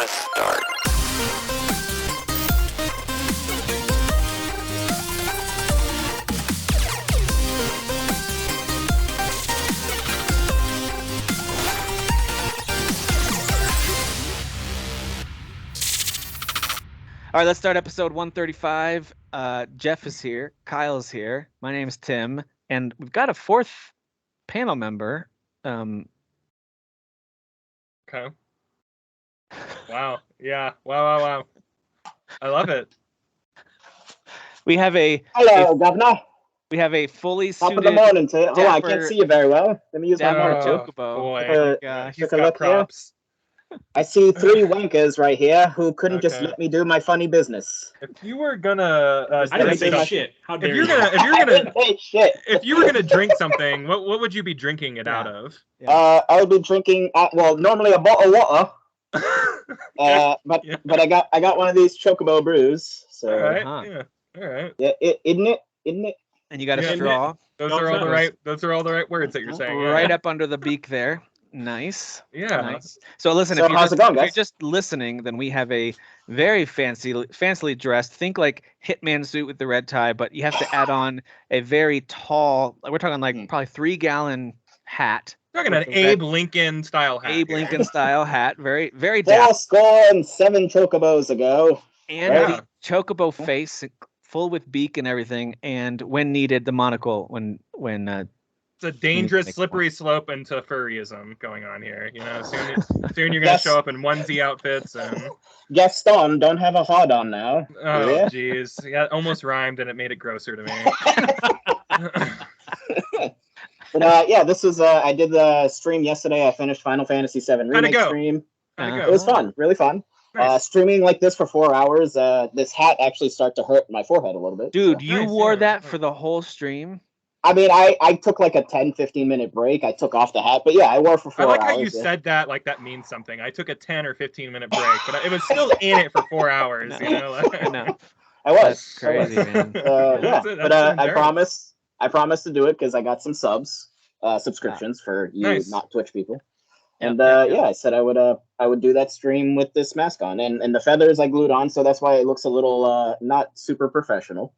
Press start. All right, let's start episode 135. Jeff is here. Kyle is here. My name is Tim, and we've got a fourth panel member. Okay. Wow. Yeah. Wow. I love it. We have Hello, Governor. We have a fully Top suited of the morning to you. Oh, I Dapper- can't see you very well. Let me use my Dapper monitor. Chocobo. Boy. Oh my gosh. He's Took a got look here. props. I see three wankers right here who couldn't just Okay. let me do my funny business. If you were gonna, I I didn't Drink say something. shit. How if dare you're you? gonna, if you're gonna, Hey, shit. if you were gonna drink something, what would you be drinking it out of? I would be drinking. Well, normally a bottle of water. But Yeah. but I got one of these Chocobo brews. So All right. Huh. Yeah. All right. yeah, isn't it? And you got a Yeah. straw Those No, are all it's the not. right. Those are all the right words that you're saying. Yeah. right up under the beak there. Nice. Yeah. Nice. So listen, So if, how's it going, if you're guys? just listening, then we have a very fancily dressed, think like hitman suit with the red tie, but you have to add on a very tall, we're talking like probably 3-gallon hat. Talking an With the Abe red- Lincoln style hat. Abe here. Lincoln style hat. Very, very dapper. 407 Chocobos ago. And Yeah. the Chocobo face, full with beak and everything, and when needed, the monocle when It's a dangerous, Makes slippery slope into furryism going on here. You know, soon you're gonna Yes. show up in onesie outfits and Gaston, don't have a hard on now. oh Yeah. jeez, yeah, it almost rhymed and it made it grosser to me. But yeah, this was I did the stream yesterday. I finished Final Fantasy VII How'd it remake go? stream. How'd it It go? was fun, really fun. Nice. Streaming like this for 4 hours, this hat actually started to hurt my forehead a little bit. dude, so. you Nice, wore yeah. that for the whole stream. I mean, I took like a 10-15 minute break. I took off the hat, but yeah, I wore it for 4 I hours. like how you yeah. said that like that means something. I took a 10 or 15-minute break, but it was still in it for 4 hours. You know, I know. I was. That's crazy, man. Yeah, That's but an I endurance. promised to do it because I got some subscriptions for you Nice. not Twitch people. Yeah, And yeah. I said I would do that stream with this mask on, and the feathers I glued on, so that's why it looks a little not super professional.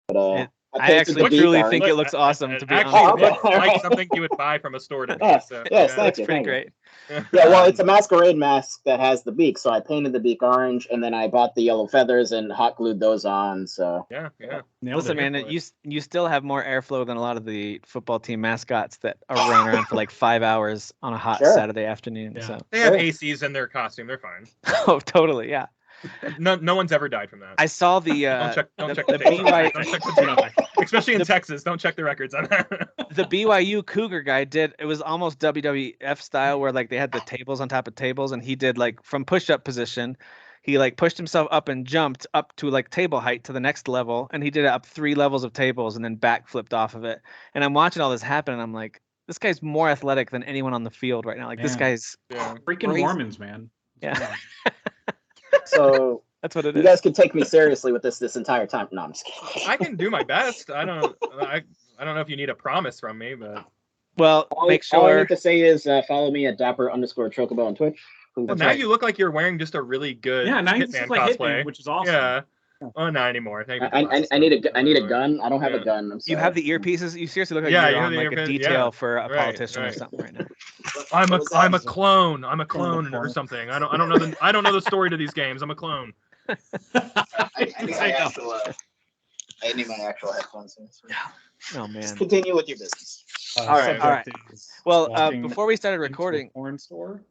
But Yeah. I painted actually the beak truly orange. think it Look, looks awesome, to be actually honest. Oh, okay. looks like something you would buy from a store today. Yeah, So, yes, yeah. thank That's you, pretty thank you. great. Yeah, well, it's a masquerade mask that has the beak, so I painted the beak orange, and then I bought the yellow feathers and hot glued those on. So Yeah. Nailed Listen, it. man, you still have more airflow than a lot of the football team mascots that are running around for like 5 hours on a hot Sure. Saturday afternoon. Yeah. So, They have Sure. ACs in their costume. They're fine. oh, totally, yeah. No one's ever died from that. I saw the Don't check the the tapes. BY Don't check the tapes. Especially in the- Texas. Don't check the records on that. the BYU Cougar guy did. It was almost WWF style, where like they had the tables on top of tables, and he did like from push-up position. He like pushed himself up and jumped up to like table height to the next level, and he did it up 3 levels of tables, and then back flipped off of it. And I'm watching all this happen, and I'm like, this guy's more athletic than anyone on the field right now. Like this Man. guy's Yeah. Freaking crazy. Mormons, man. Yeah. so that's what it you is. guys can take me seriously with this entire time. No, I'm just kidding. I can do my best. I don't know if you need a promise from me, but Well, make All I sure. need to say is follow me at Dapper_Chocobo on Twitch. well, now you look like you're wearing just a really good Yeah, now you Hitman just like cosplay. Hitman, which is awesome. Yeah. Oh, not anymore. Thank you. I need a gun. I don't have Yeah. a gun. I'm sorry. You have the earpieces. You seriously look like Yeah, you're you have on the like a earpiece, detail yeah. for a Right, politician or right. something right now. I'm What was a that? clone. I'm a clone or something. I don't know the story to these games. I'm a clone. I need my actual headphones. Oh man. Just continue with your business. All right, all right. Well, walking before we started into a recording, porn store.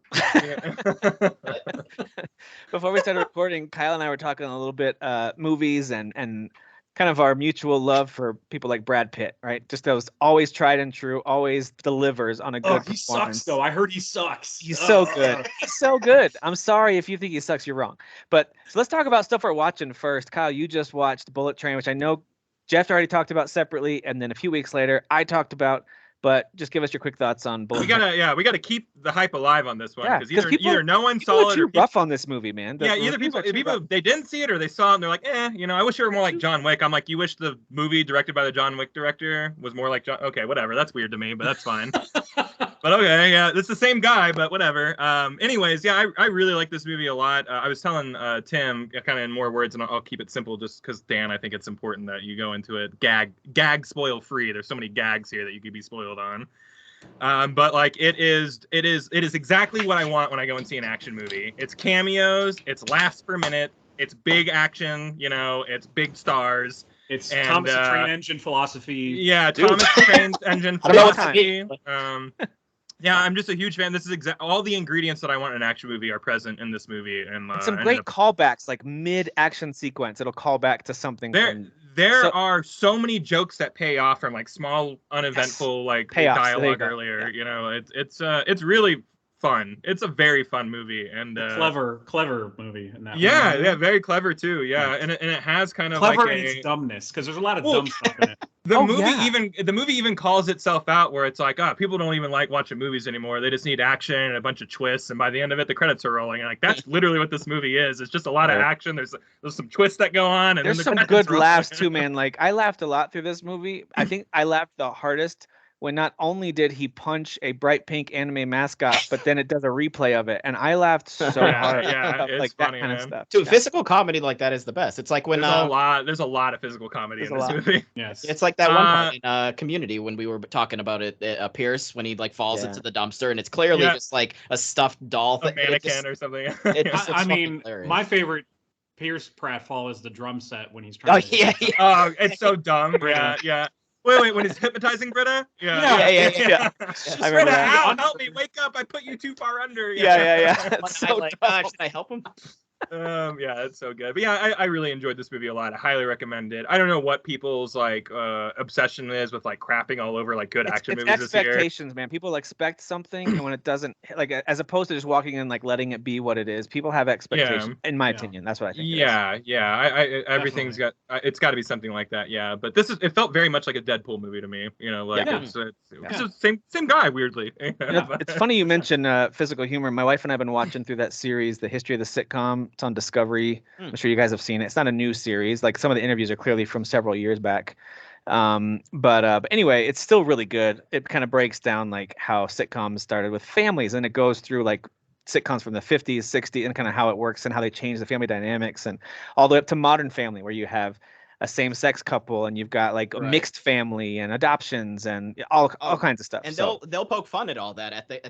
before we started recording, Kyle and I were talking a little bit movies and kind of our mutual love for people like Brad Pitt, right? Just those always tried and true, always delivers on a good Oh, he performance. sucks though. I heard he sucks. He's so good. He's so good. I'm sorry if you think he sucks, you're wrong. But so let's talk about stuff we're watching first. Kyle, you just watched Bullet Train, which I know Jeff already talked about separately, and then a few weeks later I talked about. But just give us your quick thoughts on Bullet Train. we gotta keep the hype alive on this one Yeah, because 'cause either no one People saw are it too or people, rough on this movie, man. The yeah, either reviews are too people rough. they didn't see it or they saw it and they're like, I wish it were more like John Wick. I'm like, you wish the movie directed by the John Wick director was more like John. Okay, whatever. That's weird to me, but that's fine. But okay, yeah, it's the same guy, but whatever. Anyways, yeah, I really like this movie a lot. I was telling Tim, kind of in more words, and I'll keep it simple, just because Dan, I think it's important that you go into it gag spoil free. There's so many gags here that you could be spoiled on. But like it is exactly what I want when I go and see an action movie. It's cameos, it's laughs per minute, it's big action, it's big stars. It's Thomas the Train Engine philosophy. Yeah, Thomas the Train Engine philosophy. Yeah, I'm just a huge fan. This is all the ingredients that I want in an action movie are present in this movie, and some great callbacks, like mid-action sequence. It'll call back to something. There are so many jokes that pay off from like small, uneventful dialogue earlier. Yeah. It's really fun. It's a very fun movie and clever movie. In that yeah, very clever too. Yeah, and it has kind of clever like in its dumbness because there's a lot of dumb stuff in it. The movie even calls itself out where it's like, people don't even like watching movies anymore. They just need action and a bunch of twists, and by the end of it, the credits are rolling. And like that's literally what this movie is. It's just a lot of action. There's some twists that go on, and there's then some good laughs too, man. Like I laughed a lot through this movie. I think I laughed the hardest when not only did he punch a bright pink anime mascot, but then it does a replay of it, and I laughed so hard. Yeah, it's like funny, that kind man. of stuff. Dude, physical comedy like that is the best. It's like when there's a lot of physical comedy in this movie. Yes, it's like that one part in Community when we were talking about it. Pierce when he like falls into the dumpster, and it's clearly just like a stuffed doll, a mannequin or something. I mean, my favorite Pierce pratfall is the drum set when he's trying. Oh, it's so dumb. Yeah. Wait, when he's hypnotizing Britta? Yeah. Britta, help me, wake up, I put you too far under. Yeah. It's so should I help him? Yeah, it's so good. But yeah, I really enjoyed this movie a lot. I highly recommend it. I don't know what people's like obsession is with like crapping all over like good action movies this year. Expectations, man. People expect something, and when it doesn't, like as opposed to just walking in like letting it be what it is, people have expectations. In my opinion, that's what I think. Yeah. Everything's got it's got to be something like that. Yeah, but it felt very much like a Deadpool movie to me. It's the same guy weirdly. It's funny you mentioned physical humor. My wife and I have been watching through that series, The History of the Sitcom. It's on Discovery. I'm sure you guys have seen it. It's not a new series. Like some of the interviews are clearly from several years back. But anyway, it's still really good. It kind of breaks down like how sitcoms started with families, and it goes through like sitcoms from the 50s, 60s, and kind of how it works and how they change the family dynamics, and all the way up to Modern Family, where you have a same-sex couple and you've got like a mixed family and adoptions and all kinds of stuff. And they'll poke fun at all that at the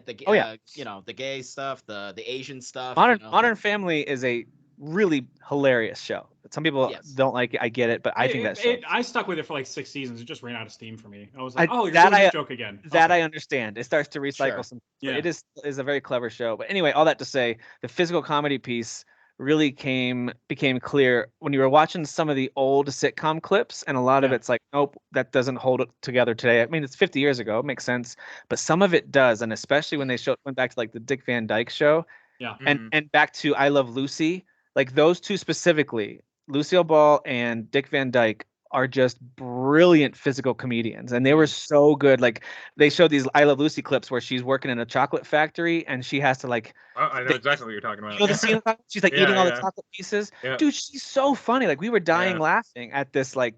the gay stuff, the Asian stuff. Modern Family is a really hilarious show. Some people don't like it. I get it, but I think I stuck with it for like 6 seasons. It just ran out of steam for me. I was like, you're doing this joke again. I understand. It starts to recycle some. Yeah. It is a very clever show. But anyway, all that to say, the physical comedy piece really became clear when you were watching some of the old sitcom clips, and a lot of it's like, nope, that doesn't hold it together today. I mean, it's 50 years ago, it makes sense, but some of it does, and especially when they went back to like the Dick Van Dyke Show, and back to I Love Lucy, like those two specifically, Lucille Ball and Dick Van Dyke are just brilliant physical comedians, and they were so good. Like they showed these I Love Lucy clips where she's working in a chocolate factory and she has to like I know exactly what you're talking about. You know the scene she's like eating all the chocolate pieces. Dude, she's so funny. Like we were dying laughing at this like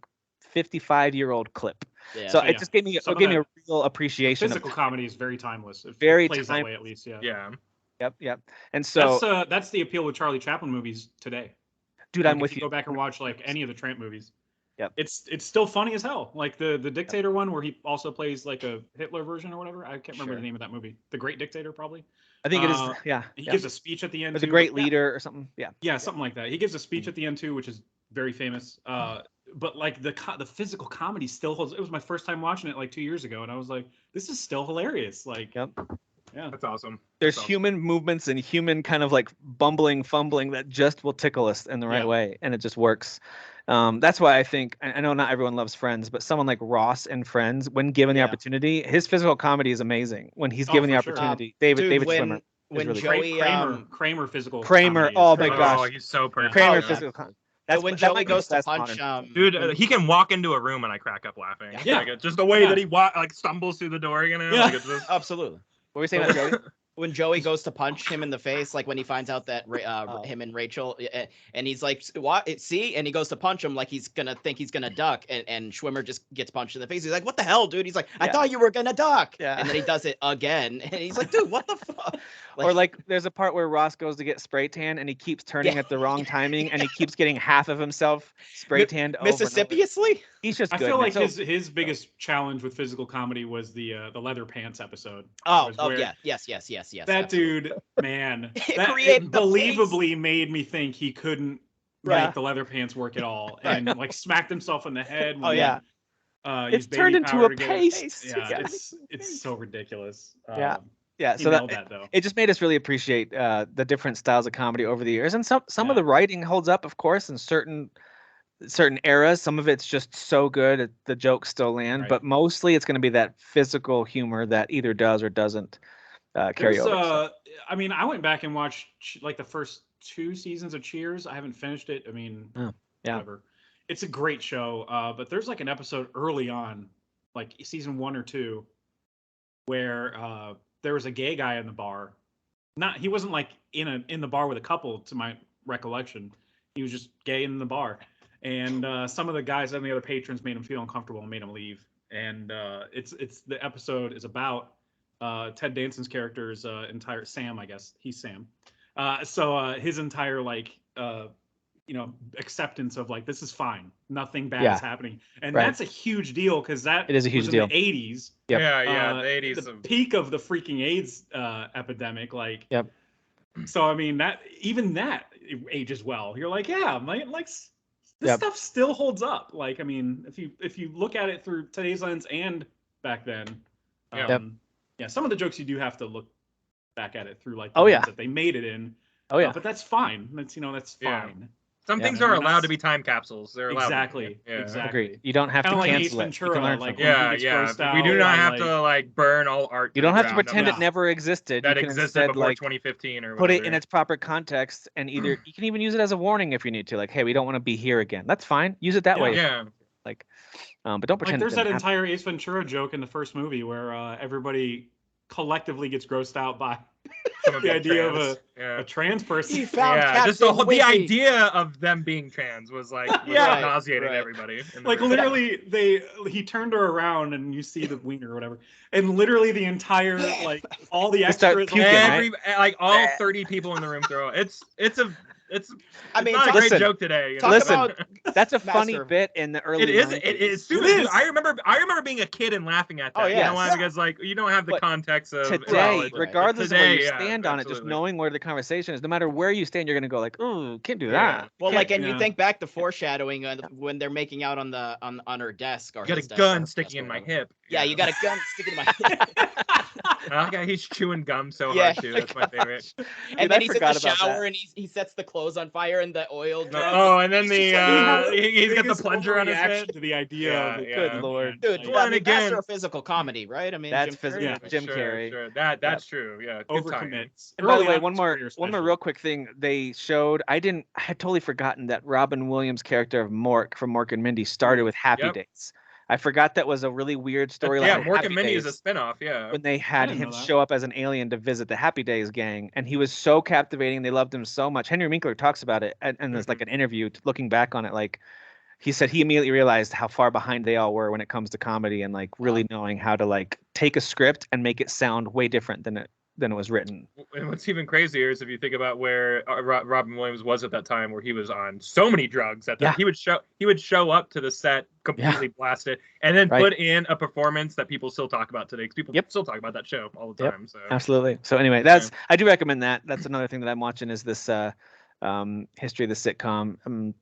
55-year-old clip. So it just gave me a real appreciation. Physical comedy is very timeless. It very plays that way at least. Yep. And so that's the appeal with Charlie Chaplin movies today. Dude, I'm with you. Go back and watch like any of the Tramp movies. Yep. It's still funny as hell. Like the Dictator one where he also plays like a Hitler version or whatever. I can't remember the name of that movie. The Great Dictator, probably. I think it is. Yeah. He gives a speech at the end. Or the Great Leader or something. Yeah. Yeah, something like that. He gives a speech at the end too, which is very famous. But like the physical comedy still holds. It was my first time watching it like 2 years ago, and I was like, this is still hilarious. Like, yeah, that's awesome. There's human movements and human kind of like fumbling that just will tickle us in the right way, and it just works. That's why I think, I know not everyone loves Friends, but someone like Ross in Friends, when given the opportunity, his physical comedy is amazing. When he's given the opportunity, David Schwimmer. When really Joey Kramer physical Kramer, oh my gosh, he's so perfect. Kramer physical comedy. That's when Joey goes to punch. Dude, he can walk into a room and I crack up laughing. Yeah, like, just the way that he stumbles through the door, you know. Yeah, like absolutely. What were you saying about Joey? when Joey goes to punch him in the face, like when he finds out that him and Rachel, and he's like, "What? See?" And he goes to punch him like he's gonna duck, and Schwimmer just gets punched in the face. He's like, "What the hell, dude?" He's like, "I thought you were gonna duck." Yeah. And then he does it again, and he's like, "Dude, what the fuck?" Or like there's a part where Ross goes to get spray tan and he keeps turning at the wrong timing and he keeps getting half of himself spray tanned over. Mississippi-ously? He's just I good. feel like man. his biggest challenge with physical comedy was the leather pants episode. Oh, was where yeah, yes. That absolutely. dude, man, that created the believably made me think he couldn't make the leather pants work at all, and like smacked himself in the head. Oh yeah, it's used turned baby into powder a to get it. paste. Yeah, it's so ridiculous. Yeah. Yeah, He so nailed that though. it just made us really appreciate the different styles of comedy over the years, and some of the writing holds up, of course, in certain eras. Some of it's just so good, the jokes still land, Right. but mostly it's going to be that physical humor that either does or doesn't carry over. So. I mean, I went back and watched like the first 2 seasons of Cheers. I haven't finished it. I mean, whatever. It's a great show, but there's like an episode early on, like season 1 or 2, where there was a gay guy in the bar. He wasn't like in the bar with a couple, to my recollection. He was just gay in the bar, and some of the guys and the other patrons made him feel uncomfortable and made him leave. And it's the episode is about Ted Danson's character's entire Sam, I guess he's Sam. So his entire like acceptance of like, this is fine, nothing bad is happening, and that's a huge deal because that it is a huge was deal. in the 80s. Yep. Yeah, the 80s. The peak of the freaking AIDS epidemic. Like, yep. So I mean that ages well. You're like, yeah, like this stuff still holds up. Like, I mean, if you look at it through today's lens and back then, some of the jokes you do have to look back at it through like the lens that they made it in. But that's fine. That's fine. Some things are allowed to be time capsules. They're allowed. Exactly. Agreed. You don't have to like cancel Ace Ventura, it. You can learn like, from it. We do not have to like burn all art. You don't have to pretend it never existed. That you can existed instead, before like, 2015 or whatever. put it in its proper context, and either you can even use it as a warning if you need to. Like, hey, we don't want to be here again. That's fine. Use it that way. Yeah. Like, but don't pretend. Like, there's that entire Ace Ventura joke in the first movie where everybody collectively gets grossed out by the idea of a trans person. He found just the idea of them being trans was like nauseating everybody. Like literally, he turned her around and you see the wiener or whatever, and literally the entire like all the extras, like all 30 people in the room throw it. It's not a great joke today. That's a funny bit in the early. It is. I remember being a kid and laughing at that. Oh, yeah. You know why? Because like you don't have the context of today, regardless of where you stand on it, absolutely. just knowing where the conversation is, no matter where you stand, you're gonna go like, "Oh, can't do that." Well, like, and you think back to foreshadowing when they're making out on her desk, or you got a gun sticking in my hip. Yeah, you got a gun sticking in my hip. He's chewing gum so hard too. That's my favorite. And then he's in the shower and he sets the clothes on fire and the oil. And then he's got the plunger on his head. To the idea of good lord, dude. Master of physical comedy, right? I mean, that's Jim Carrey. Sure. That's true. Yeah, overcommits. And by the way, one more real quick thing they showed. I had totally forgotten that Robin Williams' character of Mork from Mork and Mindy started with Happy Days. I forgot that was a really weird storyline. Yeah, Mork and Mindy is a spinoff. Yeah, when they had him show up as an alien to visit the Happy Days gang, and he was so captivating. They loved him so much. Henry Winkler talks about it, and there's like an interview looking back on it. Like he said, he immediately realized how far behind they all were when it comes to comedy, and like really knowing how to like take a script and make it sound way different than it was written. And what's even crazier is if you think about where Robin Williams was at that time, where he was on so many drugs that he would show up to the set completely blasted, and then put in a performance that people still talk about today, because people still talk about that show all the time. So absolutely. So anyway, I do recommend that. That's another thing that I'm watching is this history of the sitcom.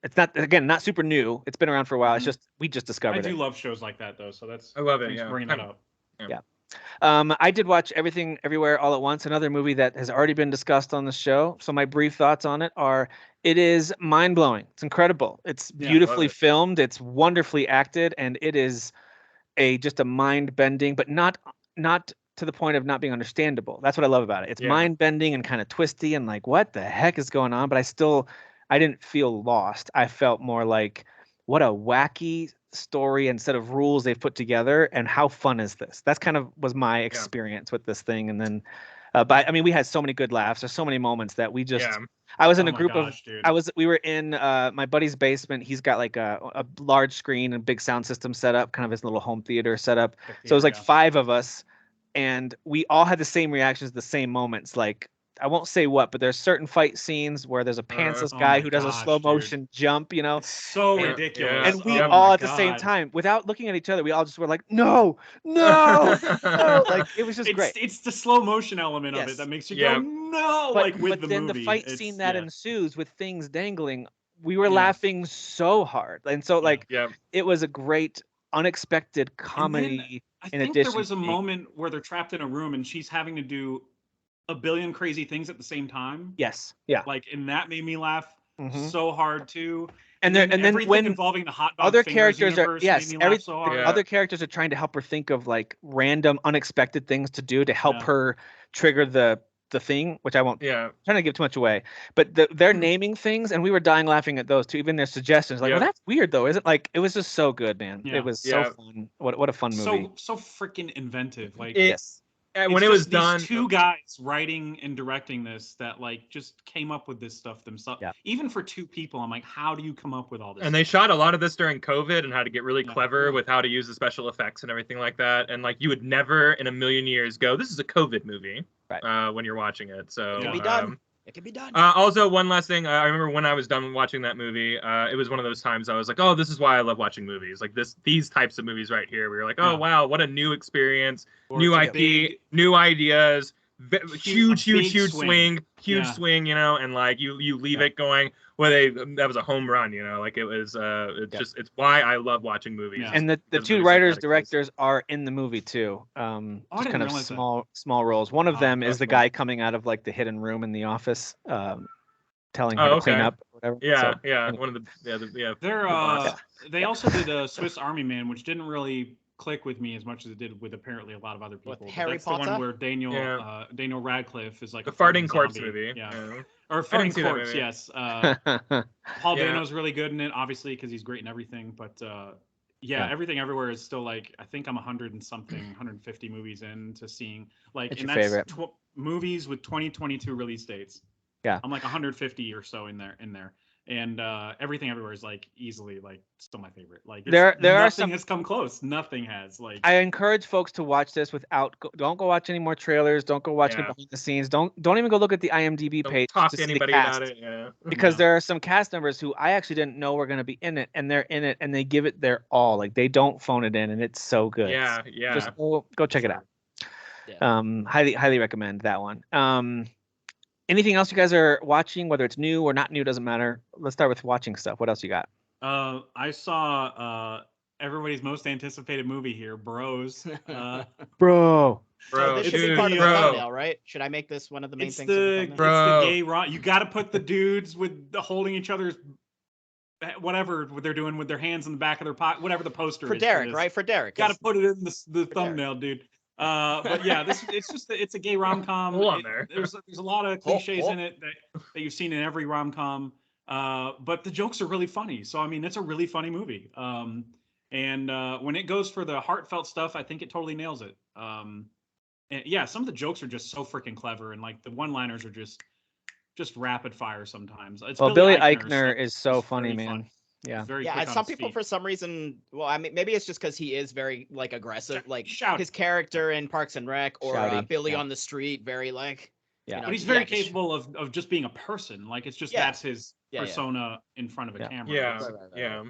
It's not super new. It's been around for a while. It's just we just discovered it. I do love shows like that though, so I love it. Bringing that up. Yeah. I did watch Everything Everywhere All at Once, another movie that has already been discussed on the show. So my brief thoughts on it are, it is mind-blowing. It's incredible. It's beautifully filmed. It's wonderfully acted, and it is just a mind-bending, but not to the point of not being understandable. That's what I love about it. It's mind-bending and kind of twisty and like, what the heck is going on? But I didn't feel lost. I felt more like, what a wacky story and set of rules they've put together, and how fun is this? That's kind of was my experience with this thing. And then But I mean, we had so many good laughs. There's so many moments that we just. Yeah. I was in Oh a my group gosh, dude. we were in my buddy's basement. He's got like a large screen and big sound system set up, kind of his little home theater set up. So it was like Yeah. 5 of us, and we all had the same reactions, the same moments. Like, I won't say what, but there's certain fight scenes where there's a pantsless Oh guy my who does a gosh, slow dude. motion jump, you know. It's so Yeah, ridiculous. And we Oh all my at the same God. time, without looking at each other, we all just were like, no, no, no. Like, it was just great. It's the slow motion element of Yes. it that makes you Yeah. go no, But, like with but the then movie. the fight It's- scene that yeah. ensues with things dangling, we were Yeah. laughing so hard. And so, like, Yeah. it was a great, unexpected And then comedy. I in think there addition was a to being- moment where they're trapped in a room and she's having to do a billion crazy things at the same time. Yes. Yeah. Like, and that made me laugh Mhm. so hard too. And then then everything when involving the hot dog other fingers characters are universe made me laugh so hard. Yeah. other characters are trying to help her think of like random, unexpected things to do to help Yeah. her trigger the thing, which I won't Yeah. trying to give too much away, but they're naming things, and we were dying laughing at those too. Even their suggestions, like, Yep. well, that's weird though, isn't like it was just so good, man. Yeah. It was Yeah. so fun. What a fun movie. So freaking inventive. Like Yes. And it's when it was just these done, two guys writing and directing this that like just came up with this stuff themselves. Yeah. Even for 2 people, I'm like, how do you come up with all this? and they shot a lot of this during COVID and how to get really Yeah. clever with how to use the special effects and everything like that. And like you would never in a million years go, this is a COVID movie, Right. when you're watching it. So It can be done. It can be done. Also, one last thing. I remember when I was done watching that movie, it was one of those times I was like, oh, this is why I love watching movies. Like these types of movies right here. We were like, oh, Yeah. wow, what a new experience, Or new it's a IP, big- new ideas, huge big swing, Yeah. swing, you know, and like you leave it going, well, that was a home run, you know, like it was, it's why I love watching movies. Yeah. And the Those two movies writers, like that directors are in the movie too. I Just didn't kind of realize that. small roles. One of Oh, them is that's the cool. guy coming out of like the hidden room in the office, telling her Oh, to clean okay. up, or whatever. Yeah, So, yeah, anyway. one of the yeah. They're the boss. they also did Swiss Army Man, which didn't really click with me as much as it did with apparently a lot of other people. With But Harry that's the Potter? one where Daniel Yeah. Daniel Radcliffe is like The a floating farting corpse zombie. movie. Yeah. Yeah. Or I didn't Farting see that Corpse, movie. yes. Paul Yeah. Dano's really good in it, obviously, because he's great in everything. But Yeah. Everything Everywhere is still like, I think I'm 100 and something, 150 movies into seeing like, What's and your that's favorite? movies with 2022 release dates. Yeah. I'm like 150 or so in there. And Everything Everywhere is like easily like still my favorite. Like There are nothing some- has come close. Nothing has like. I encourage folks to watch this without. Don't go watch any more trailers. Don't go watch any Yeah. behind the scenes. Don't even go look at the IMDb Don't page talk to to see the anybody cast. about it. Yeah. Because Yeah. there are some cast members who I actually didn't know were going to be in it, and they're in it, and they give it their all. Like they don't phone it in, and it's so good. Yeah, yeah. Just go check it out. Yeah. Highly recommend that one. Anything else you guys are watching, whether it's new or not new, doesn't matter. Let's start with watching stuff. What else you got? I saw everybody's most anticipated movie here, Bros. Bro. Bro, this should dude, be part of the bro. thumbnail, right? Should I make this one of the main It's things? the of the thumbnail? Bro. it's the gay rom. You got to put the dudes with the holding each other's whatever they're doing with their hands in the back of their pocket, whatever the poster For is. Derek, this. right? For Derek. Got to It's- put it in the Derek. thumbnail, dude. But yeah, it's a gay rom com. Hold on there. There's a lot of Oh, cliches oh. in it that you've seen in every rom com. But the jokes are really funny. So I mean, it's a really funny movie. And when it goes for the heartfelt stuff, I think it totally nails it. And yeah, some of the jokes are just so freaking clever, and like the one-liners are just rapid fire sometimes. It's Well, Billy Eichner, Eichner is so funny, very man. Yeah. He's very Yeah, quick and on some his people feet. for some reason, well, I mean, maybe it's just because he is very like aggressive, like Shouty. his character in Parks and Rec, or Shouty, Billy yeah. on the Street, very like. Yeah. you know, But he's very yeah, just- capable of just being a person. Like it's just Yeah. that's his Yeah, yeah. persona in front of a Yeah. camera. Yeah, Right, right, right, yeah.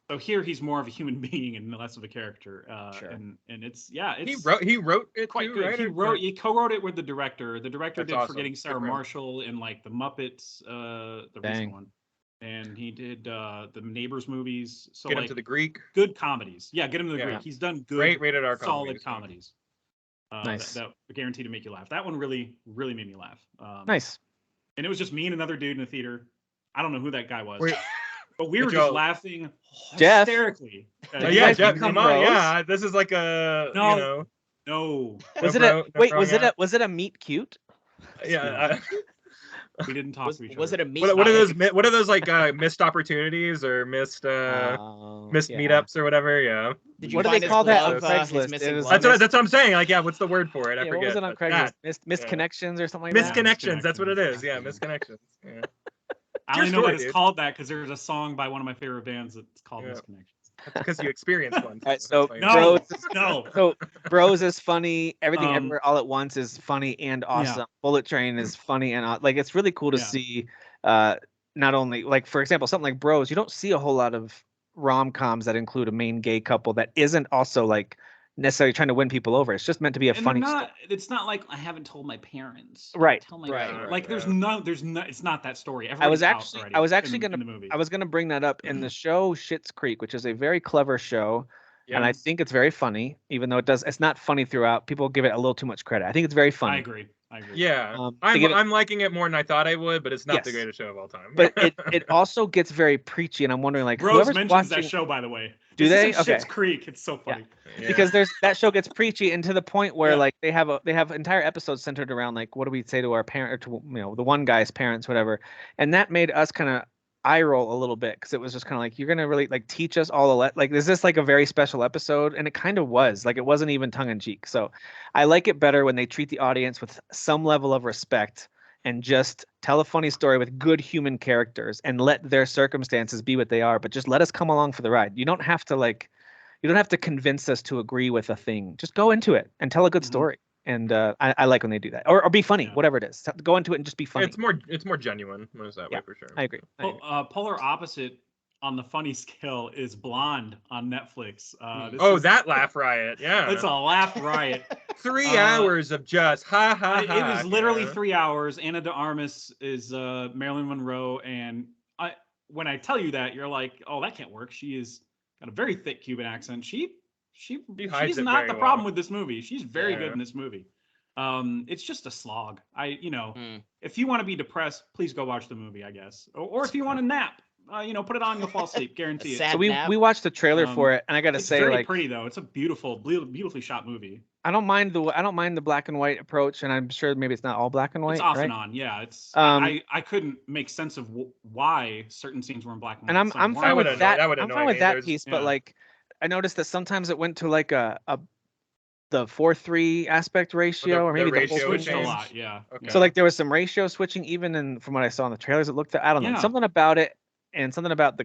So here he's more of a human being and less of a character. Sure. And it's it's He wrote it quite too, good. right? He co-wrote it with the director. The director That's did awesome. Forgetting Sarah Good for him. Marshall in like the Muppets, the Dang. recent one, and he did the Neighbors movies. So Get like him to the Greek. good comedies. Yeah, get him to the Yeah. Greek. He's done good, Great rated R solid comedies, yeah. comedies. Nice. That guaranteed to make you laugh. That one really made me laugh. Nice. And it was just me and another dude in the theater. I don't know who that guy was, Wait, but we were Joe. just laughing Jeff. hysterically. You yeah, guys Jeff, become come on, bros? yeah. This is like a No. you know, No. Was no it a bro- no wait? throwing out. Was it a meet cute? Yeah, We didn't talk to each other. Was it a meet? What are those like missed opportunities or missed meetups or whatever? Yeah. Did you What do find they his call that on glove, his Craigslist? missing It was- glove? That's what I'm saying. Like, yeah, what's the word for it? I Yeah, forget. what was it on but that- Craigslist? Misconnections or something like that? Misconnections. That's what it is. Yeah, misconnections. Yeah. I only know story, that it's dude. called that because there's a song by one of my favorite bands that's called Yeah. Misconnections. Because you experienced one. All right, so That's why No, Bros, no. so Bros is funny. Everything Um, Everywhere All at Once is funny and awesome. Bullet Train is funny and like it's really cool to Yeah. see. Not only like for example something like Bros, you don't see a whole lot of rom-coms that include a main gay couple that isn't also like necessarily trying to win people over. It's just meant to be a And funny they're story. not. It's not like I haven't told my parents. Right. Tell my Right, parents. right, Like there's yeah. no. It's not that story. I was Everybody's out actually already gonna in the movie. I was gonna bring that up in the show Schitt's Creek, which is a very clever show. Yeah. And I think it's very funny, even though it's not funny throughout. People give it a little too much credit. I think it's very funny. I agree. Yeah, they give it- I'm liking it more than I thought I would, but it's not the Yes. greatest show of all time. But it also gets very preachy, and I'm wondering like Bros whoever's mentions watching, that show, by the way. Do This they? is in Schitt's Okay. Creek. It's so funny. Yeah. because that show gets preachy and to the point where Yeah. like they have entire episodes centered around like what do we say to our parent or to the one guy's parents, whatever, and that made us kind of eye roll a little bit because it was just kind of like you're gonna really like teach us all like is this like a very special episode? And it kind of was like it wasn't even tongue in cheek. So I like it better when they treat the audience with some level of respect and just tell a funny story with good human characters and let their circumstances be what they are, but just let us come along for the ride. You don't have to convince us to agree with a thing. Just go into it and tell a good Mhm. story. And I like when they do that, or be funny, Yeah. whatever it is. Go into it and just be funny. It's more genuine when it's that Yeah. way for sure. I agree. Polar opposite on the funny scale is Blonde on Netflix. That laugh riot. Yeah. It's a laugh riot. 3 hours of just ha ha ha. It is literally yeah. 3 hours. Anna de Armas is Marilyn Monroe, and when I tell you that, you're like, oh, that can't work. She is got a very thick Cuban accent. She's hides it not very the well. problem with this movie. She's very Yeah. good in this movie. It's just a slog. Mm. If you want to be depressed, please go watch the movie, I guess. Or if you want to nap, put it on, you'll fall asleep, guarantee it. sad So we nap. watched the trailer for it, and I gotta It's say, very like, pretty though. It's a beautifully shot movie. I don't mind the black and white approach, and I'm sure maybe it's not all black and white. It's off right? and on, yeah. It's Um, I couldn't make sense of why certain scenes were in black and white. And some I'm weren't. fine would with annoy- that. that would I'm annoy fine with me. that There's- piece, but yeah. like, I noticed that sometimes it went to like the 4:3 aspect ratio, or maybe the the whole ratio thing switched a changed. lot, yeah. Okay. So like there was some ratio switching, even in from what I saw in the trailers. It looked, I don't know, Yeah. something about it, and something about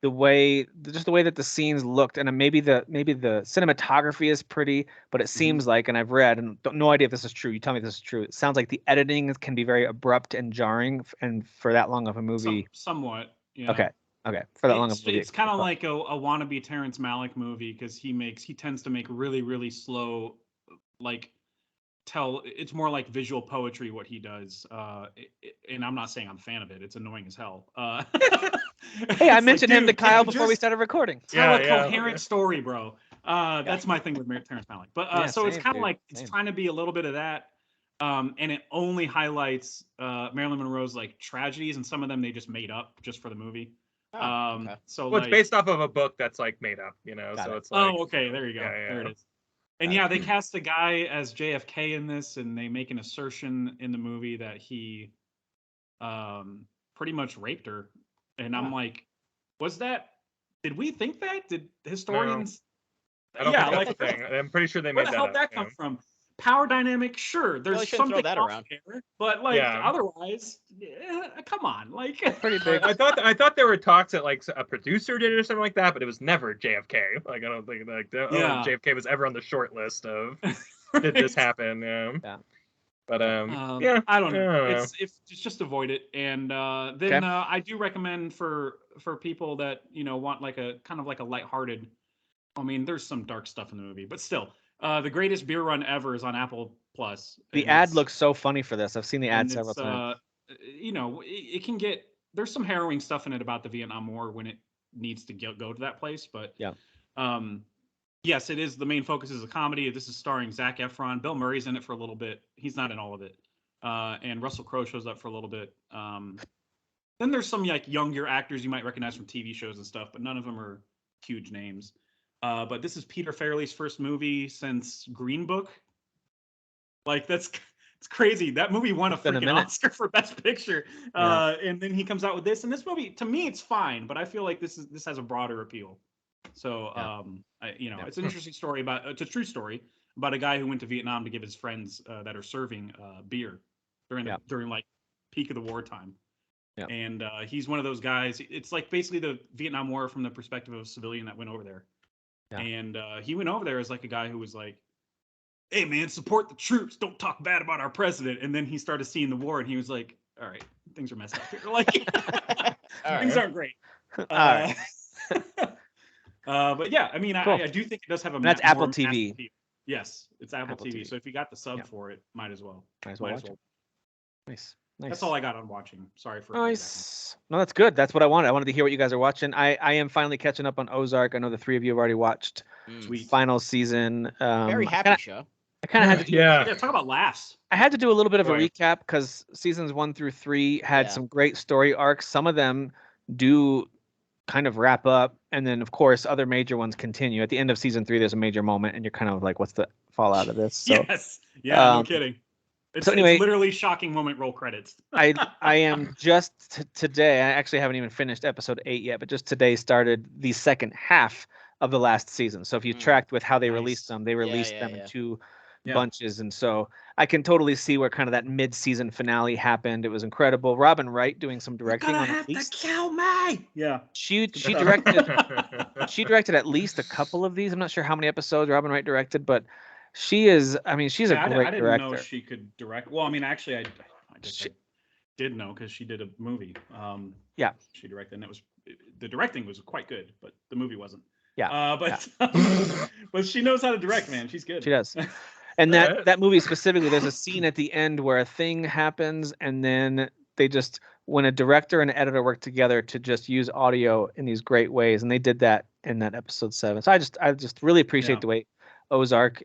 the way that the scenes looked, and maybe the cinematography is pretty, but it seems like, and I've read and no idea if this is true. You tell me if this is true. It sounds like the editing can be very abrupt and jarring, and for that long of a movie. Somewhat, yeah. Okay, for that long of a movie. It's kind of like a wannabe Terrence Malick movie because he tends to make really, really slow, like it's more like visual poetry what he does. And I'm not saying I'm a fan of it. It's annoying as hell. Hey, I it's mentioned like, him to dude, can Kyle you before we just started recording. tell a Yeah. coherent story, bro. That's my thing with Terrence Malick. But Yeah, so it's same, kind of dude, like it's same. trying to be a little bit of that. And it only highlights Marilyn Monroe's like tragedies, and some of them they just made up just for the movie. Oh, okay. So Well, like, it's based off of a book that's like made up, Got so it. it's like. oh, okay, there you go. Yeah, yeah. There it is. And yeah, they cast a guy as JFK in this, and they make an assertion in the movie that he pretty much raped her. And I'm like, did we think that? Did historians? I don't yeah, think that's like, the thing. I'm pretty sure they where made the that hell up. did that come from? Power dynamic, sure. There's Really shouldn't throw something that off around. there, but like Yeah. otherwise, come on, like Pretty big. I thought there were talks that like a producer did it or something like that, but it was never JFK. Like I don't think Yeah. JFK was ever on the short list of did this happen? Yeah. But I don't know. Yeah. It's just avoid it, and then I do recommend for people that want like a kind of like a lighthearted. I mean, there's some dark stuff in the movie, but still, the greatest beer run ever is on Apple Plus. The ad looks so funny for this. I've seen the ad several times. It can get there's some harrowing stuff in it about the Vietnam War when it needs to go to that place, but yeah. Yes, it is. The main focus is a comedy. This is starring Zac Efron. Bill Murray's in it for a little bit. He's not in all of it. And Russell Crowe shows up for a little bit. Then there's some like younger actors you might recognize from TV shows and stuff, but none of them are huge names. But this is Peter Farrelly's first movie since Green Book. Like that's It's crazy. That movie won a It's been a freaking minute. Oscar for Best Picture. And then he comes out with this. And this movie, to me, it's fine, but I feel like this has a broader appeal. So, it's an interesting story it's a true story about a guy who went to Vietnam to give his friends that are serving beer during like peak of the wartime. Yeah. And he's one of those guys. It's like basically the Vietnam War from the perspective of a civilian that went over there. Yeah. And he went over there as like a guy who was like, hey man, support the troops. Don't talk bad about our president. And then he started seeing the war and he was like, all right, things are messed up here. Like things aren't great. All right. But yeah, I mean, cool. I do think it does have a that's Apple TV. Yes, it's Apple TV. So if you got the sub for it, might as well. Might as well. Nice. That's all I got on watching. Sorry for nice. No, that's good. That's what I wanted. I wanted to hear what you guys are watching. I am finally catching up on Ozark. I know the three of you have already watched final season. Very happy show. I kind of had to do, talk about laughs. I had to do a little bit of a recap because seasons 1 through 3 had some great story arcs. Some of them do kind of wrap up, and then of course other major ones continue. At the end of season 3, there's a major moment, and you're kind of like, "What's the fallout of this?" So, yes, no kidding. It's literally shocking moment. Roll credits. I am just today. I actually haven't even finished episode 8 yet, but just today started the second half of the last season. So if you tracked with how they released them, they released them in 2 bunches, and so I can totally see where kind of that mid-season finale happened. It was incredible. Robin Wright doing some directing on at least. Kill me. Yeah. She directed at least a couple of these. I'm not sure how many episodes Robin Wright directed, but she's a great director. I didn't know she could direct. Well, I mean, actually, I did know because she did a movie. She directed, and the directing was quite good, but the movie wasn't. But she knows how to direct, man. She's good. She does. And that movie specifically, there's a scene at the end where a thing happens, and then they just, when a director and an editor work together to just use audio in these great ways, and they did that in that episode 7. So I just really appreciate the way Ozark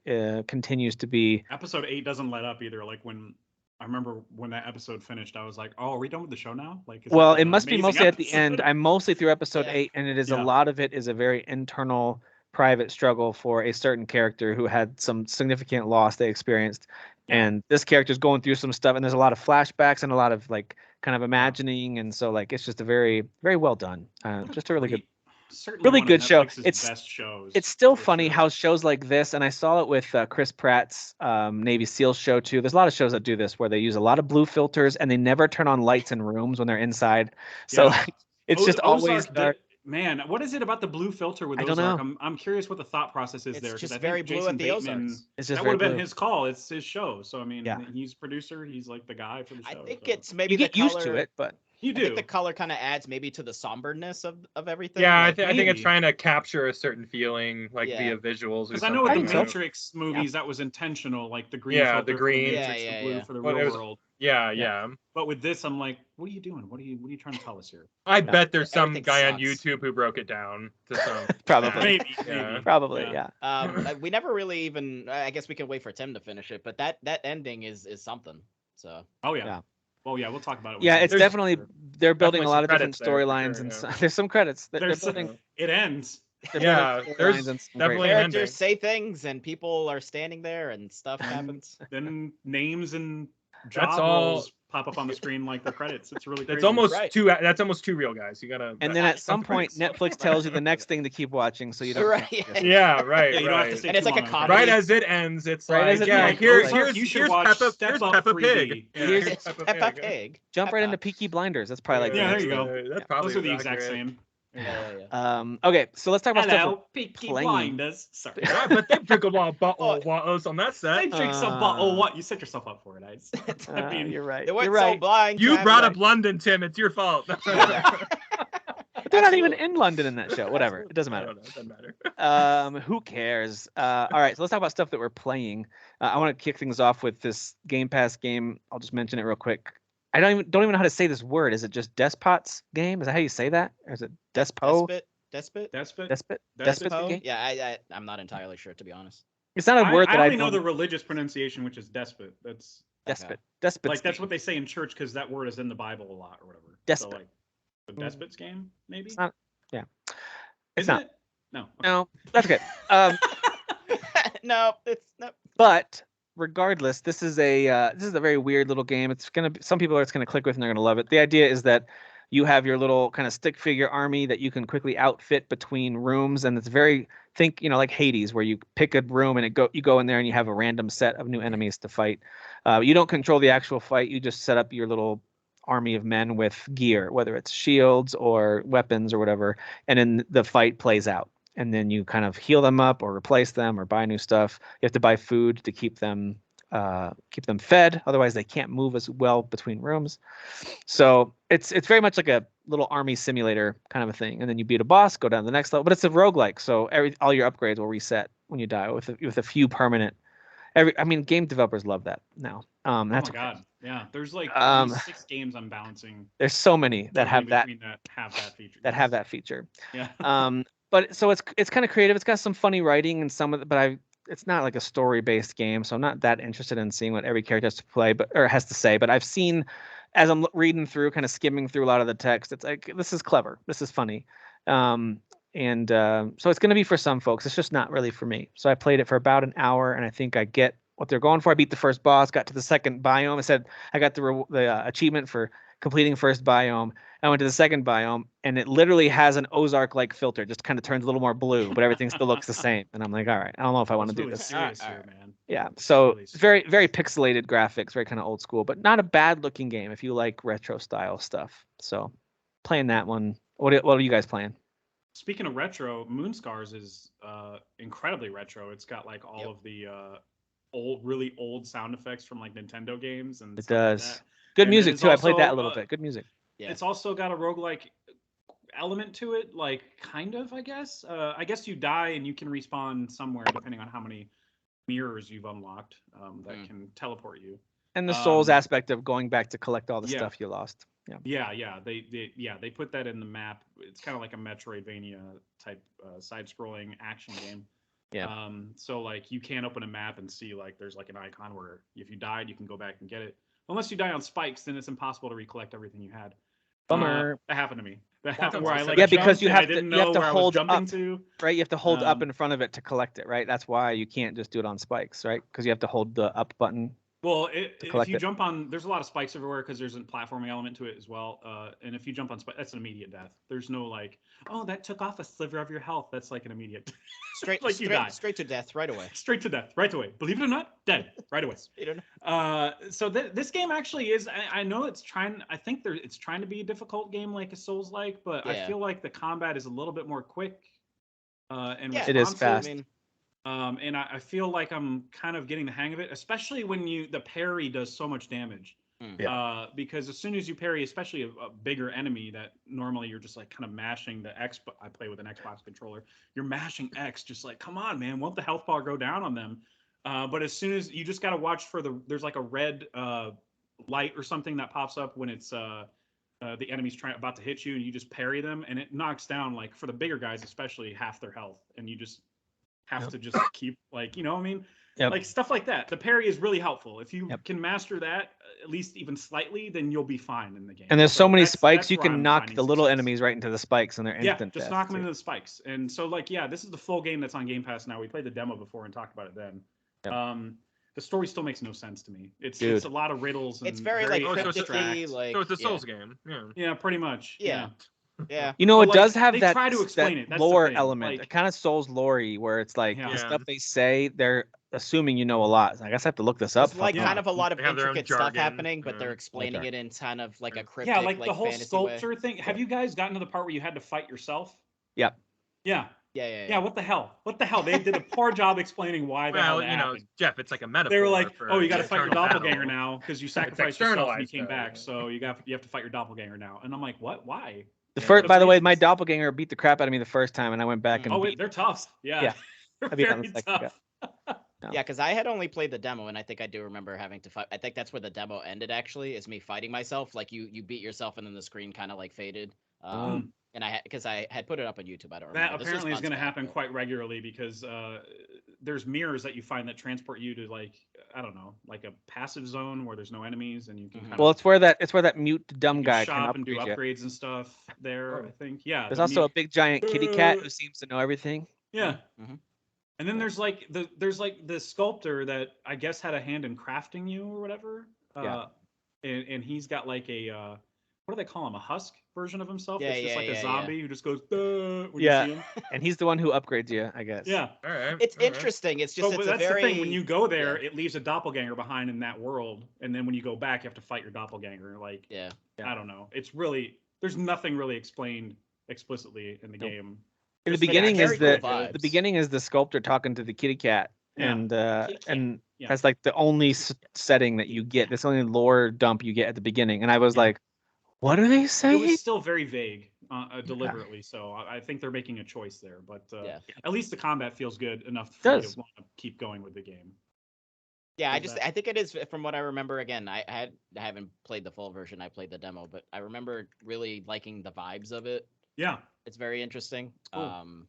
continues to be. Episode 8 doesn't let up either. Like I remember when that episode finished, I was like, "Oh, are we done with the show now?" Like, well, it must be mostly at the end. I'm mostly through episode 8, and it is a lot of it is a very internal, private struggle for a certain character who had some significant loss they experienced, and this character's going through some stuff, and there's a lot of flashbacks and a lot of like kind of imagining, and so like it's just a very, very well done, just a really good. Really good show. It's best shows. It's still funny how shows like this, and I saw it with Chris Pratt's Navy SEAL show too. There's a lot of shows that do this where they use a lot of blue filters and they never turn on lights in rooms when they're inside. So it's just always dark. Man, what is it about the blue filter with Ozark? I don't know. I'm curious what the thought process is there. It's just very blue at the Ozarks. That would have been his call. It's his show. So I mean, he's producer. He's like the guy for the show. I think it's maybe you get used to it, but. You do. I think the color kind of adds maybe to the somberness of everything. Yeah, I think it's trying to capture a certain feeling, like via visuals. Because I know with the Matrix movies that was intentional, like the green. The green. The blue for the real world. Yeah. But with this, I'm like, what are you doing? What are you trying to tell us here? I bet there's some guy on YouTube who broke it down to some. Probably. Maybe. Probably. We never really even. I guess we can wait for Tim to finish it, but that ending is something. So. Oh yeah. Well, yeah, we'll talk about it. Yeah, it's definitely they're building a lot of different storylines, and there's some credits. It ends. There's definitely characters say things, and people are standing there, and stuff happens. Then names and job roles pop up on the screen like the credits. It's really crazy. That's almost too real, guys. You gotta. And then at some point, Netflix tells you the next thing to keep watching, so you don't. Right. You don't have to stay and it's like a comedy. Right as it ends, it's here's Peppa Pig. Here's Peppa Pig. Jump right into Peaky Blinders. That's probably like. Yeah, there you go. That's probably those are the exact same. Okay, so let's talk about stuff. Peaky Blinders. Sorry. But they drink a lot of bottled waters on that set. They drink some bottled water. You set yourself up for it, I mean, you're right. You're right. Blind. You brought up London, Tim. It's your fault. But they're not even in London in that show. Whatever. It doesn't matter. It doesn't matter. Who cares? All right, so let's talk about stuff that we're playing. I want to kick things off with this Game Pass game. I'll just mention it real quick. I don't even know how to say this word. Is it just Despot's game? Is that how you say that? Or is it Despot? Despot game? Yeah, I'm not entirely sure, to be honest. It's not a word that I only know the religious pronunciation, which is despot. That's despot. Despot. Like that's what they say in church because that word is in the Bible a lot or whatever. Despot. So like the despot's game, maybe. It's not. Yeah. It's not. No. No, that's okay. No, it's not. But regardless, this is a very weird little game. It's gonna be, some people it's gonna click with and they're gonna love it. The idea is that you have your little kind of stick figure army that you can quickly outfit between rooms, and it's very like Hades, where you pick a room and you go in there and you have a random set of new enemies to fight. You don't control the actual fight. You just set up your little army of men with gear, whether it's shields or weapons or whatever, and then the fight plays out. And then you kind of heal them up or replace them or buy new stuff. You have to buy food to keep them fed. Otherwise, they can't move as well between rooms. So it's very much like a little army simulator kind of a thing. And then you beat a boss, go down to the next level. But it's a roguelike, so all your upgrades will reset when you die with a few permanent. Game developers love that now. That's God, yeah. There's like 6 games I'm balancing. There's so many that have that feature. That have that feature. Yeah. But so it's kind of creative. It's got some funny writing and it's not like a story-based game, so I'm not that interested in seeing what every character has to say. But I've seen, as I'm reading through, kind of skimming through a lot of the text, it's like, this is clever, this is funny, so it's going to be for some folks. It's just not really for me. So I played it for about an hour, and I think I get what they're going for. I beat the first boss, got to the second biome. I said I got the achievement for completing first biome. I went to the second biome, and it literally has an Ozark-like filter. Just kind of turns a little more blue, but everything still looks the same. And I'm like, all right, I don't know if I want to do this. Serious here, man. Yeah, so really it's very, very pixelated graphics, very kind of old school, but not a bad-looking game if you like retro-style stuff. So playing that one. What are you guys playing? Speaking of retro, Moonscars is incredibly retro. It's got like all of the really old sound effects from like Nintendo games, and it does. Like good music too. I played that a little bit. Good music. Yeah. It's also got a roguelike element to it, like kind of, I guess. I guess you die and you can respawn somewhere depending on how many mirrors you've unlocked that can teleport you. And the Souls aspect of going back to collect all the stuff you lost. Yeah. They put that in the map. It's kind of like a Metroidvania type side-scrolling action game. Yeah. So like you can't open a map and see like there's like an icon where if you died you can go back and get it. Unless you die on spikes, then it's impossible to recollect everything you had. Bummer. That happened to me. That happened where I because you have to hold up, right? You have to hold up in front of it to collect it, right? That's why you can't just do it on spikes, right? Because you have to hold the up button. Well, if you jump on, there's a lot of spikes everywhere because there's a platforming element to it as well. And if you jump on spikes, that's an immediate death. There's no like, oh, that took off a sliver of your health. That's like an immediate straight to death right away. Straight to death right away. Believe it or not, dead right away. So this game actually is. I know it's trying. I think it's trying to be a difficult game like a Souls-like, but I feel like the combat is a little bit more quick. And it is fast. And I feel like I'm kind of getting the hang of it, especially when the parry does so much damage. Because as soon as you parry, especially a bigger enemy that normally you're just like kind of mashing the X. I play with an Xbox controller. You're mashing X, just like, come on, man, won't the health bar go down on them? But as soon as you just got to watch for there's like a red light or something that pops up when it's the enemy's about to hit you, and you just parry them, and it knocks down, like for the bigger guys especially, half their health, and you just have to just keep like, what I mean? Like stuff like that. The parry is really helpful. If you can master that at least even slightly, then you'll be fine in the game. And there's so many spikes, you can knock the little enemies right into the spikes, and they're instant. Just knock them into the spikes. And so like, this is the full game that's on Game Pass now. We played the demo before and talked about it then. The story still makes no sense to me. It's a lot of riddles. And it's very like cryptically, so it's a Souls game. Yeah, pretty much. Yeah. It does have that, try to explain it. That's lore element, like, kind of Souls lore-y, where it's like the stuff they say, they're assuming you know a lot. I guess I have to look this up. It's like kind of a lot of intricate stuff happening, but they're explaining it in kind of like a cryptic, like the whole sculpture way. thing. Have you guys gotten to the part where you had to fight yourself? Yeah. Yeah. What the hell? They did a poor job explaining why that happened. Jeff, it's like a metaphor. They were like, "Oh, you got to fight your doppelganger now because you sacrificed yourself and you came back. So you have to fight your doppelganger now." And I'm like, "What? Why?" By the way, my doppelganger beat the crap out of me the first time, and I went back and they're tough. Yeah. I beat them the second time. Yeah, because I had only played the demo, and I think I do remember having to fight. I think that's where the demo ended. Actually, is me fighting myself. Like you beat yourself, and then the screen kind of like faded. And because I had put it up on YouTube. I don't remember. That apparently is going to happen quite regularly because there's mirrors that you find that transport you to like, I don't know, like a passive zone where there's no enemies and you can. It's where that mute dumb guy shop can and do upgrades and stuff there. I think. Yeah. There's also a big giant kitty cat who seems to know everything. Yeah. And then there's like the sculptor that I guess had a hand in crafting you or whatever. Yeah. And he's got like a what do they call him? A husk version of himself. Yeah, It's just like a zombie who just goes when you see him. And he's the one who upgrades you, I guess. Yeah. All right. It's all right. interesting. It's just But that's the thing. When you go there, yeah. it leaves a doppelganger behind in that world, and then when you go back, you have to fight your doppelganger. Like, Yeah. I don't know. It's really there's nothing really explained explicitly in the game. In the Just beginning very is cool the vibes. beginning is the sculptor talking to the kitty cat, Yeah. and Kitty cat. Yeah. that's like the only setting that you get. That's the only lore dump you get at the beginning. And I was like, what are they It saying? was still very vague, deliberately. So I think they're making a choice there. But at least the combat feels good enough for me to want to keep going with the game. Yeah, I think it is from what I remember. Again, I haven't played the full version. I played the demo, but I remember really liking the vibes of it. Yeah. It's very interesting. Cool.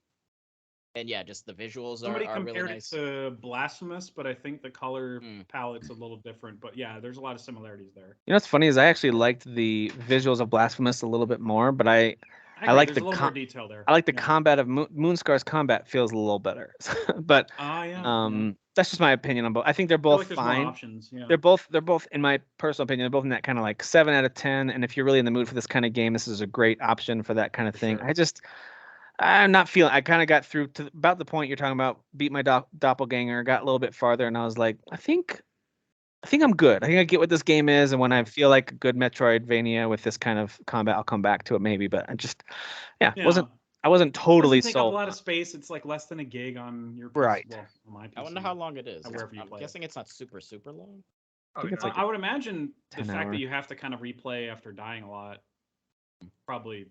And yeah, just the visuals Somebody are really compared nice. it to Blasphemous, but I think the color palette's a little different. But yeah, there's a lot of similarities there. You know what's funny is I actually liked the visuals of Blasphemous a little bit more, but I agree, like there's the a little more detail there. I like the combat of Moonscars combat feels a little better. But that's just my opinion on both. I think they're both like there's fine. more options. Yeah. They're both in my personal opinion, they're both in that kind of like 7 out of 10. And if you're really in the mood for this kind of game, this is a great option for that kind of thing. Sure. I'm not feeling. I kind of got through to about the point you're talking about. Beat my doppelganger, got a little bit farther, and I was like, I think I'm good. I think I get what this game is, and when I feel like a good Metroidvania with this kind of combat, I'll come back to it maybe. But I wasn't totally Doesn't take up sold. a lot of space. It's like less than a gig on your PC. Right. Well, on my PC. I wonder how long it is. Wherever you I'm play guessing it's not super long. I think it's like I would imagine the 10 fact hour. that you have to kind of replay after dying a lot probably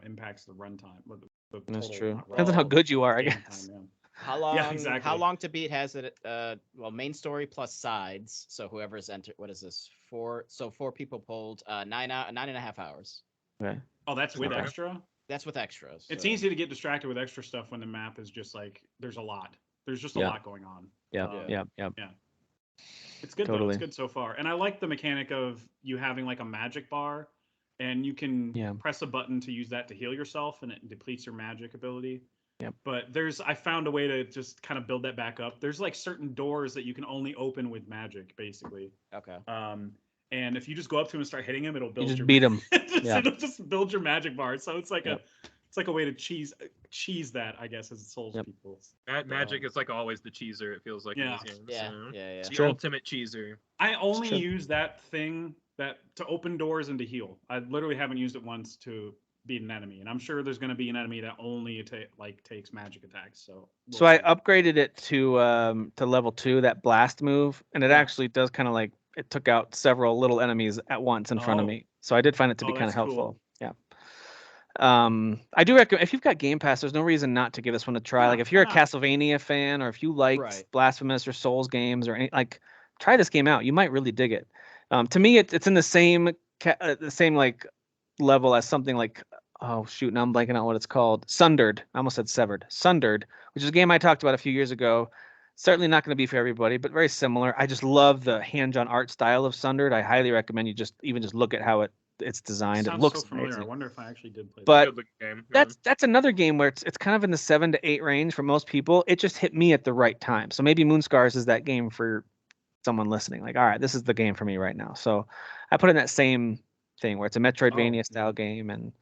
impacts the runtime. That's total, true. not Depends on how runtime, good you are, I game guess. time, How long? exactly. How long to beat has it? Well, main story plus sides. So whoever's entered. What is this? 4. So 4 people pulled. 9.5 hours. Okay. Oh, that's with Okay. extra? That's with extras. It's so- easy to get distracted with extra stuff when the map is just like there's a lot. There's just a lot going on. Yeah. It's good though. Totally. It's good so far. And I like the mechanic of you having like a magic bar and you can press a button to use that to heal yourself and it depletes your magic ability. Yep. But I found a way to just kind of build that back up. There's like certain doors that you can only open with magic, basically. Okay. And if you just go up to him and start hitting him, it'll build just beat him. It'll just build your magic bar. So it's like a way to cheese that, I guess, as Souls people. Magic is like always the cheeser. It feels like in these games. Yeah. It's the True. ultimate cheeser. I only use that thing to open doors and to heal. I literally haven't used it once to beat an enemy, and I'm sure there's going to be an enemy that only takes magic attacks. So I upgraded it to level 2, that blast move, and it actually does kind of like it took out several little enemies at once in front of me. So I did find it to be kind of helpful. Cool. Yeah. I do recommend if you've got Game Pass, there's no reason not to give this one a try. Like if you're a Castlevania fan, or if you like Blasphemous or Souls games, or try this game out. You might really dig it. To me, it's in the same like level as something like now I'm blanking out what it's called. Sundered. I almost said Severed. Sundered, which is a game I talked about a few years ago. Certainly not going to be for everybody, but very similar. I just love the hand-drawn art style of Sundered. I highly recommend you just look at how it's designed. It looks so familiar. amazing. I wonder if I actually did play. But game. that's another game where it's kind of in the 7 to 8 range for most people. It just hit me at the right time. So maybe Moonscars is that game for someone listening. Like, all right, this is the game for me right now. So I put in that same thing where it's a Metroidvania style game, and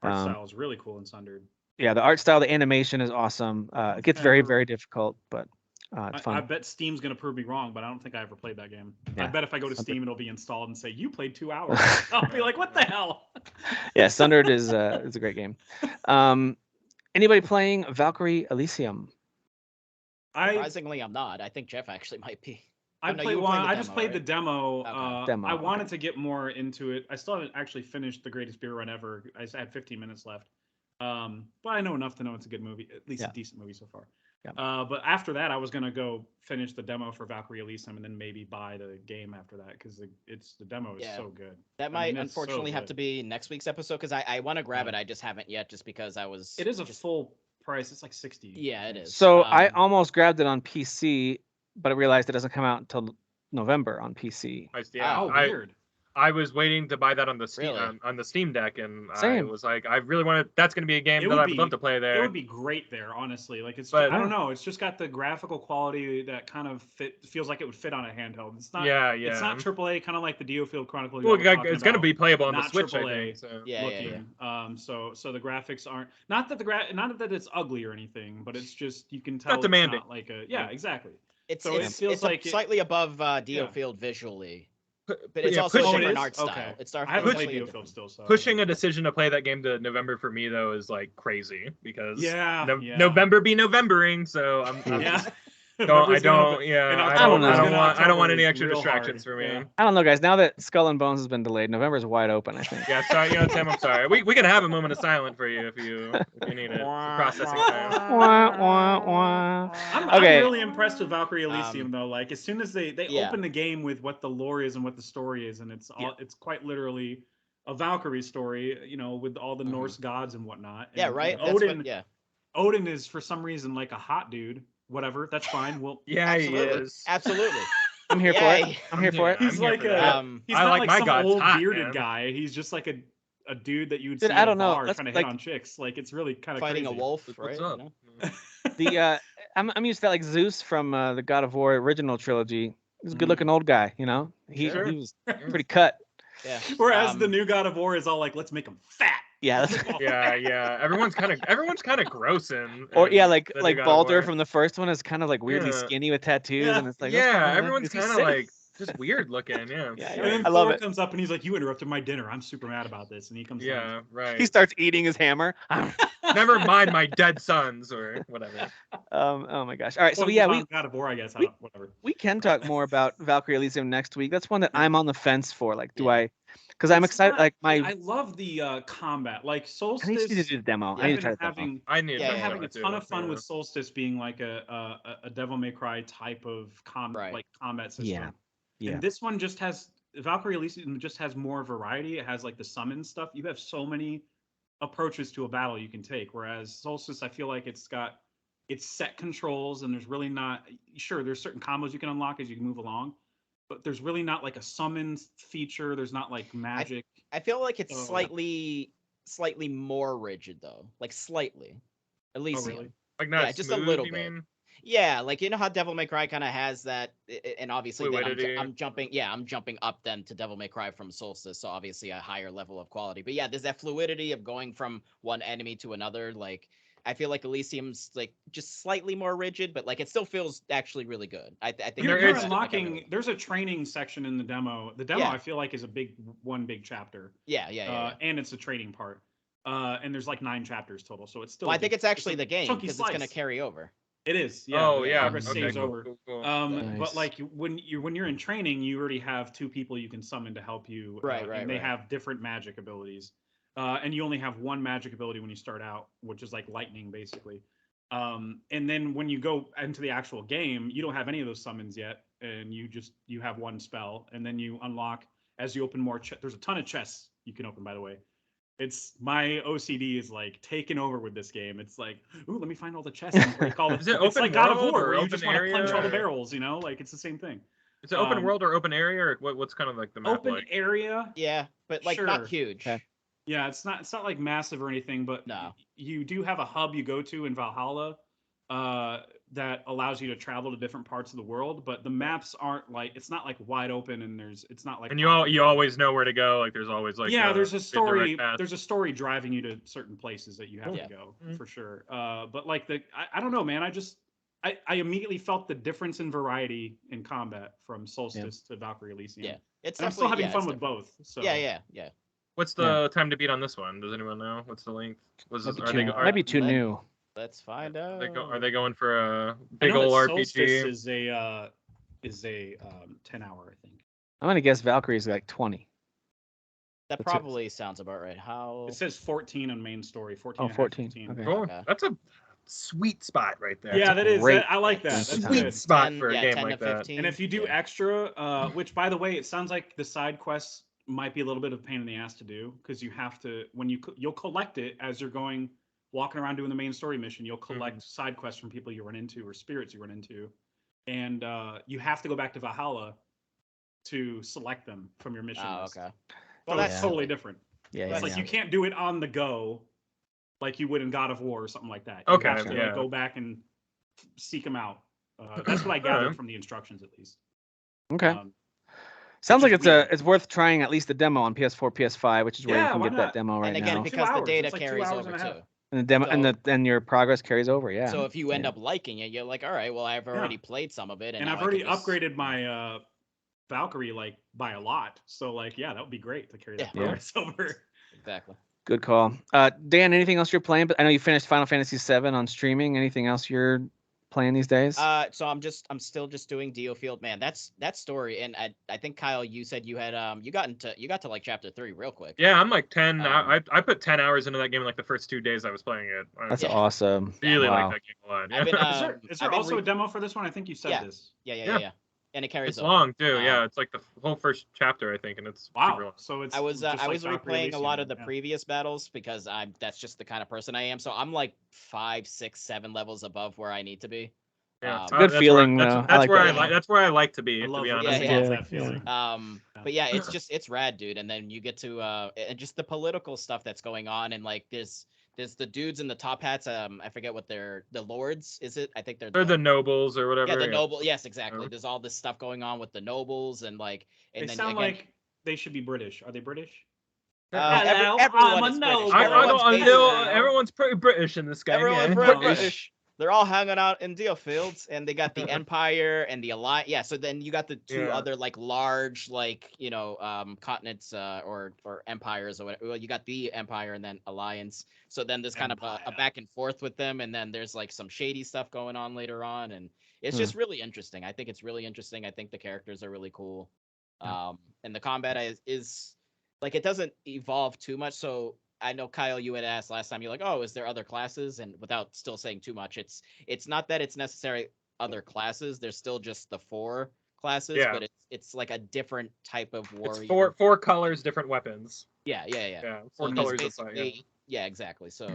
art style is really cool in Sundered. Yeah, the art style, the animation is awesome. It gets very, very difficult, but it's fun. I bet Steam's going to prove me wrong, but I don't think I ever played that game. Yeah. I bet if I go to Steam, it'll be installed and say, you played 2 hours. I'll be like, what the hell? Yeah, Sundered is a great game. Anybody playing Valkyrie Elysium? Surprisingly, I'm not. I think Jeff actually might be. I just played the demo. Okay. I wanted to get more into it. I still haven't actually finished The Greatest Beer Run Ever. I had 15 minutes left. But I know enough to know it's a good movie, at least a decent movie so far. Yeah. But after that, I was gonna go finish the demo for Valkyrie Elysium and then maybe buy the game after that because the demo is so good. That might unfortunately have to be next week's episode because I want to grab it. I just haven't yet, just because I was. It is a full price. It's like 60. Yeah, it is. So I almost grabbed it on PC, but I realized it doesn't come out until November on PC. Weird. I was waiting to buy that on the Steam Really? on the Steam Deck, and I Same. was like, I really wanted. That's going to be a game It that would I would love to play It there. would be great there, honestly. Like it's, But- I don't know. It's just got the graphical quality that kind of feels like it would fit on a handheld. It's not. Yeah, It's not AAA, kind of like the Diofield Chronicle. Well, it's going to be playable on the not Switch, I AAA think. So. Yeah, looking. So the graphics aren't not that not that it's ugly or anything, but it's just you can tell Not demanding. It's not like a exactly. It's So it feels it's like slightly above Diofield visually, but it's yeah, also a pushing- different it is? art style. Okay. It starts. I haven't played slightly Diofield different. still, so Pushing a decision to play that game to November for me though is like crazy because Yeah. November be Novembering, so I'm Yeah. I November's going don't up- yeah and I October's don't gonna- want October any is extra real distractions hard. for me. Yeah. I don't know, guys. Now that Skull and Bones has been delayed, November's wide open, I think. Yeah, sorry, Tim, I'm sorry. We can have a moment of silence for you if you need it. Some processing time. Wah, wah, wah. I'm Okay. really impressed with Valkyrie Elysium though. Like as soon as they Yeah. open the game with what the lore is and what the story is, and it's it's quite literally a Valkyrie story, with all the Norse gods and whatnot. Yeah, And, right. That's Odin, what, Odin is for some reason like a hot dude. Whatever, that's fine. Well, Yeah, he absolutely, is. absolutely. I'm here for Yeah, it. I'm here for it. I'm he's here like for a that. he's I not like like my some gods old hot, bearded man. guy. He's just like a dude that you would Dude, see I at a don't know. bar Let's, trying to like- hit on chicks. Like it's really kind of Fighting crazy. a wolf, What's right? up? I'm used to like Zeus from the God of War original trilogy. He's a Mhm. good-looking old guy, He Sure. he was pretty cut. Yeah. Whereas the new God of War is all like, let's make him fat. Yeah. Let's make him all Yeah. Everyone's kind of gross in. Or in like the new God of Baldur War. from the first one is kind of like weirdly Yeah. skinny with tattoos, Yeah. and it's like what's going Yeah, on? everyone's Is he kind of sick? like just weird looking. Yeah. Yeah, And then I love Thor it. comes up and he's like, "You interrupted my dinner. I'm super mad about this." And he comes. Yeah, right. He starts eating his hammer. Never mind my dead sons or whatever. Oh my gosh. All right, so Well, yeah, on God of War, I guess. Whatever. we can talk more about Valkyrie Elysium next week. That's one that Yeah. I'm on the fence for. Like, do Yeah. I? Because I'm It's excited. not- like I love the combat. Like I Solstice. need you to do the demo. Yeah, I need I've to try been the demo. having. I need. Yeah, I'm yeah, having a to ton of fun yeah. with Solstice being like a Devil May Cry type of Right. combat system. Yeah. Yeah. And this one just has Valkyrie Elysium just has more variety. It has like the summon stuff. You have so many approaches to a battle you can take. Whereas Solstice, I feel like it's set controls and there's really not there's certain combos you can unlock as you move along, but there's really not like a summon feature. There's not like magic. I feel like it's Oh. slightly more rigid though, like slightly. Elysium. really? Like not Yeah, just a smooth, little you bit. mean? Yeah, like how Devil May Cry kind of has that, and obviously then Fluidity. I'm jumping up then to Devil May Cry from Solstice, so obviously a higher level of quality. But yeah, there's that fluidity of going from one enemy to another. Like I feel like Elysium's like just slightly more rigid, but like it still feels actually really good. I think You're There is- unlocking. There's a training section in the demo. The demo Yeah. I feel like is a big chapter. yeah. And it's a trading part. And there's like 9 chapters total, so it's still. Well, I a think big- it's actually a the game chunky because it's gonna slice. carry over. It is. Yeah. Oh yeah. Progress Okay, saves cool, over. cool. Nice. But like when you're in training, you already have 2 people you can summon to help you. Right, And they right. have different magic abilities. And you only have 1 magic ability when you start out, which is like lightning, basically. And then when you go into the actual game, you don't have any of those summons yet, and you have 1 spell, and then you unlock as you open more. There's a ton of chests you can open, by the way. It's my OCD is like taken over with this game. It's like, ooh, let me find all the chests and break all the. Is it It's open like God of world War, or where you open just want to area punch all the or- barrels. Like it's the same thing. Is it open um, world or open area or what's kind of like the map Open like? area. Yeah, but like Sure. not huge. Okay. Yeah, it's not like massive or anything, but No. you do have a hub you go to in Valhalla that allows you to travel to different parts of the world. But the maps aren't like it's not like wide open and it's not like And you always know where to go. Like there's always like there's a the story. direct path. There's a story driving you to certain places that you have Yeah. to go Mhm. for sure. But like I don't know, man. I immediately felt the difference in variety in combat from Solstice to Valkyrie Elysium. Yeah, it's And I'm still definitely- having yeah, fun it's with different. both. So Yeah. What's the time to beat on this one? Does anyone know? What's the length? Might be too new. Let's find out. Are they going for a I big know old that RPG? Solstice is a 10-hour, I think. I'm gonna guess Valkyrie's like 20. That That's it. probably sounds about right. How? It says 14 on main story. 14. Oh, and a half, 14. 15. Okay. Cool. Okay. That's a sweet spot right there. Yeah, that is. great I like that. length That's of sweet time. good. spot for a 10 game to like that. 15. And if you do Yeah. extra, which by the way, it sounds like the side quests might be a little bit of a pain in the ass to do because you have to you'll collect it as you're walking around doing the main story mission. You'll collect side quests from people you run into or spirits you run into, and you have to go back to Valhalla to select them from your mission list. Okay. Well, that's totally different. Yeah, It's like you can't do it on the go, like you would in God of War or something like that. You Okay, have to like, go back and seek them out. That's what I gathered from the instructions, at least. Okay. Sounds like weird. it's worth trying at least the demo on PS4, PS5, which is where you can why get not? that demo right And again, now. because the data It's like 2 carries hours over and a half. too. And the demo and your progress carries over. Yeah. So if you end up liking it, you're like, all right, well, I've already played some of it, and I've now already upgraded my Valkyrie like by a lot. So like, yeah, that would be great to carry that progress over. Exactly. Good call. Dan, anything else you're playing? But I know you finished Final Fantasy VII on streaming. Anything else you're playing these days? So I'm still just doing Diofield, man. That story, and I think Kyle, you said you had you got to like chapter 3 real quick. Yeah, I'm like 10. I put 10 hours into that game in like the first 2 days I was playing it. That's awesome. Really like that game a lot. Yeah. Is there also a demo for this one? I think you said this. Yeah. And it carries it's over. long too. Yeah, it's like the whole first chapter, I think, and it's super long. So it's I was Valkyrie replaying a lot of the Elysium, previous battles because that's just the kind of person I am. So I'm like 5, 6, 7 levels above where I need to be. Yeah, good feeling. That's where I like to be. To be honest. That feeling. But yeah, it's rad, dude. And then you get to and just the political stuff that's going on, and like there's the dudes in the top hats. I forget what they're the lords. Is it? I think they're the nobles or whatever. Yeah, the noble. Yes, exactly. There's all this stuff going on with the nobles, and like they sound like they should be British. Are they British? Everyone is British. Everyone's pretty British in this game. Everyone's British. They're all hanging out in Diofield, and they got the Empire and the Alliance. Yeah, so then you got the two other like large continents or empires or whatever. Well, you got the Empire and then Alliance. So then there's kind of a back and forth with them, and then there's like some shady stuff going on later on, and it's just really interesting. I think it's really interesting. I think the characters are really cool, and the combat is like it doesn't evolve too much. So I know, Kyle, you had asked last time, you're like, oh, is there other classes? And without still saying too much, it's not that it's necessarily other classes. There's still just the 4 classes, but it's like a different type of warrior. It's four colors, different weapons. Yeah. 4 colors of yeah, exactly. So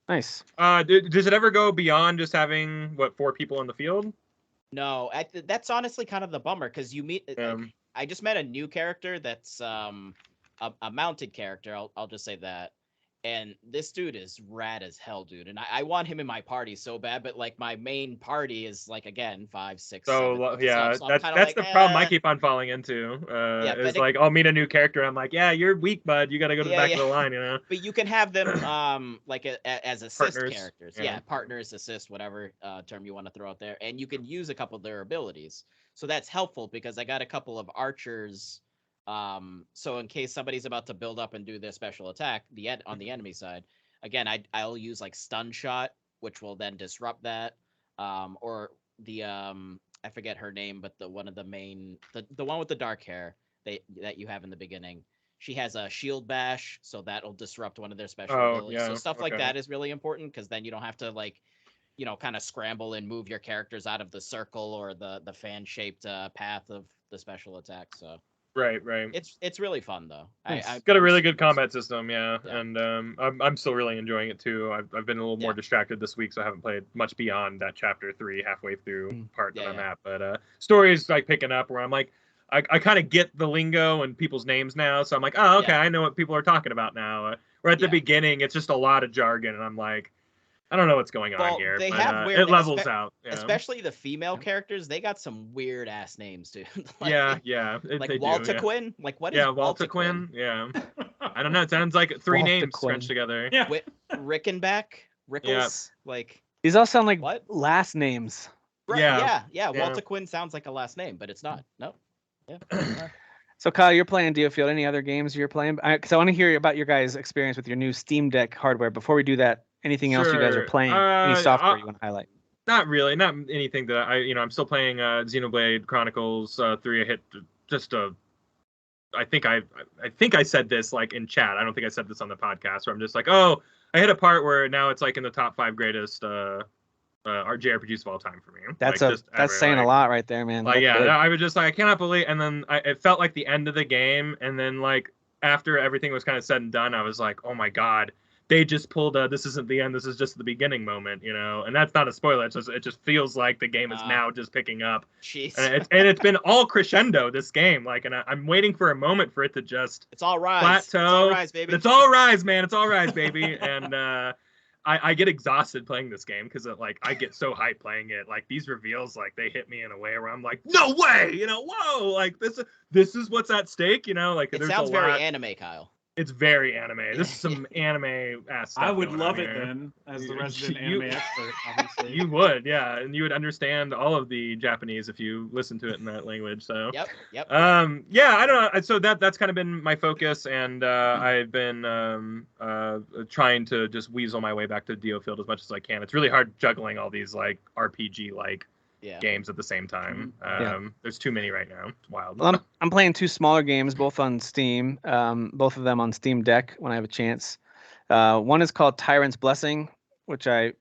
nice. Does it ever go beyond just having 4 people in the field? No, that's honestly kind of the bummer because you meet. I just met a new character that's a mounted character. I'll just say that. And this dude is rad as hell, dude. And I want him in my party so bad, but like my main party is like again 5, 6. So 7. yeah, so that's like, the problem I keep on falling into. It's like I'll meet a new character. I'm like, yeah, you're weak, bud. You got to go to the back of the line, you know. But you can have them like as assist partners, characters. Yeah, partners, assist, whatever term you want to throw out there, and you can use a couple of their abilities. So that's helpful because I got a couple of archers. So in case somebody's about to build up and do their special attack, on the enemy side, again, I'll use like stun shot, which will then disrupt that. Or the I forget her name, but the one with the dark hair that you have in the beginning. She has a shield bash, so that'll disrupt one of their special abilities. So stuff like that is really important because then you don't have to kind of scramble and move your characters out of the circle or the fan-shaped path of the special attack. So. Right. It's really fun though. Nice. It's got a really good combat system, and I'm still really enjoying it too. I've been a little more distracted this week, so I haven't played much beyond that chapter 3 halfway through part that I'm at. But story is like picking up where I'm like, I kind of get the lingo and people's names now, so I'm like, oh, okay, I know what people are talking about now. Where at the beginning, it's just a lot of jargon, and I'm like, I don't know what's going on here. They but, have weird, it levels out. Especially the female characters, they got some weird ass names, dude. Like Walter Quinn. Like what is Walter Quinn? Yeah. I don't know. It sounds like 3 names scrunched together. Yeah. Rickenback, Rickles. Like these all sound like last names. Right, yeah. Walter Quinn sounds like a last name, but it's not. No. Yeah. So Kyle, you're playing Diofield. Any other games you're playing? Because I want to hear about your guys' experience with your new Steam Deck hardware. Before we do that, anything else you guys are playing? Any software you want to highlight? Not really. Not anything that I'm still playing Xenoblade Chronicles 3. I hit just I think I said this like in chat. I don't think I said this on the podcast. Where I'm just like, oh, I hit a part where now it's like in the top 5 greatest JRPGs of all time for me. That's saying a lot right there, man. I was just like, I cannot believe. And then it felt like the end of the game. And then like after everything was kind of said and done, I was like, oh my god, they just pulled a "this isn't the end, this is just the beginning" moment, you know, and that's not a spoiler. It just feels like the game is now just picking up. Jeez. And it's been all crescendo this game, like, and I'm waiting for a moment for it to just it's all rise. plateau. It's all rise, baby. It's all rise, man. It's all rise, baby. And I get exhausted playing this game because like I get so hyped playing it. Like these reveals, like they hit me in a way where I'm like, no way, you know, whoa, like this is what's at stake, you know, like it there's sounds a very lot. anime, Kyle. It's very anime. This is some anime ass stuff. I would going love on it here. then, as the resident anime expert, obviously. You would, yeah, and you would understand all of the Japanese if you listen to it in that language. So Yep. yeah, I don't know. So that's kind of been my focus, and I've been trying to just weasel my way back to Diofield as much as I can. It's really hard juggling all these like RPG like games at the same time. There's too many right now. It's wild. Well, I'm playing 2 smaller games, both on Steam. Both of them on Steam Deck when I have a chance. One is called Tyrant's Blessing, which I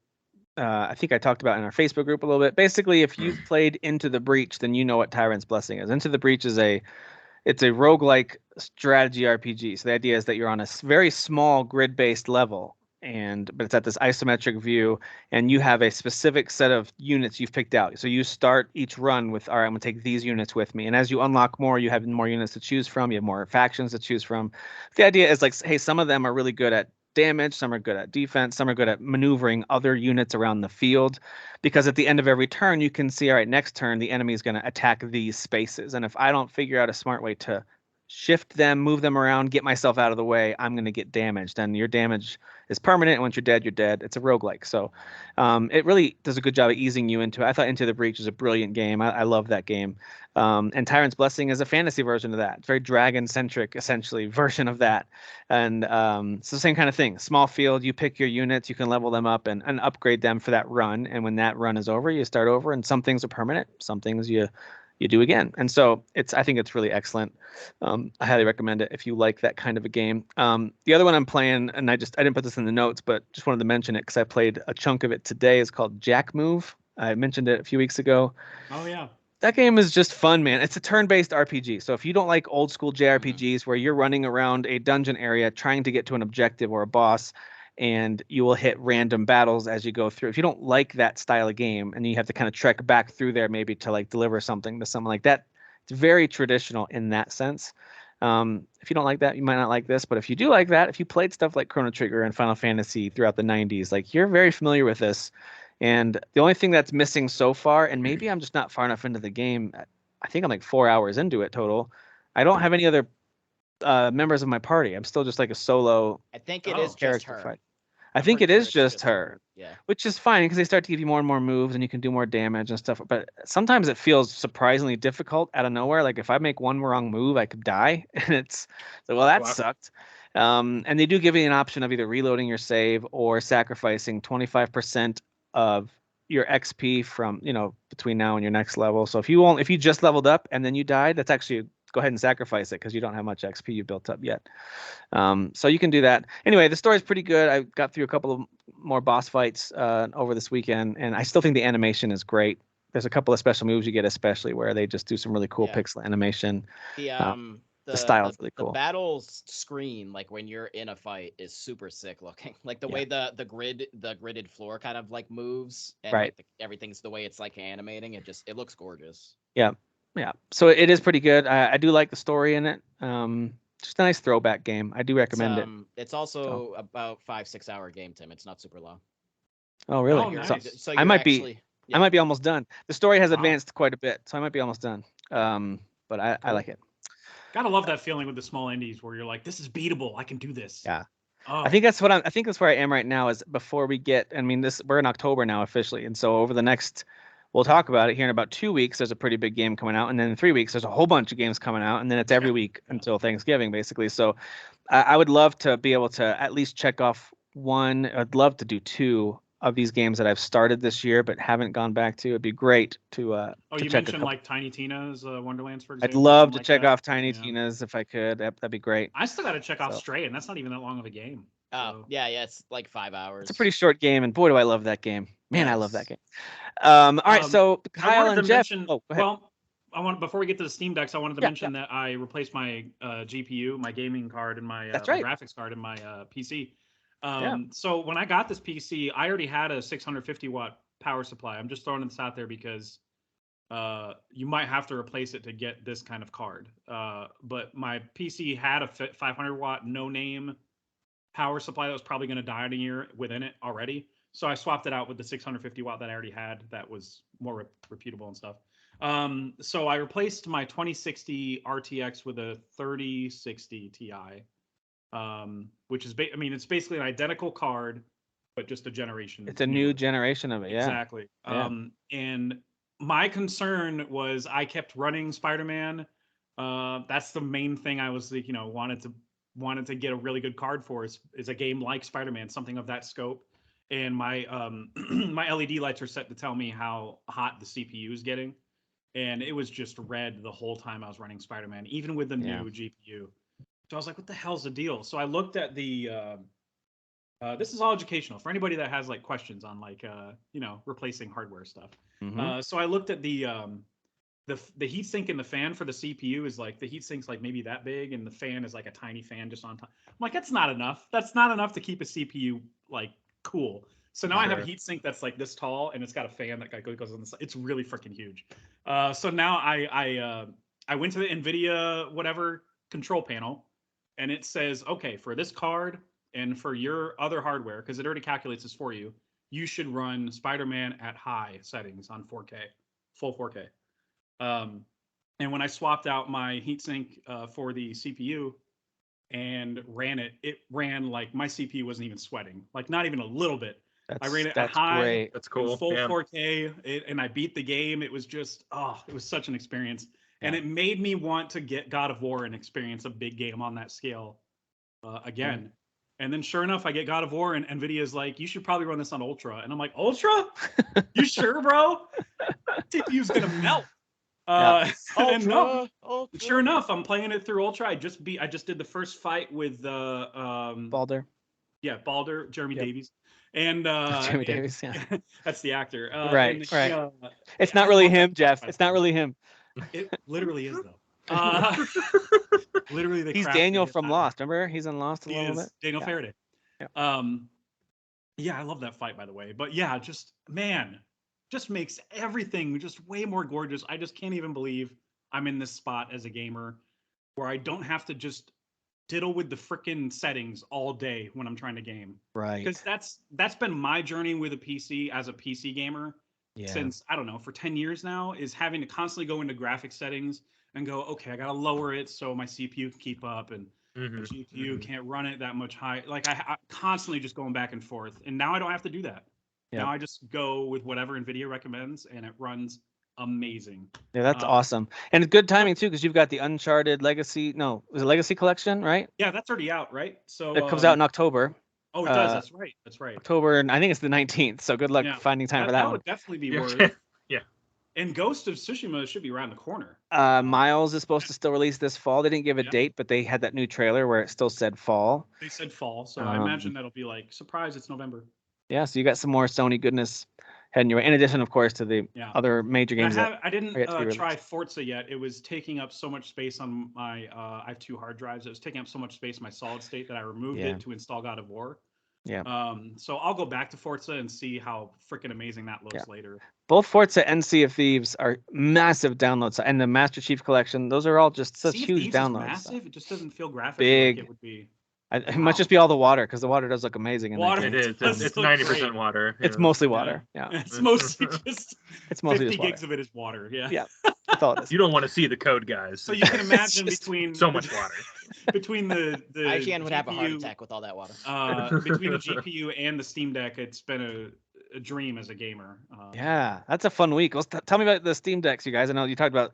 think I talked about in our Facebook group a little bit. Basically, if you've played Into the Breach, then you know what Tyrant's Blessing is. Into the Breach is it's a roguelike strategy RPG. So the idea is that you're on a very small grid-based level, but it's at this isometric view, and you have a specific set of units you've picked out. So you start each run with, all right, I'm gonna take these units with me. And as you unlock more, you have more units to choose from. You have more factions to choose from. The idea is like, hey, some of them are really good at damage, some are good at defense, some are good at maneuvering other units around the field, because at the end of every turn you can see, all right, next turn the enemy is going to attack these spaces, and if I don't figure out a smart way to shift them, move them around, get myself out of the way, I'm going to get damaged, and your damage is permanent, and once you're dead, you're dead. It's a roguelike, so it really does a good job of easing you into it. I thought Into the Breach is a brilliant game. I love that game. And Tyrant's Blessing is a fantasy version of that. It's very dragon-centric, essentially, version of that. And it's the same kind of thing. Small field, you pick your units, you can level them up and upgrade them for that run. And when that run is over, you start over, and some things are permanent, some things you do again. And so I think it's really excellent. I highly recommend it if you like that kind of a game. The other one I'm playing, and I didn't put this in the notes, but just wanted to mention it because I played a chunk of it today, is called Jack Move. I mentioned it a few weeks ago. Oh, yeah. That game is just fun, man. It's a turn-based RPG. So if you don't like old school JRPGs where you're running around a dungeon area trying to get to an objective or a boss, and you will hit random battles as you go through. If you don't like that style of game and you have to kind of trek back through there maybe to like deliver something to someone like that, it's very traditional in that sense. If you don't like that, you might not like this, but if you do like that, if you played stuff like Chrono Trigger and Final Fantasy throughout the 90s, like you're very familiar with this. And the only thing that's missing so far, and maybe I'm just not far enough into the game, I think I'm like 4 hours into it total. I don't have any other members of my party. I'm still just like a solo. I think it is just her. Fight. I think it is just her, yeah. Which is fine because they start to give you more and more moves and you can do more damage and stuff. But sometimes it feels surprisingly difficult out of nowhere. Like if I make one wrong move, I could die, and it's so, well, that sucked. And they do give you an option of either reloading your save or sacrificing 25% of your XP from between now and your next level. So if you just leveled up and then you died, that's actually go ahead and sacrifice it because you don't have much XP you built up yet. So you can do that. Anyway, the story's pretty good. I got through a couple of more boss fights over this weekend, and I still think the animation is great. There's a couple of special moves you get, especially where they just do some really cool pixel animation. The style is really cool. The battle screen, like when you're in a fight, is super sick looking. Like the way the gridded floor kind of like moves, and right. Like everything's the way it's like animating. It looks gorgeous. Yeah. So it is pretty good. I do like the story in it. Just a nice throwback game. I do recommend it. It's also about 5-6 hour game, Tim. It's not super long. Oh, really? Oh, nice. So I might be almost done. The story has advanced quite a bit, so I might be almost done. But I like it. Gotta love that feeling with the small indies where you're like, this is beatable. I can do this. Yeah. Oh. I think that's where I am right now. Is before we get. I mean, we're in October now officially, and so over the next. We'll talk about it here in about 2 weeks. There's a pretty big game coming out, and then in 3 weeks there's a whole bunch of games coming out, and then it's every week until Thanksgiving, basically. So, I would love to be able to at least check off one. I'd love to do 2 of these games that I've started this year but haven't gone back to. It'd be great to. You mentioned like Tiny Tina's Wonderlands, for example. I'd love to check off Tiny Tina's if I could. That'd be great. I still got to check off Stray, and that's not even that long of a game. Oh, yeah, it's like 5 hours. It's a pretty short game, and boy, do I love that game. Man, I love that game. All right, so Kyle and Jeff. Go ahead. Well, before we get to the Steam Decks, I wanted to mention that I replaced my GPU, my gaming card, and my graphics card in my PC So when I got this PC, I already had a 650 watt power supply. I'm just throwing this out there because you might have to replace it to get this kind of card. But my PC had a 500 watt no name power supply that was probably going to die in a year within it already. So I swapped it out with the 650 watt that I already had that was more reputable and stuff. So I replaced my 2060 RTX with a 3060 Ti, which is, it's basically an identical card, but just a generation. It's a new generation of it. Yeah. Exactly. And my concern was I kept running Spider-Man. That's the main thing I was, wanted to get a really good card for is a game like Spider-Man, something of that scope. And my my LED lights are set to tell me how hot the CPU is getting, and it was just red the whole time I was running Spider-Man, even with the new GPU. So I was like, "What the hell's the deal?" So I looked at the. This is all educational for anybody that has like questions on like replacing hardware stuff. So I looked at the heatsink and the fan for the CPU is like the heatsink's like maybe that big, and the fan is like a tiny fan just on top. I'm like, that's not enough. That's not enough to keep a CPU like cool. So now I have a heatsink that's like this tall, and it's got a fan that goes on the side. It's really freaking huge. So now I went to the NVIDIA whatever control panel, and it says, okay, for this card and for your other hardware, because it already calculates this for you, you should run Spider-Man at high settings on 4K, full 4K. And when I swapped out my heatsink for the CPU and ran it, it ran like my CPU wasn't even sweating, like not even a little bit. I ran it at high, great. That's cool. Full 4K, and I beat the game. It was just, it was such an experience. And it made me want to get God of War and experience a big game on that scale again. And then sure enough, I get God of War, and NVIDIA's like, you should probably run this on Ultra. And I'm like, Ultra? You sure, bro? CPU's going to melt. Ultra. Sure enough, I'm playing it through Ultra. I just did the first fight with Baldur. Yeah, Baldur, Jeremy Davies. And Jeremy Davies, that's the actor. Right. It's not really him, Jeff. It's not really him. It literally is though. Literally, he's Daniel from Lost. Remember, he's in Lost a little bit. Daniel Faraday. Yeah, I love that fight, by the way. But yeah, just makes everything just way more gorgeous. I just can't even believe I'm in this spot as a gamer where I don't have to just diddle with the frickin' settings all day when I'm trying to game. Right. Because that's been my journey with a PC as a PC gamer since, I don't know, for 10 years now, is having to constantly go into graphic settings and go, okay, I got to lower it so my CPU can keep up, and the GPU can't run it that much high. Like I constantly just going back and forth. And now I don't have to do that. Now I just go with whatever NVIDIA recommends, and it runs amazing. Yeah, that's awesome. And good timing too, because you've got the Uncharted Legacy. No, it was a Legacy Collection, right? Yeah, that's already out, right? So it comes out in October. Oh, it does. That's right. That's right. October, and I think it's the 19th. So good luck finding time for that one. Would definitely be worth. And Ghost of Tsushima should be around the corner. Miles is supposed to still release this fall. They didn't give a date, but they had that new trailer where it still said fall. They said fall, so I imagine that'll be like, surprise, it's November. Yeah, so you got some more Sony goodness heading your way. In addition, of course, to the other major games. I didn't try Forza yet. It was taking up so much space on my. I have 2 hard drives. It was taking up so much space in my solid state that I removed it to install God of War. Yeah. So I'll go back to Forza and see how freaking amazing that looks later. Both Forza and Sea of Thieves are massive downloads, and the Master Chief Collection. Those are all just such huge downloads. Massive. It just doesn't feel graphically like it would be. It might just be all the water, because the water does look amazing. Water, it is. It's 90% water. It's mostly water. Yeah. It's mostly just. It's mostly 50 just water. gigs of it is water. Yeah. Yeah. That's all it is. You don't want to see the code, guys. So you can imagine between so much water. Between the IGN would have a heart attack with all that water. Between the GPU and the Steam Deck, it's been a dream as a gamer. Yeah, that's a fun week. Tell me about the Steam Decks, you guys. I know you talked about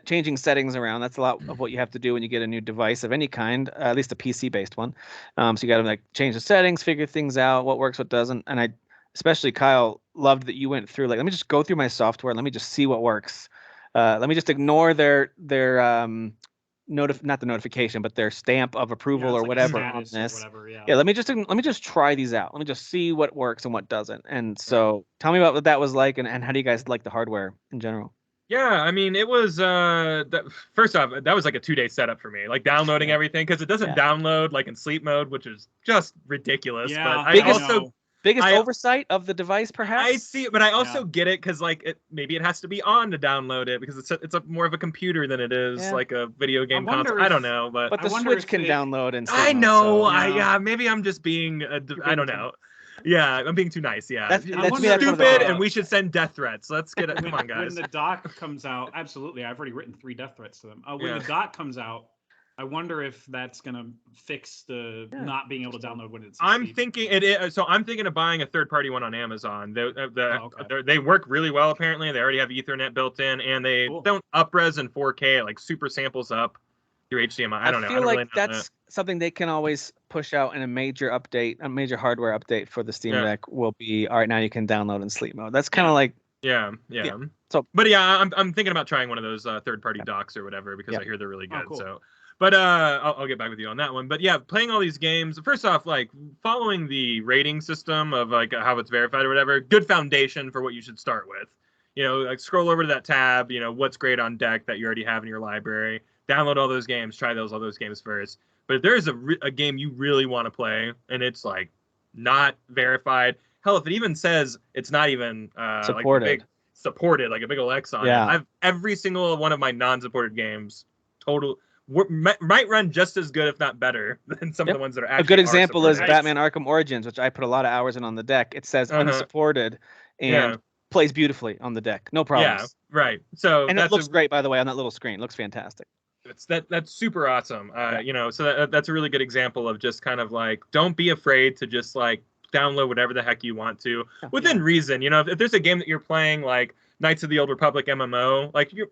changing settings around. That's a lot of what you have to do when you get a new device of any kind, at least a PC-based one. So you got to like change the settings, figure things out, what works, what doesn't. And I, especially Kyle, loved that you went through like, let me just go through my software. Let me just see what works. Let me just ignore their not the notification, but their stamp of approval or like whatever on this. Let me just try these out. Let me just see what works and what doesn't. And so tell me about what that was like, and how do you guys like the hardware in general? Yeah, I mean, it was first off, that was like a 2-day setup for me, like downloading everything because it doesn't download like in sleep mode, which is just ridiculous. Yeah, but biggest oversight of the device, perhaps. I see it, but I also get it because like maybe it has to be on to download it because it's a more of a computer than it is like a video game console. I don't know, but the Switch can download and I know. Maybe I'm just being I don't know. Yeah, I'm being too nice. Yeah, that's stupid, and we should send death threats. Let's get it. Come on, guys. When the dock comes out, absolutely. I've already written 3 death threats to them. When the dock comes out, I wonder if that's gonna fix the not being able to download when it's. I'm thinking I'm thinking of buying a third-party one on Amazon. They work really well. Apparently, they already have Ethernet built in, and they don't upres in 4K. Like super samples up your HDMI. I don't know. I feel like that's something they can always push out in a major update, a major hardware update for the Steam Deck will be, all right, now you can download in sleep mode. That's kind of like So, but I'm thinking about trying one of those third-party docks or whatever because I hear they're really good. So, but I'll get back with you on that one. But yeah, playing all these games. First off, like following the rating system of like how it's verified or whatever. Good foundation for what you should start with. You know, like scroll over to that tab. You know, what's great on deck that you already have in your library. Download all those games. Try all those games first. But if there's a game you really want to play and it's like not verified, hell, if it even says it's not even supported, like a big ol' X on it. I've every single one of my non-supported games might run just as good, if not better, than some of the ones that are actually. A good example is Batman Arkham Origins, which I put a lot of hours in on the deck. It says unsupported and plays beautifully on the deck, no problems. Yeah, right. So and it looks great, by the way, on that little screen. It looks fantastic. That's super awesome. You know, so that's a really good example of just kind of like, don't be afraid to just like download whatever the heck you want to within reason. You know, if there's a game that you're playing like Knights of the Old Republic MMO, like you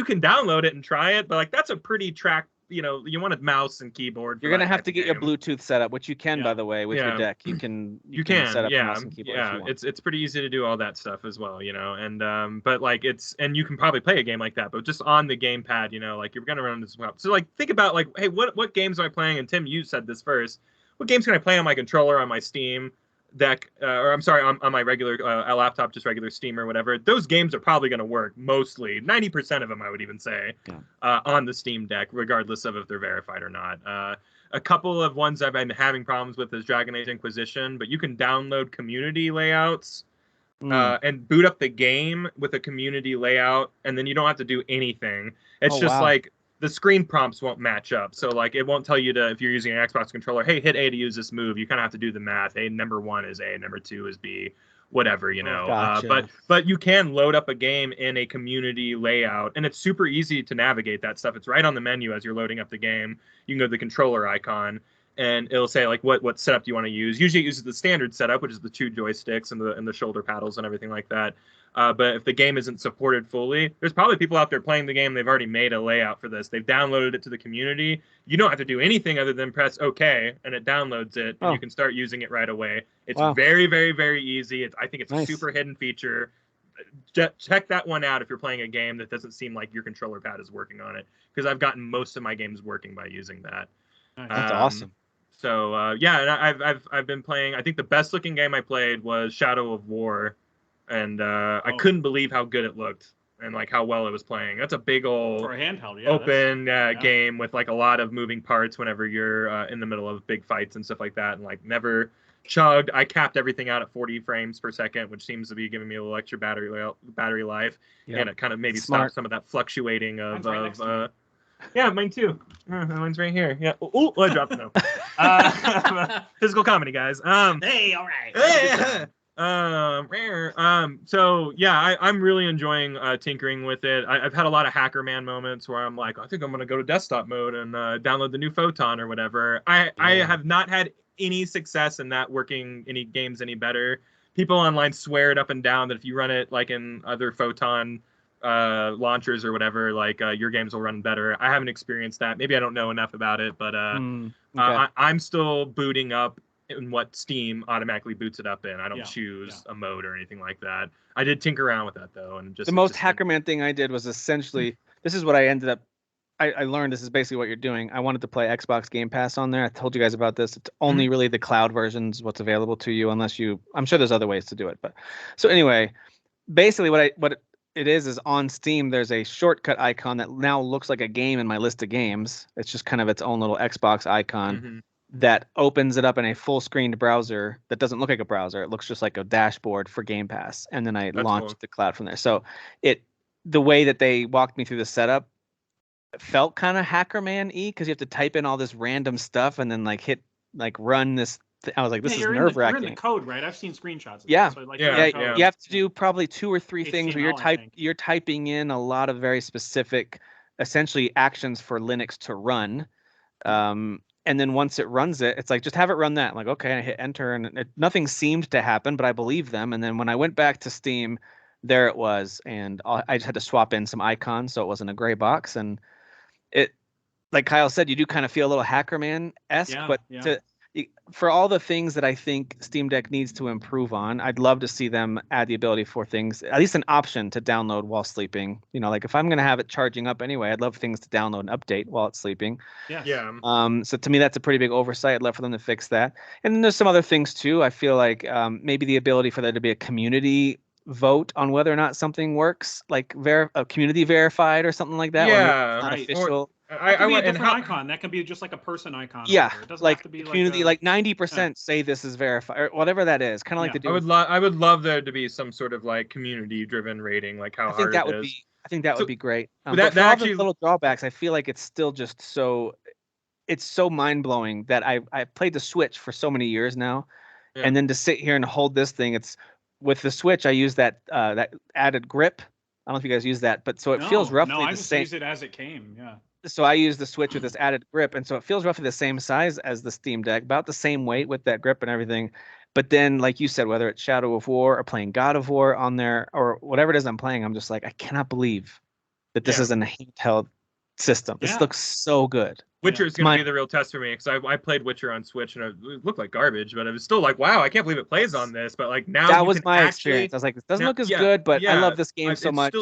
can download it and try it, but like that's a pretty track. You know, you want a mouse and keyboard. You're gonna have to get your Bluetooth set up, which you can, by the way, with your deck. You can set up mouse and keyboard. Yeah, it's pretty easy to do all that stuff as well, you know. And but like and you can probably play a game like that, but just on the gamepad, you know, like you're gonna run this well. So like think about like, hey, what games am I playing? And Tim, you said this first. What games can I play on my controller, on my Steam deck, or I'm sorry, on my regular laptop, just regular Steam or whatever? Those games are probably going to work mostly, 90% of them, I would even say, on the Steam Deck, regardless of if they're verified or not. A couple of ones I've been having problems with is Dragon Age Inquisition, but you can download community layouts and boot up the game with a community layout, and then you don't have to do anything. It's like the screen prompts won't match up. So like it won't tell you to, if you're using an Xbox controller, hey, hit A to use this move. You kind of have to do the math. Hey, number 1 is A, number 2 is B, whatever, you know. Gotcha. But you can load up a game in a community layout, and it's super easy to navigate that stuff. It's right on the menu as you're loading up the game. You can go to the controller icon, and it'll say like what setup do you want to use. Usually it uses the standard setup, which is the 2 joysticks and the shoulder paddles and everything like that. But if the game isn't supported fully, there's probably people out there playing the game. They've already made a layout for this. They've downloaded it to the community. You don't have to do anything other than press OK, and it downloads it, and you can start using it right away. It's very, very, very easy. I think it's a super hidden feature. Check that one out if you're playing a game that doesn't seem like your controller pad is working on it, because I've gotten most of my games working by using that. That's awesome. So and I've been playing. I think the best looking game I played was Shadow of War. And I couldn't believe how good it looked and like how well it was playing. That's a big old for a handheld, open game with like a lot of moving parts whenever you're in the middle of big fights and stuff like that. And like never chugged. I capped everything out at 40 frames per second, which seems to be giving me a little extra battery life. And it kind of maybe stops some of that fluctuating of mine too. Mine's right here. Yeah. Oh, I dropped it now. Physical comedy, guys. Hey, all right. Hey. So yeah, I'm really enjoying tinkering with it. I've had a lot of hacker man moments where I'm like, I think I'm gonna go to desktop mode and download the new Photon or whatever. I have not had any success in that working any games any better. People online swear it up and down that if you run it like in other Photon launchers or whatever, like your games will run better. I haven't experienced that. Maybe I don't know enough about it, but I'm still booting up in what Steam automatically boots it up in. I don't choose a mode or anything like that. I did tinker around with that though, and the most hackerman thing I did was essentially this is what I ended up. I learned this is basically what you're doing. I wanted to play Xbox Game Pass on there. I told you guys about this. It's only really the cloud versions what's available to you, unless I'm sure there's other ways to do it. But so anyway, basically what it is on Steam, there's a shortcut icon that now looks like a game in my list of games. It's just kind of its own little Xbox icon that opens it up in a full screened browser that doesn't look like a browser. It looks just like a dashboard for Game Pass. And then I launched the cloud from there. So the way that they walked me through the setup felt kind of Hackerman-y because you have to type in all this random stuff and then run this. I was like, this is nerve-wracking. You're in the code, right? I've seen screenshots. Yeah. So You have to do probably 2 or 3 things where HTML, you're typing in a lot of very specific, essentially actions for Linux to run. And then once it runs it, it's like, just have it run that. I'm like, okay, I hit enter, and nothing seemed to happen, but I believe them. And then when I went back to Steam, there it was, and I just had to swap in some icons so it wasn't a gray box. And it, like Kyle said, you do kind of feel a little Hackerman-esque, but for all the things that I think Steam Deck needs to improve on, I'd love to see them add the ability for things, at least an option to download while sleeping. You know, like if I'm going to have it charging up anyway, I'd love things to download and update while it's sleeping. Yeah. So to me, that's a pretty big oversight. I'd love for them to fix that. And then there's some other things too. I feel like maybe the ability for there to be a community vote on whether or not something works, like a community verified or something like that. Yeah, not official. I want a different icon. That can be just like a person icon. Yeah, it doesn't like have to be community, like 90% say this is verified, or whatever that is. Kind of like the. I would love there to be some sort of like community-driven rating, like how hard it is. I think that would be great. That for all actually the little drawbacks, I feel like it's still just so. It's so mind-blowing that I played the Switch for so many years now, and then to sit here and hold this thing, it's with the Switch. I use that added grip. I don't know if you guys use that, but so it feels roughly the same. No, I just used it as it came. Yeah. So I use the Switch with this added grip, and so it feels roughly the same size as the Steam Deck, about the same weight with that grip and everything. But then, like you said, whether it's Shadow of War or playing God of War on there or whatever it is I'm playing, I'm just like, I cannot believe that this is a handheld system. This looks so good. Witcher is going to be the real test for me, because I played Witcher on Switch and it looked like garbage, but it was still like, wow, I can't believe it plays on this. But like now, that was my experience. I was like, it doesn't look as good, but I love this game so much.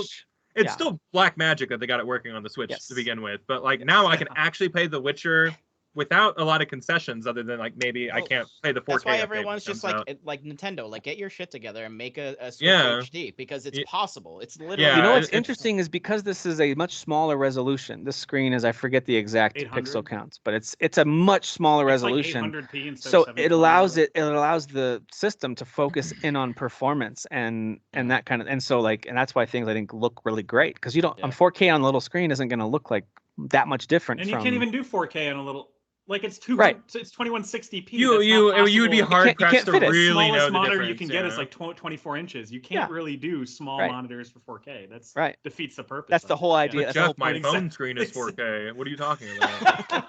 It's still black magic that they got it working on the Switch to begin with. But like now I can actually play The Witcher without a lot of concessions, other than like maybe I can't play the 4K. That's why everyone's just like Nintendo, like get your shit together and make a Switch HD, because it's possible. It's literally. You know what's interesting is because this is a much smaller resolution. This screen is, I forget the exact pixel counts, but it's a much smaller resolution. Like 800p instead so of it allows the system to focus in on performance and that kind of, and so like, and that's why things I think look really great, because you don't on 4K on a little screen isn't going to look like that much different. And you can't even do 4K on a little. Like it's too it's 2160p. You'd be hard pressed to really know the monitor difference. You can get is like 24 inches. You can't really do small monitors for 4K. That's defeats the purpose. That's the whole idea. But Jeff, my phone screen is 4K. What are you talking about?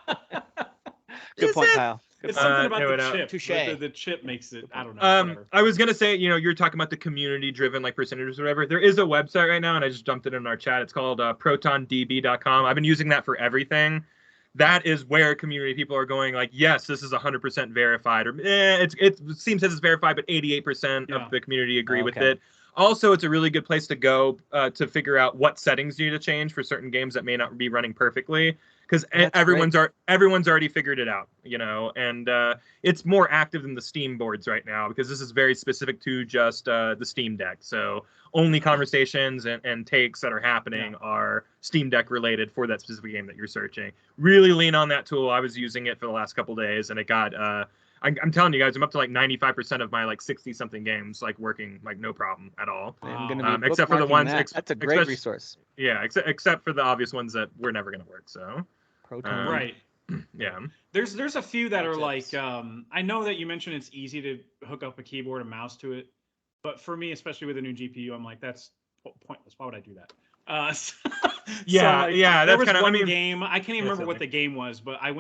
Good point, Kyle. It's something about the chip. Touché. The chip makes it. I don't know. I was gonna say, you're talking about the community-driven like percentages or whatever. There is a website right now, and I just dumped it in our chat. It's called protondb.com. I've been using that for everything. That is where community people are going like, yes, this is 100% verified, or it seems as it's verified, but 88% of the community agree with it. Also, it's a really good place to go to figure out what settings you need to change for certain games that may not be running perfectly, because everyone's already figured it out, and it's more active than the Steam boards right now, because this is very specific to just the Steam Deck. So only conversations and takes that are happening are Steam Deck related for that specific game that you're searching. Really lean on that tool. I was using it for the last couple of days, and it got I'm telling you guys, I'm up to like 95% of my like 60-something games like working like no problem at all. Except for the ones that's a great resource. Yeah, except for the obvious ones that were never going to work. So right. Yeah. There's a few that are like I know that you mentioned it's easy to hook up a keyboard and mouse to it, but for me, especially with a new GPU, I'm like, that's pointless. Why would I do that? That's there was kind of. one game. I can't even remember what the game was, but I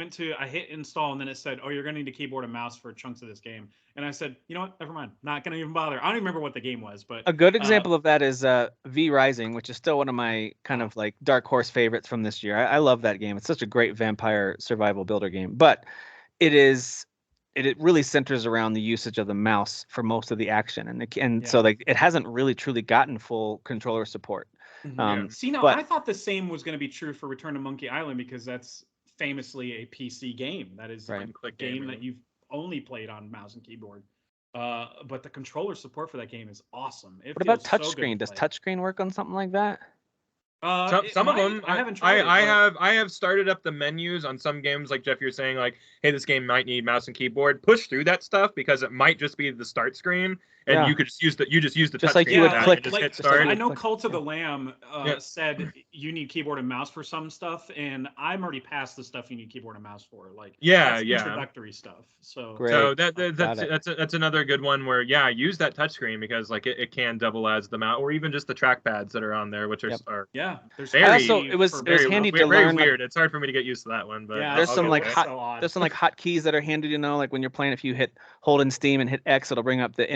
hit install, and then it said, "Oh, you're gonna need a keyboard and mouse for chunks of this game." And I said, "You know what? Never mind. Not gonna even bother." I don't even remember what the game was, but a good example of that is V Rising, which is still one of my kind of like dark horse favorites from this year. I love that game. It's such a great vampire survival builder game, but it really centers around the usage of the mouse for most of the action, so like it hasn't really truly gotten full controller support. See, now I thought the same was going to be true for Return to Monkey Island, because that's famously a PC game. That is a game that you've only played on mouse and keyboard. But the controller support for that game is awesome. What about touchscreen? Does touchscreen work on something like that? Some of them, I haven't tried I have started up the menus on some games, like Jeff, you're saying, like, hey, this game might need mouse and keyboard. Push through that stuff because it might just be the start screen, and you could just use the touch like screen you would click. and just hit start. I know Cult of the Lamb said you need keyboard and mouse for some stuff, and I'm already past the stuff you need keyboard and mouse for. Like that's introductory stuff. So Great. So that's another good one where use that touch screen because like it can double as the mouse or even just the trackpads that are on there, which are there's it was handy to learn. Very weird. It's hard for me to get used to that one, but there's some like hot keys that are handy to know. Like when you're playing, if you hold in Steam and hit X, it'll bring up the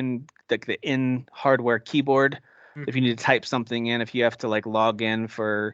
in hardware keyboard. Mm-hmm. If you need to type something in, if you have to like log in for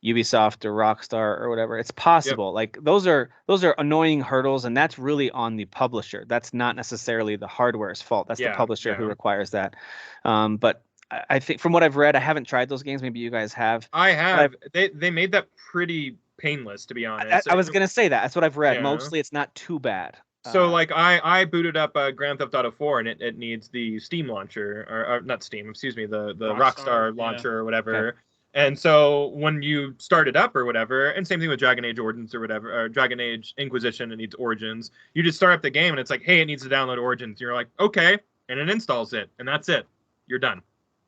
Ubisoft or Rockstar or whatever, it's possible. Yep. Like those are annoying hurdles, and that's really on the publisher. That's not necessarily the hardware's fault. That's the publisher who requires that. But I think from what I've read, I haven't tried those games. Maybe you guys have. I have. They made that pretty painless, to be honest. I was gonna say that. That's what I've read. Mostly, it's not too bad. So like I booted up Grand Theft Auto 4 and it needs the Steam launcher or not Steam, excuse me, the Rockstar launcher or whatever. Okay. And so when you start it up or whatever, and same thing with Dragon Age Origins or whatever, or Dragon Age Inquisition, it needs Origins. You just start up the game and it's like, hey, it needs to download Origins. You're like, okay, and it installs it, and that's it. You're done.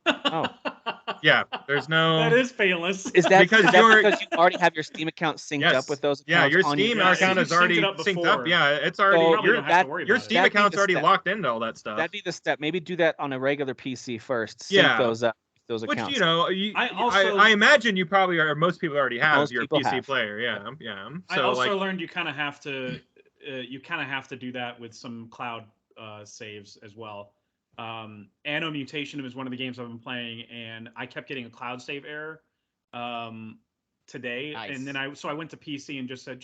Oh. Yeah, there's no. That is painless. Is that because you already have your Steam account synced up with those accounts? Yeah, your Steam account is already synced up. Yeah, it's already your Steam account's already locked into all that stuff. That'd be the step. Maybe do that on a regular PC first. Sync those up. Those accounts. Which I imagine you probably are. Most people already have your PC player. Yeah. So I also learned you kind of have to do that with some cloud saves as well. Anno Mutation is one of the games I've been playing, and I kept getting a cloud save error today. Nice. And then I went to PC and just said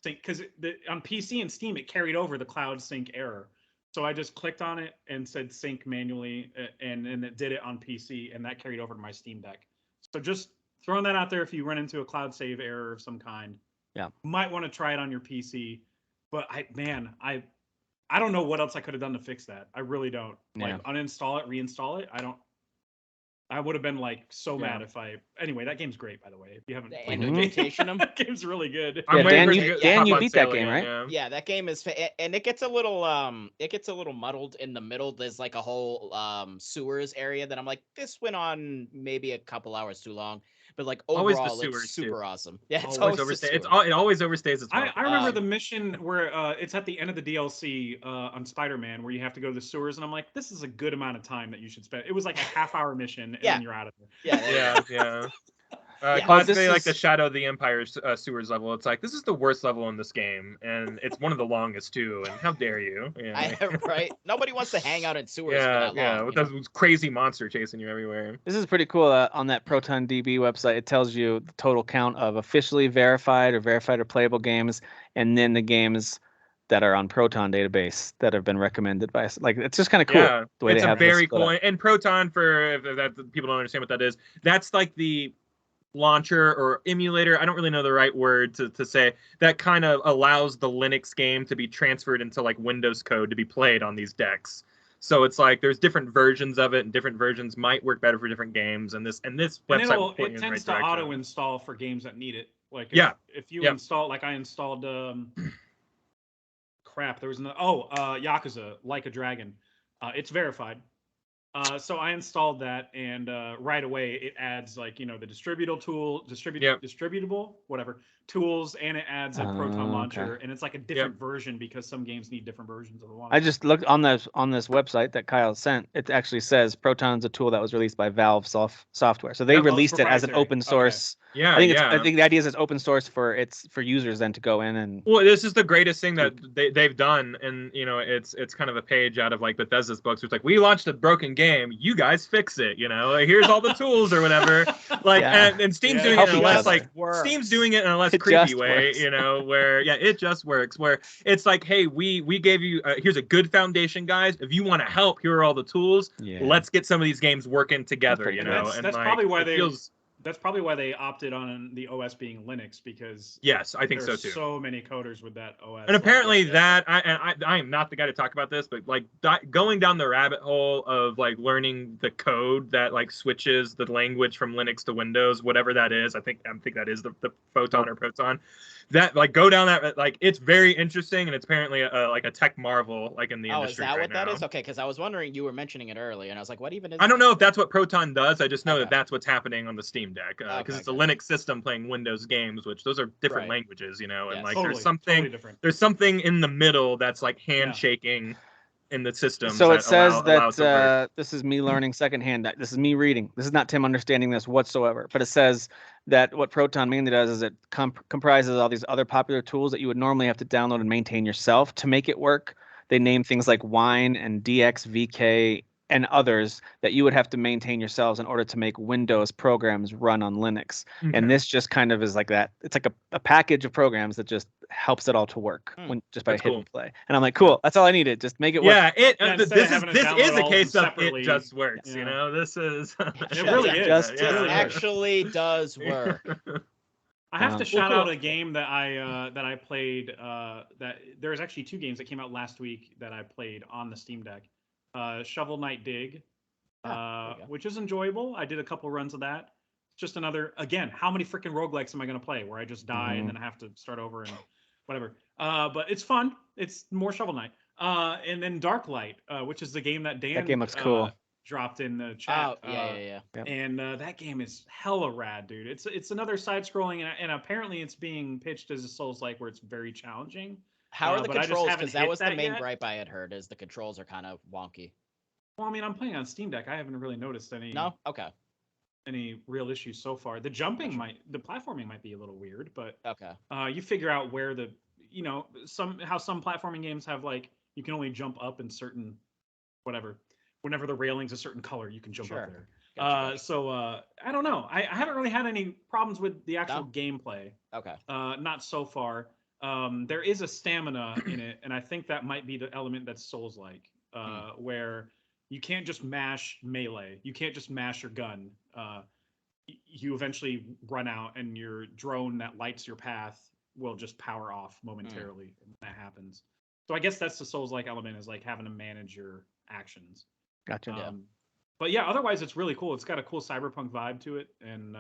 sync, because on PC and Steam it carried over the cloud sync error. So I just clicked on it and said sync manually, and it did it on PC, and that carried over to my Steam Deck. So just throwing that out there, if you run into a cloud save error of some kind, you might want to try it on your PC. But I don't know what else I could have done to fix that. I really don't. Like uninstall it, reinstall it. I would have been like so mad if Anyway, that game's great, by the way. If you haven't played it, that game's really good. Dan, you beat that game, right? Yeah, that game is, and it gets a little muddled in the middle. There's like a whole sewers area that I'm like, this went on maybe a couple hours too long. But like overall, it's super awesome. Yeah, it's always overstays. It always overstays its I remember the mission where it's at the end of the DLC on Spider-Man where you have to go to the sewers, and I'm like, this is a good amount of time that you should spend. It was like a half-hour mission, and then you're out of there. Yeah. Classically, like the Shadow of the Empire sewers level, it's like, this is the worst level in this game, and it's one of the longest too. And how dare you? Right? Nobody wants to hang out in sewers for that long. With those crazy monster chasing you everywhere. This is pretty cool. On that ProtonDB website, it tells you the total count of officially verified or playable games, and then the games that are on Proton database that have been recommended by us. Like, it's just kind of cool. Yeah, the way it's very cool. And Proton, for if that people don't understand what that is, that's like the launcher or emulator, I don't really know the right word to say, that kind of allows the Linux game to be transferred into like Windows code to be played on these decks. So it's like there's different versions of it, and different versions might work better for different games. And this website it tends to auto install for games that need it. Like if you install, like I installed there was Yakuza Like a Dragon. It's verified. So I installed that, and right away it adds like, the distributable tools, and it adds a Proton launcher, and it's like a different version because some games need different versions of the launcher. I just looked on this website that Kyle sent. It actually says Proton's a tool that was released by Valve Software, so they released it as an open source. Okay. Yeah, I think the idea is it's open source for users then to go in and. Well, this is the greatest thing that they've done, and it's kind of a page out of like Bethesda's books. It's like, we launched a broken game, you guys fix it. Like, here's all the tools or whatever. Like, and Steam's doing it in a less Steam's doing it in a less creepy way. Where it just works. Where it's like, hey, we gave you here's a good foundation, guys. If you want to help, here are all the tools. Let's get some of these games working together. That's probably why That's probably why they opted on the OS being Linux, because yes, I think so there's too. so many coders with that OS. And apparently I am not the guy to talk about this, but like going down the rabbit hole of like learning the code that like switches the language from Linux to Windows, whatever that is. I think that is the Photon or Proton. That like go down that like it's very interesting, and it's apparently like a tech marvel like in the industry. Oh, is that what that now. is? Okay, because I was wondering, you were mentioning it earlier, and I was like, what even is? I don't know if that's what Proton does. I just know Okay. that that's what's happening on the Steam Deck because it's a Linux system playing Windows games, which those are different languages, you know, and like totally, there's something totally there's something in the middle that's like handshaking in the system. So it says that this is me learning secondhand. This is me reading. This is not Tim understanding this whatsoever. But it says that what Proton mainly does is it comprises all these other popular tools that you would normally have to download and maintain yourself to make it work. They name things like Wine and DXVK and others that you would have to maintain yourselves in order to make Windows programs run on Linux. Okay. And this just kind of is like that. It's like a package of programs that just helps it all to work just by hitting play. And I'm like, cool, that's all I needed. Just make it work. Yeah, this is a case of it just works. You know, this is it really is. It actually does work. I have to shout out a game that I played. That there's actually 2 games that came out last week that I played on the Steam Deck. Shovel Knight Dig, which is enjoyable. I did a couple runs of that. Just another, again, how many freaking roguelikes am I going to play where I just die and then I have to start over and whatever. But it's fun. It's more Shovel Knight. And then Darklight, which is the game that Dan that game looks cool. Dropped in the chat. Oh, yeah. And that game is hella rad, dude. It's another side-scrolling, and apparently it's being pitched as a Souls-like where it's very challenging. How are the controls? Because that was the main gripe I had heard, is the controls are kind of wonky. Well, I mean, I'm playing on Steam Deck. I haven't really noticed any. No? Okay. Any real issues so far. The jumping the platforming might be a little weird, but okay. You figure out where some platforming games have like you can only jump up in certain whatever. Whenever the railing's a certain color, you can jump up there. Gotcha. So I don't know. I haven't really had any problems with the actual gameplay. Okay. Not so far. There is a stamina in it, and I think that might be the element that's Souls-like, where you can't just mash melee. You can't just mash your gun. You eventually run out, and your drone that lights your path will just power off momentarily, and that happens. So I guess that's the Souls-like element, is like having to manage your actions. Gotcha. But yeah, otherwise it's really cool. It's got a cool cyberpunk vibe to it, and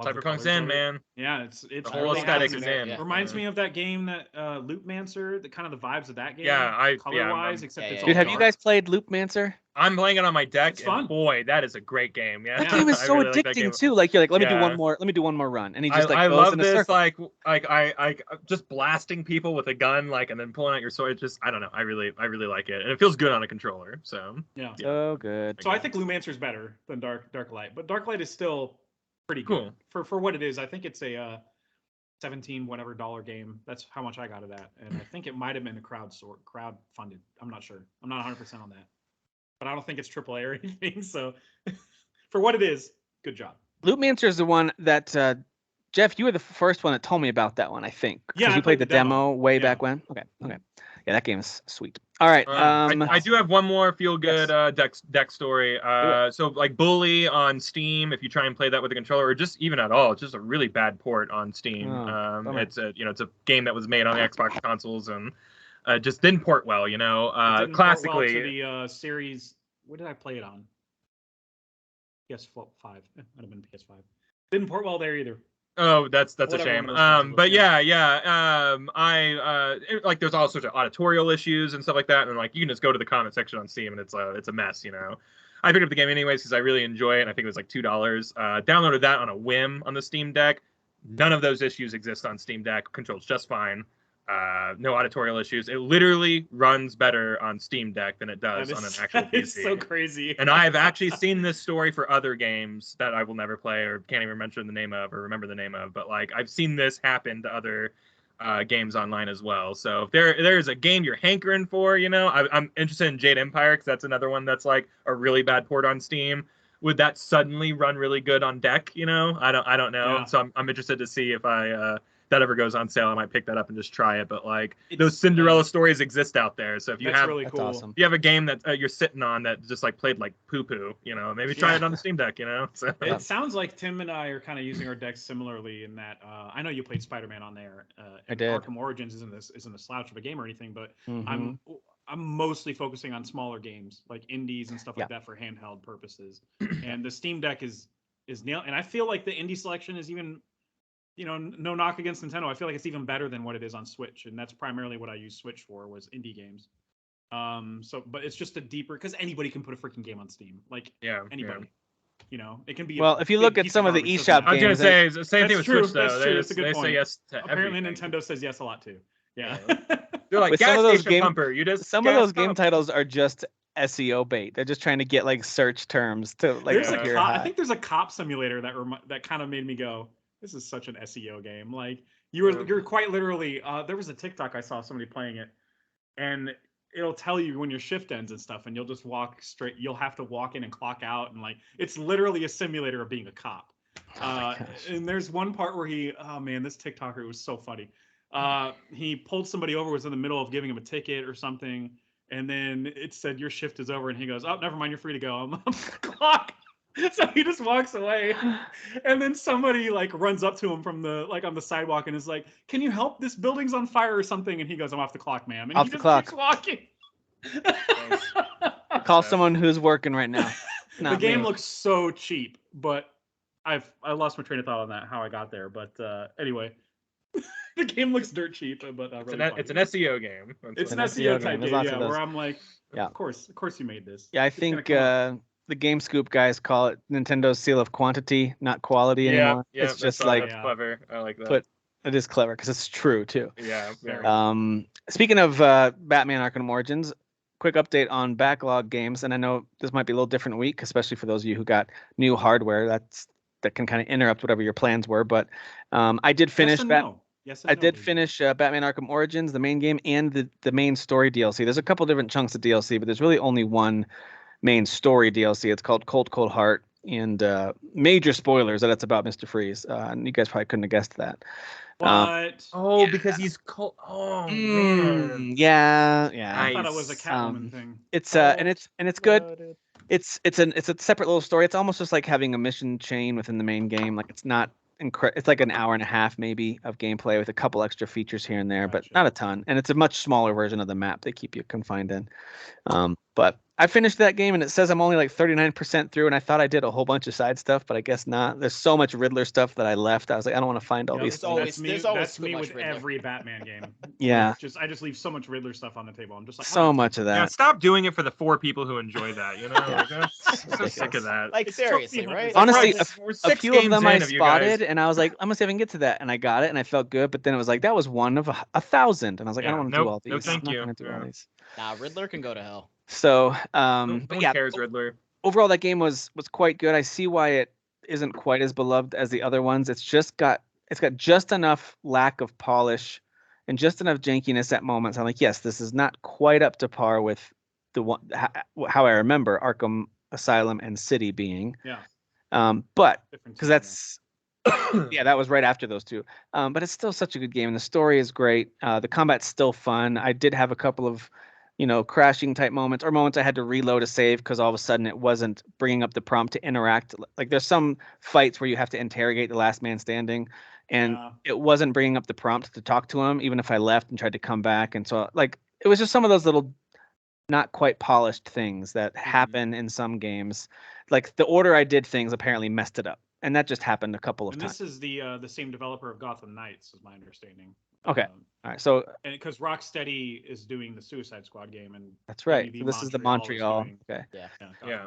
Cyberpunk's in, man. Yeah, it's the whole aesthetic is in. Reminds me of that game that Loopmancer, the kind of the vibes of that game. Yeah, color-wise, except it's all dude, have dark. you guys played Loopmancer? I'm playing it on my deck. It's fun. Boy, that is a great game. Yeah, that game is so really addicting too. Like you're like, let me do one more. Let me do one more run, and he just I goes love in a this. circle. Like I just blasting people with a gun, like, and then pulling out your sword. It's just I don't know. I really like it, and it feels good on a controller. So yeah, so good. So I think Loopmancer's better than Darklight, but Darklight is still pretty good for what it is. I think it's a $17 whatever game. That's how much I got it at, and I think it might have been a crowd funded. I'm not sure. I'm not 100% on that. But I don't think it's AAA or anything. So, for what it is, good job. Loopmancer is the one that Jeff, you were the first one that told me about that one. I think because you played the demo way back when. Okay, yeah, that game is sweet. All right, I do have one more feel-good deck story. So like Bully on Steam, if you try and play that with a controller, or just even at all, it's just a really bad port on Steam. It's a game that was made on the Xbox consoles and. Just didn't port well, classically. Port well to the series. What did I play it on? PS5. Might have been PS5. Didn't port well there either. Oh, that's a shame. But like there's all sorts of auditorial issues and stuff like that, and like you can just go to the comment section on Steam and it's a mess, I picked up the game anyways because I really enjoy it. And I think it was like $2. Downloaded that on a whim on the Steam Deck. None of those issues exist on Steam Deck. Controls just fine. No auditorial issues. It literally runs better on Steam Deck than it does on an actual PC. It's so crazy. And I've actually seen this story for other games that I will never play or can't even mention the name of or remember the name of. But like I've seen this happen to other games online as well. So if there's a game you're hankering for, I'm interested in Jade Empire because that's another one that's like a really bad port on Steam. Would that suddenly run really good on deck? I don't know. Yeah. So I'm interested to see if I that ever goes on sale, I might pick that up and just try it. But like those Cinderella stories exist out there. So if you have, really cool. Awesome. if you have a game that you're sitting on that just like played like poo poo, maybe try it on the Steam Deck. So it sounds like Tim and I are kind of using our decks similarly in that I know you played Spider-Man on there. I did. Arkham Origins isn't a slouch of a game or anything, but I'm mostly focusing on smaller games like indies and stuff like that for handheld purposes. And the Steam Deck is nailed. And I feel like the indie selection is even, no knock against Nintendo. I feel like it's even better than what it is on Switch, and that's primarily what I use Switch for was indie games. But it's just a deeper because anybody can put a freaking game on Steam, like anybody. It can be. Well, if you look at some of the eShop games, I was gonna say it's the same thing with Switch though. That's true. It's a good they point. say yes to apparently everything. Nintendo says yes a lot too. Yeah. They're like With gas some of those station pumper. You just some of those game titles are just SEO bait. They're just trying to get like search terms to like. I think there's a cop simulator that kind of made me go, this is such an SEO game. Like you're quite literally. There was a TikTok I saw somebody playing it, and it'll tell you when your shift ends and stuff, and you'll just walk straight. You'll have to walk in and clock out, and like it's literally a simulator of being a cop. And there's one part where this TikToker was so funny. He pulled somebody over, was in the middle of giving him a ticket or something, and then it said your shift is over, and he goes, "Oh, never mind, you're free to go." I'm clock. So he just walks away, and then somebody like runs up to him from on the sidewalk and is like, "Can you help? This building's on fire or something." And he goes, "I'm off the clock, ma'am." And he just keeps walking. Call someone who's working right now. The game looks so cheap, but I lost my train of thought on that, how I got there. But anyway, the game looks dirt cheap, but really it's an SEO game. It's an SEO type game, where I'm like, of course you made this. Yeah, I think the Game Scoop guys call it Nintendo's seal of quantity, not quality anymore. Yeah, it's just like that's clever. I like that. But it is clever because it's true too. Yeah. Very. Speaking of Batman Arkham Origins, quick update on Backlog games, and I know this might be a little different week, especially for those of you who got new hardware. That can kind of interrupt whatever your plans were. But I did finish finish Batman Arkham Origins, the main game, and the main story DLC. There's a couple different chunks of DLC, but there's really only one main story DLC. It's called Cold Cold Heart, and major spoilers that it's about Mr. Freeze. And you guys probably couldn't have guessed that. Because he's cold. Oh man. Yeah. I thought it was a Catwoman thing. It's it's good. It's a separate little story. It's almost just like having a mission chain within the main game. Like it's not it's like an hour and a half maybe of gameplay with a couple extra features here and there, but not a ton. And it's a much smaller version of the map they keep you confined in. But I finished that game and it says I'm only like 39% through, and I thought I did a whole bunch of side stuff, but I guess not. There's so much Riddler stuff that I left. I was like, I don't want to find all these things. That's me with Riddler. Every Batman game. Yeah. I just leave so much Riddler stuff on the table. I'm just like, so much of that. Yeah, stop doing it for the 4 people who enjoy that. I'm so sick of that. Like seriously, right? Honestly, a few of them I spotted, and I was like, I'm gonna see if I can get to that, and I got it, and I felt good. But then it was like that was one of 1,000, and I was like, I don't want to do all these. No, thank you. Nah, Riddler can go to hell. So, no one cares, Riddler. Overall, that game was quite good. I see why it isn't quite as beloved as the other ones. It's got just enough lack of polish and just enough jankiness at moments. I'm like, yes, this is not quite up to par with the one how I remember Arkham Asylum and City being. Yeah. But because that's that was right after those two. But it's still such a good game. And the story is great. The combat's still fun. I did have a couple of crashing type moments or moments I had to reload a save because all of a sudden it wasn't bringing up the prompt to interact. Like there's some fights where you have to interrogate the last man standing, and it wasn't bringing up the prompt to talk to him, even if I left and tried to come back. And so like it was just some of those little not quite polished things that happen in some games. Like the order I did things apparently messed it up, and that just happened a couple of times. This is the same developer of Gotham Knights, is my understanding. Okay. All right. So, and because Rocksteady is doing the Suicide Squad game, and that's right. So this is the Montreal. Okay. Yeah.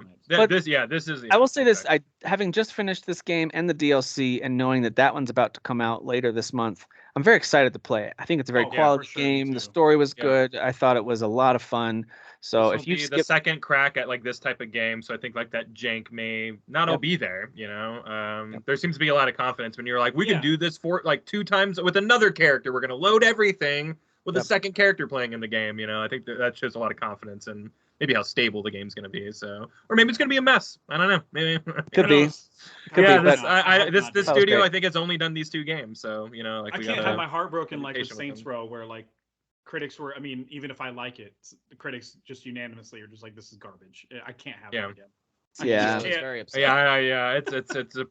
This is. I will say this: having just finished this game and the DLC, and knowing that one's about to come out later this month, I'm very excited to play it. I think it's a very quality game. The story was good. I thought it was a lot of fun. So if you skip the second crack at like this type of game, so I think like that jank may not all be there. There seems to be a lot of confidence when you're like, we can do this for like 2 times with another character. We're gonna load everything with a second character playing in the game. I think that shows a lot of confidence in maybe how stable the game's going to be. So, or maybe it's going to be a mess. I don't know. Maybe Could be. Could yeah, be, this That was studio great. I think has only done these 2 games. So like I we can't gotta have my heart broken be like with patient with Saints them. Row, where like critics were. I mean, even if I like it, the critics just unanimously are just like, "This is garbage." I can't have Yeah. it again. Yeah. I was very upset. Yeah.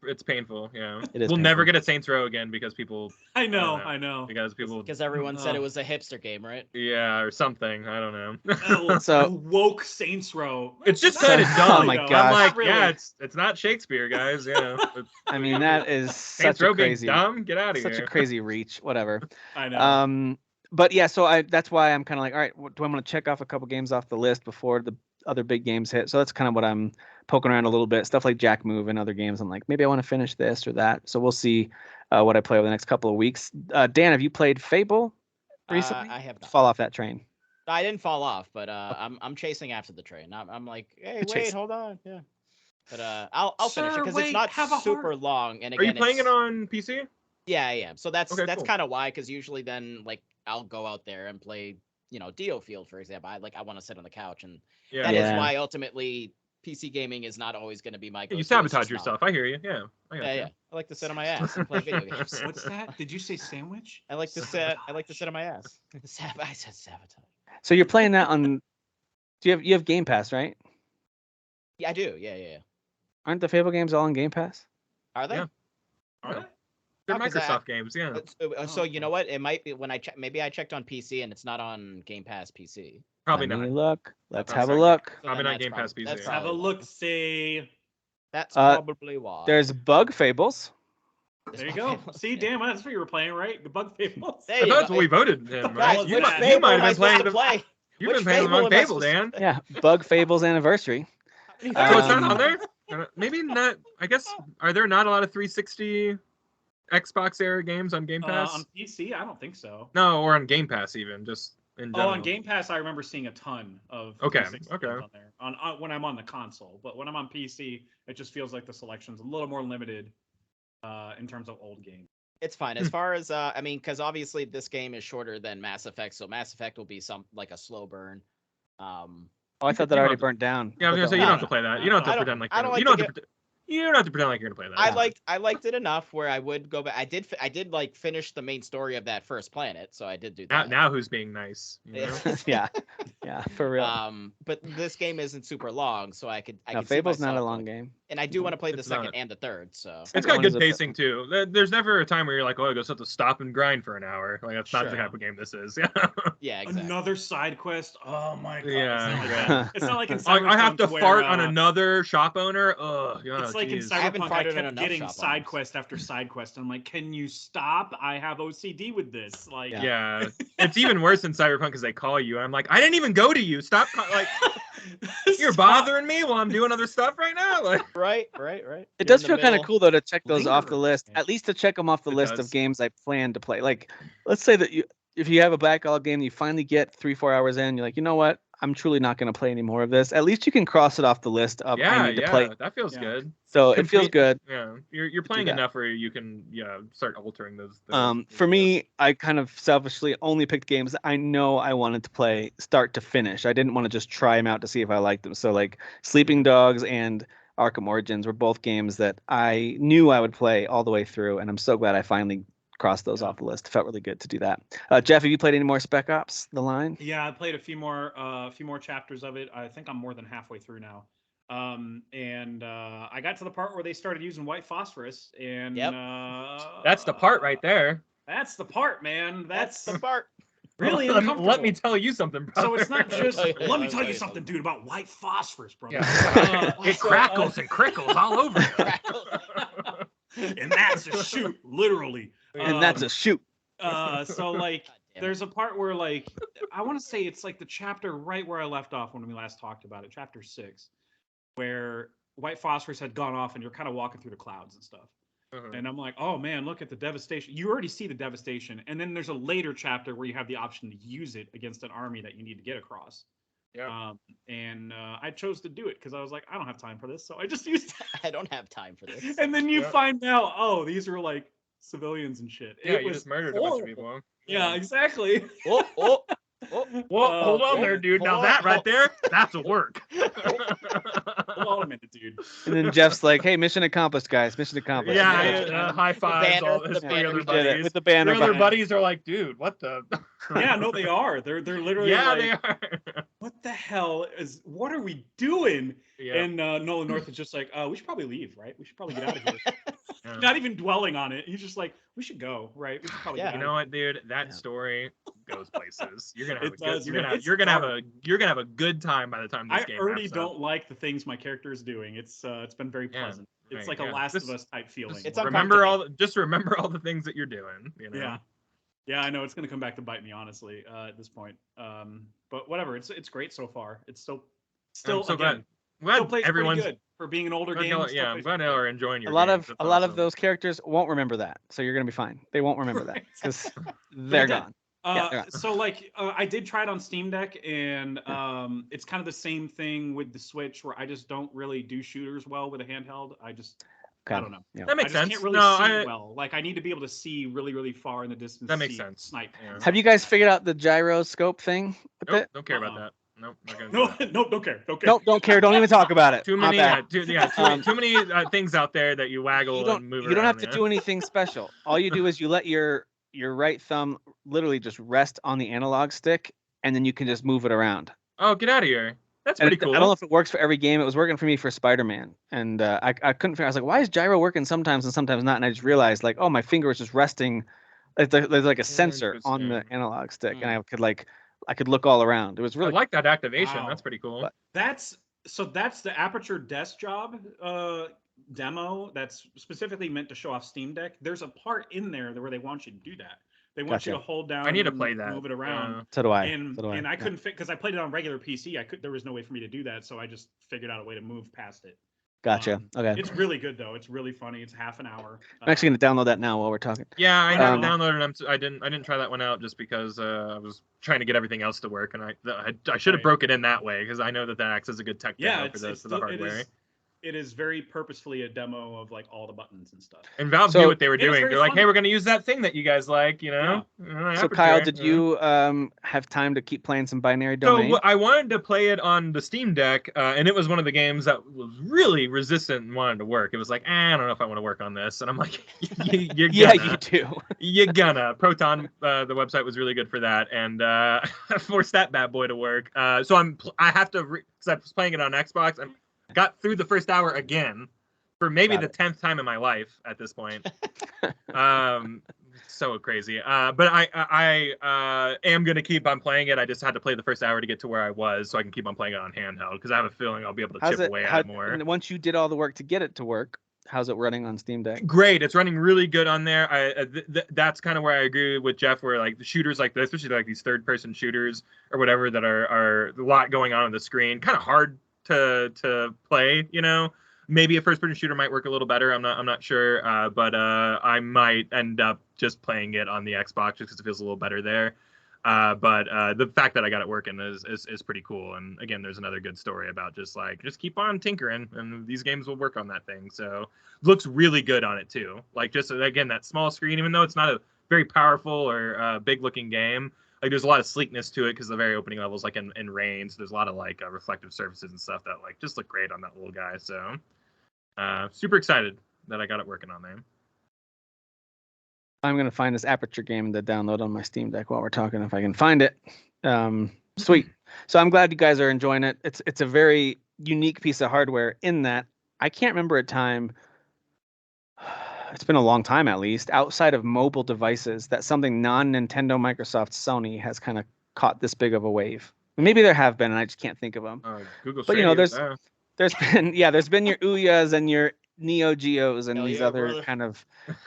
It's painful. Yeah, It is we'll never painful. get a Saints Row again because people. I know. Because people. Because everyone said it was a hipster game, right? Yeah, or something. I don't know. Oh, So- woke Saints Row. It's just Not kind of really, dumb. Oh my though. gosh. I'm like, Not really. yeah, it's not Shakespeare, guys. I mean, that is Saints such a Row being crazy, dumb. Get out of such here. a crazy reach. Whatever. I know. But yeah, so that's why I'm kind of like, all right, do I want to check off a couple games off the list before the other big games hit? So that's kind of what I'm poking around a little bit. Stuff like Jack Move and other games. I'm like, maybe I want to finish this or that. So we'll see what I play over the next couple of weeks. Dan, have you played Fable recently? I have not. Fall off that train. I didn't fall off, but I'm chasing after the train. I'm like, hey, You're wait, chasing. hold on, yeah. But I'll finish it Sir, because wait, it's not have a super heart. long. And Are you again, playing it it's- on PC? Yeah, I am. So that's Okay, cool. kind of why, because usually then like I'll go out there and play, Diofield, for example. I want to sit on the couch, and Yeah. that is Yeah. why ultimately PC gaming is not always going to be my. Yeah, go-to, you it's sabotage just not. yourself. I hear you. Yeah. I got Yeah, you. yeah. I like to sit on my ass and play video games. What's that? Did you say sandwich? I like to sit. I like to sit on my ass. I said sabotage. So you're playing that on? Do you have Game Pass, right? Yeah, I do. Yeah. Aren't the Fable games all on Game Pass? Are they? Yeah. Really? They're Oh, 'cause Microsoft games. Yeah. So you okay. know what? It might be when I check. Maybe I checked on PC and it's not on Game Pass PC. Probably Let me not. look. Let's I'm have a sorry. look. So Probably then not that's Game Pass PC. that's Have a probably look. why. See. That's Uh, probably why. There's Bug Fables. There you go. See, damn, that's what you were playing, right? The Bug Fables. There I you thought that's go. what we voted him, Guys, right? which You might Fable have am I been playing supposed to play? You've Which been playing the Fable wrong am I Fable, supposed to Dan. play? Yeah, Bug Fables anniversary. So it's not Um, on there? Maybe not. I guess, are there not a lot of 360 Xbox era games on Game Pass? On PC, I don't think so. No, or on Game Pass even, just in general. Oh, on Game Pass, I remember seeing a ton of Okay, 360 okay. games on there. On when I'm on the console, but when I'm on PC, it just feels like the selection's a little more limited in terms of old games. It's fine. As far as I mean, because obviously this game is shorter than Mass Effect, so Mass Effect will be like a slow burn. Oh, I thought that already burnt down. Yeah, I was gonna say you don't have to play that. You don't have to I don't- pretend like I don't you like don't to have to. You don't have to pretend like you're gonna play that. I liked it enough where I would go back. I did like finish the main story of that first planet, so I did do that. Now who's being nice? You know? yeah, for real. But this game isn't super long, so I could. No, could see Fable's not a myself, long like- game. And I do want to play the It's second not. and the third. So It's Second got one good is a- pacing too. There's never a time where you're like, oh, I just have to stop and grind for an hour. Like that's not the Sure. type of game this is. Yeah. yeah, exactly. Another side quest. Oh my god. Yeah, It's not like yeah. that. It's not like in I have to Cyberpunk where, fart on another shop owner. Ugh. It's like in geez. I haven't Cyberpunk, I farted on kept enough getting shop side owners. quest after side quest. And I'm like, can you stop? I have OCD with this. Like, Yeah, it's even worse in Cyberpunk because they call you. I'm like, I didn't even go to you. Stop. Like, you're Stop. bothering me while I'm doing other stuff right now. Like, Right. It does feel kind of cool though to check those off the Linger. list. At least to check them off the It list does. of games I plan to play. Like, let's say that if you have a backlog game, you finally get 3-4 hours in, you're like, you know what? I'm truly not going to play any more of this. At least you can cross it off the list of I need to play. that feels Yeah. good. So it feels good. Yeah, you're playing that. enough where you can start altering those. For me, I kind of selfishly only picked games that I know I wanted to play start to finish. I didn't want to just try them out to see if I liked them. So like Sleeping Dogs and Arkham Origins were both games that I knew I would play all the way through, and I'm so glad I finally crossed those off the list. It felt really good to do that. Jeff, have you played any more Spec Ops: The Line? Yeah, I played a few more chapters of it. I think I'm more than halfway through now. I got to the part where they started using white phosphorus, and Yep. That's the part right there. That's the part, man. That's the part. really let uncomfortable. me tell you something, brother. So it's not just. Let me Let me tell tell you you something, dude, about white phosphorus, bro. Yeah. It crackles and crickles all over. And that's a shoot, literally. And that's a shoot. So like, Damn. there's a part where like, I want to say it's like the chapter right where I left off when we last talked about it, chapter 6, where white phosphorus had gone off and you're kind of walking through the clouds and stuff. And I'm like, oh man, look at the devastation. You already see the devastation. And then there's a later chapter where you have the option to use it against an army that you need to get across. Yeah. I chose to do it because I was like, I don't have time for this. So I just used it. I don't have time for this. And then you Yeah. find out, oh, these are like civilians and shit. Yeah, It you was just murdered a bunch of horrible. people. Yeah, exactly. Oh, Whoa, hold on there, dude. Now that right there, that's a work. Hold on a minute, dude. And then Jeff's like, "Hey, mission accomplished, guys. Mission accomplished." Yeah, high fives. All his three other buddies. With the banner. Three other buddies are like, dude, what the? Yeah, no, they are. They're literally. Yeah, like, they are. What the hell is? What are we doing? Yeah. And Nolan North is just like, we should probably leave, right? We should probably get out of here. Yeah. Not even dwelling on it. He's just like, we should go, right? We should probably. Yeah. Get You out know of what, dude? That story goes places. You're gonna have It does, man. It's you're gonna dark. have a good time by the time this I game already wraps don't up. like the things my character is doing. It's been very Yeah, pleasant. It's right, like yeah. a Last Just- of Us type feeling. It's Remember all the things that you're doing. You know? Yeah. Yeah, I know it's gonna come back to bite me, honestly, at this point. But whatever, it's great so far. It's still I'm so again, glad still plays everyone's. pretty good for being an older glad game. y'all- still yeah, I'm plays glad pretty y'all good. are enjoying your A lot games. of That's awesome. those characters won't remember that, so you're gonna be fine. They won't remember that because they're dead. gone. Yeah, they're gone. So like I did try it on Steam Deck, and it's kind of the same thing with the Switch, where I just don't really do shooters well with a handheld. I don't know. Yeah. That makes I just sense. can't really No, see well. Like I need to be able to see really, really far in the distance. That makes see sense. Snipe. Yeah. Have you guys figured out the gyroscope thing with Nope, it? don't care about Uh-uh. that. Nope, not gonna do No, that. no, don't care. Don't care. Nope, don't care. Don't even talk about it. Too My many, bad. too many things out there that you waggle You don't. and move You don't around. have to do anything special. All you do is you let your right thumb literally just rest on the analog stick, and then you can just move it around. Oh, get out of here! That's And pretty cool. I don't know if it works for every game. It was working for me for Spider-Man, and I couldn't figure. I was like, why is gyro working sometimes and sometimes not? And I just realized like, oh, my finger was just resting. There's like a sensor on the Interesting. analog stick, and I could look all around. It was I really like that activation. Wow. That's pretty cool. But- That's the Aperture Desk Job demo that's specifically meant to show off Steam Deck. There's a part in there where they want you to do that. They want you Gotcha. to hold down. I need to and play that. Move it around. So do I. And So do I. and I Yeah. couldn't fit because I played it on regular PC. There was no way for me to do that, so I just figured out a way to move past it. Gotcha. Okay. It's really good though. It's really funny. It's half an hour. I'm actually gonna download that now while we're talking. Yeah, I never Um, downloaded. I didn't try that one out just because I was trying to get everything else to work, and I should have Right. broke it in that way because I know that acts as a good tech demo for the hardware. It is very purposefully a demo of like all the buttons and stuff. And Valve So- knew what they were It was doing. very They're like, funny. "Hey, we're gonna use that thing that you guys like, you know." So Kyle, did you have time to keep playing some Binary Domain? So I wanted to play it on the Steam Deck, and it was one of the games that was really resistant and wanted to work. It was like, I don't know if I want to work on this, and I'm like, you're yeah, gonna. you do. You're gonna. Proton, the website was really good for that, and I forced that bad boy to work. So I have to, because I was playing it on Xbox, and got through the first hour again for maybe Got the 10th time in my life at this point. So crazy. But I am gonna keep on playing it. I just had to play the first hour to get to where I was, so I can keep on playing it on handheld because I have a feeling I'll be able to chip away at it more. And once you did all the work to get it to work, how's it running on Steam Deck? Great, it's running really good on there. That's kind of where I agree with Jeff, where like the shooters like this, especially like these third-person shooters or whatever that are a lot going on the screen, kind of hard to play. You know, maybe a first-person shooter might work a little better. I'm not sure, but I might end up just playing it on the Xbox just because it feels a little better there. But the fact that I got it working is pretty cool. And again, there's another good story about just keep on tinkering, and these games will work on that thing. So looks really good on it too. Like just again that small screen, even though it's not a very powerful or big looking game. Like there's a lot of sleekness to it because the very opening levels, like in rain, so there's a lot of like reflective surfaces and stuff that like just look great on that little guy. So super excited that I got it working on there. I'm gonna find this Aperture game to download on my Steam Deck while we're talking, if I can find it. Sweet. So I'm glad you guys are enjoying it. It's a very unique piece of hardware in that I can't remember a time. It's been a long time, at least, outside of mobile devices, that something non-Nintendo, Microsoft, Sony has kind of caught this big of a wave. Maybe there have been, and I just can't think of them. Google. But you know, Stadia, there's been your Ouya's and your Neo Geos and Hell these yeah, other brother. kind of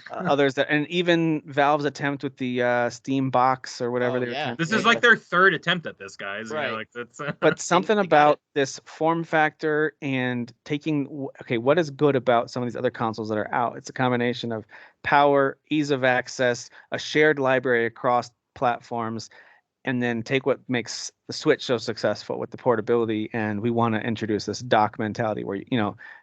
others that, and even Valve's attempt with the Steam box or whatever Oh, they were yeah. trying to This do. is like their third attempt at this, guys. You know, Right. like that's. But something They got about it. this form factor and taking, okay, what is good about some of these other consoles that are out? It's a combination of power, ease of access, a shared library across platforms, and then take what makes the Switch so successful with the portability, and we want to introduce this dock mentality where,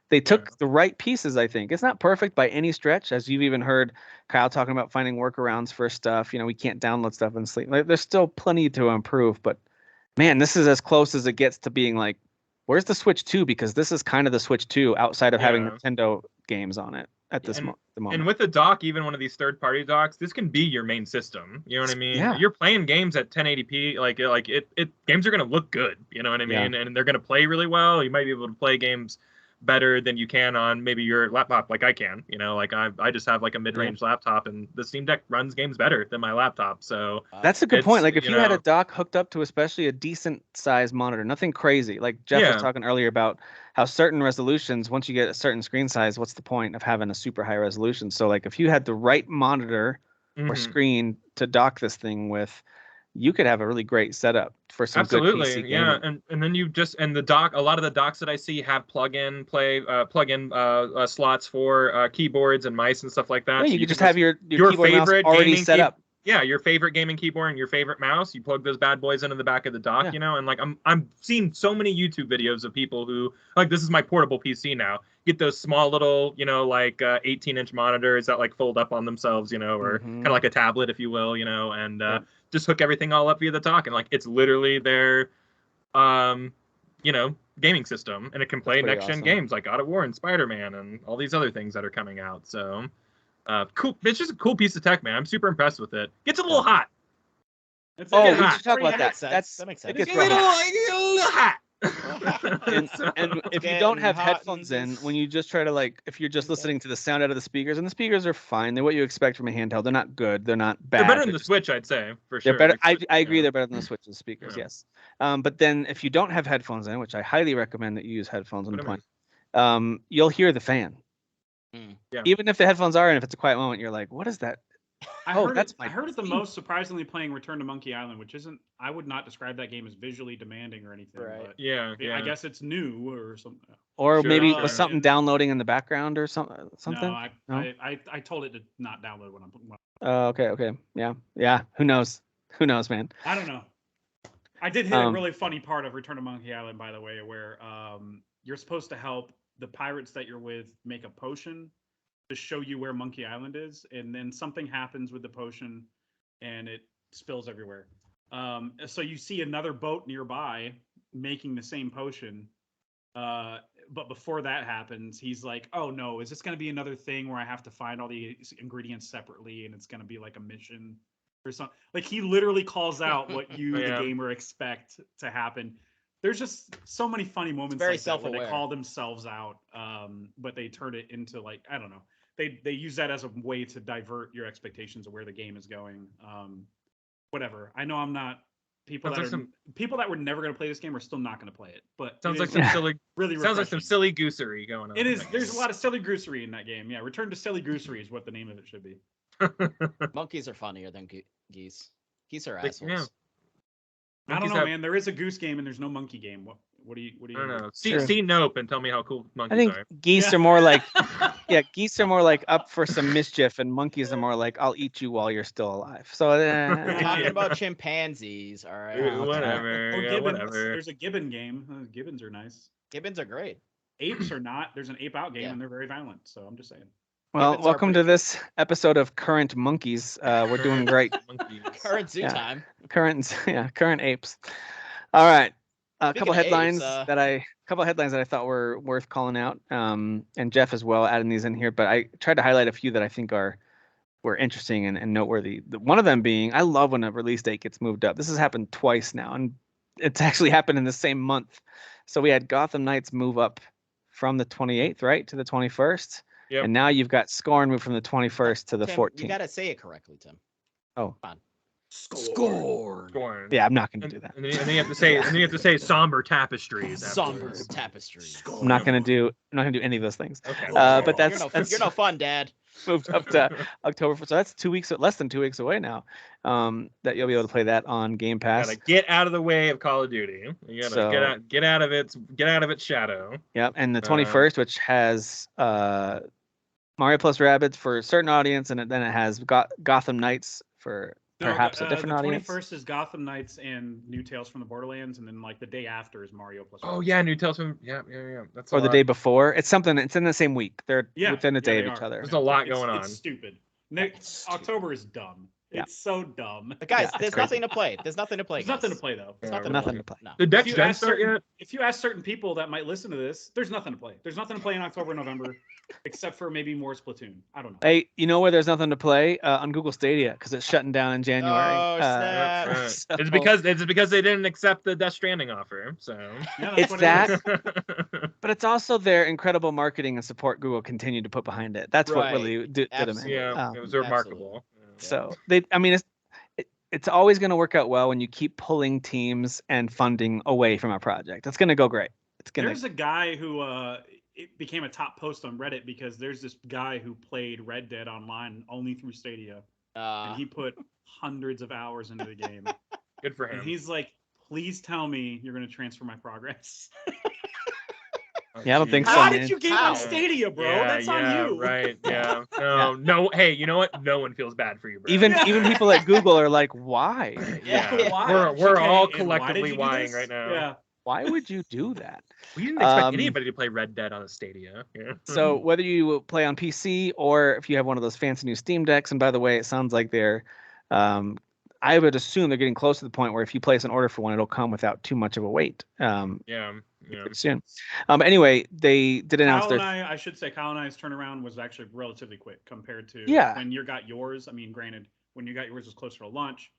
they took the right pieces, I think. It's not perfect by any stretch, as you've even heard Kyle talking about finding workarounds for stuff. We can't download stuff and sleep. Like, there's still plenty to improve, but man, this is as close as it gets to being like, where's the Switch 2? Because this is kind of the Switch 2 outside of having Nintendo games on it at the moment. And with the dock, even one of these third-party docks, this can be your main system. You know what I mean? Yeah. You're playing games at 1080p, games are gonna look good. You know what I mean? And they're gonna play really well. You might be able to play games better than you can on maybe your laptop, like I can. I just have like a mid-range laptop, and the Steam Deck runs games better than my laptop. So that's a good point. Like if you had a dock hooked up to especially a decent size monitor, nothing crazy. Like Jeff was talking earlier about how certain resolutions, once you get a certain screen size, what's the point of having a super high resolution? So like if you had the right monitor or screen to dock this thing with, you could have a really great setup for some good PC gaming. And then the dock, a lot of the docks that I see have plug-in slots for keyboards and mice and stuff like that. Yeah, so you could just have your keyboard favorite mouse already set up. Yeah, your favorite gaming keyboard and your favorite mouse. You plug those bad boys into the back of the dock, and like I'm seeing so many YouTube videos of people who this is my portable PC now. Get those small little 18-inch monitors that like fold up on themselves, or kind of like a tablet, if you will, and just hook everything all up via the dock, and like it's literally their gaming system, and it can play next-gen games like God of War and Spider-Man and all these other things that are coming out. So cool. It's just a cool piece of tech, man. I'm super impressed with it. Gets a little hot. We should talk about that. That makes sense. It gets a little hot. and if you don't have headphones in, when you just try to if you're just listening to the sound out of the speakers, and the speakers are fine, they're what you expect from a handheld. They're not good. They're not bad. They're better than the Switch, I'd say, for sure. They're better. I agree. They're better than the Switch's speakers. Yes. But then if you don't have headphones in, which I highly recommend that you use headphones when playing, you'll hear the fan. Yeah. Even if the headphones are in, if it's a quiet moment, you're like, what is that? I heard it the most surprisingly playing Return to Monkey Island, which isn't. I would not describe that game as visually demanding or anything. Right. But I guess it's new or something. Or maybe it was something downloading in the background or something. No, I told it to not download when I'm. Okay. Yeah. Who knows, man? I don't know. I did hit a really funny part of Return to Monkey Island, by the way, where you're supposed to help the pirates that you're with make a potion to show you where Monkey Island is, and then something happens with the potion and it spills everywhere. So you see another boat nearby making the same potion. But before that happens, he's like, oh no, is this going to be another thing where I have to find all the ingredients separately and it's going to be like a mission or something? Like he literally calls out what you, the gamer, expect to happen. There's just so many funny moments like that where they call themselves out, but they turn it into I don't know. They use that as a way to divert your expectations of where the game is going. Whatever. I know I'm not people that were never going to play this game are still not going to play it. But sounds like some silly, really sounds like some silly goosery going on. It is. There's a lot of silly goosery in that game. Yeah, Return to Silly Goosery is what the name of it should be. Monkeys are funnier than geese. Geese are assholes. Yeah. I don't know, man. There is a goose game and there's no monkey game. What do you? I don't know. See Nope and tell me how cool monkeys are. I think geese are more like, geese are more like up for some mischief, and monkeys are more like, I'll eat you while you're still alive. So we're talking about chimpanzees, all right? Whatever. Gibbons. Whatever. There's a gibbon game. Gibbons are nice. Gibbons are great. Apes are not. There's an ape out game and they're very violent. So I'm just saying. Well, welcome to this episode of Current Monkeys. We're doing great. Current zoo time. Current apes. All right. A couple headlines that I thought were worth calling out, and Jeff as well, adding these in here. But I tried to highlight a few that I think were interesting and noteworthy. One of them being, I love when a release date gets moved up. This has happened twice now, and it's actually happened in the same month. So we had Gotham Knights move up from the 28th, right, to the 21st. Yep. And now you've got Scorn moved from the 21st to the 14th. You got to say it correctly, Tim. Oh. Come on. Scorn. Yeah, I'm not going to do that. And then you have to say somber tapestries. Somber tapestries. I'm not going to do any of those things. Okay. But you're no fun, Dad. Moved up to October 1st. So that's less than 2 weeks away now. That you'll be able to play that on Game Pass. You gotta get out of the way of Call of Duty. You gotta get out of its shadow. Yeah, and the 21st, which has Mario plus Rabbids for a certain audience, and then it has Gotham Knights for perhaps a different the audience. 21st is Gotham Knights and New Tales from the Borderlands, and then like the day after is Mario plus. Oh yeah, New Tales from That's or the day before. It's something. It's in the same week. They're within a day of each other. There's a lot going on. It's stupid. October is dumb. Yeah. It's so dumb. But guys, there's nothing to play. There's nothing to play. There's nothing to play though. There's nothing to play. No. The deck gen start yet? If you ask certain people that might listen to this, there's nothing to play. There's nothing to play in October and November, except for maybe more Splatoon. I don't know. Hey, you know where there's nothing to play? On Google Stadia, because it's shutting down in January. Oh, snap. Right. So- It's because they didn't accept the Death Stranding offer. So Yeah, It's what that, it is. but it's also their incredible marketing and support Google continue to put behind it. That's what Right. really did them in. Absolutely. yeah, it was remarkable. So it's always going to work out well when you keep pulling teams and funding away from a project. It's going to go great. There's a guy who it became a top post on Reddit because there's this guy who played Red Dead Online only through Stadia, and he put hundreds of hours into the game. Good for him. And he's like, "Please tell me you're going to transfer my progress." Yeah, I don't think so. How man. did you get on Stadia, bro? That's on you. Right. Yeah. No. Hey, you know what? No one feels bad for you, bro. Even people at Google are like, why? Yeah. Why? We're all And why did collectively you do whining this? right now. Yeah. Why would you do that? We didn't expect anybody to play Red Dead on a Stadia. Yeah. So whether you play on PC or if you have one of those fancy new Steam Decks, and by the way, it sounds like they're, I would assume they're getting close to the point where if you place an order for one, it'll come without too much of a wait. Pretty soon. Anyway, they did announce I should say Kyle and I's turnaround was actually relatively quick compared to when you got yours. I mean, granted, when you got yours was closer to launch,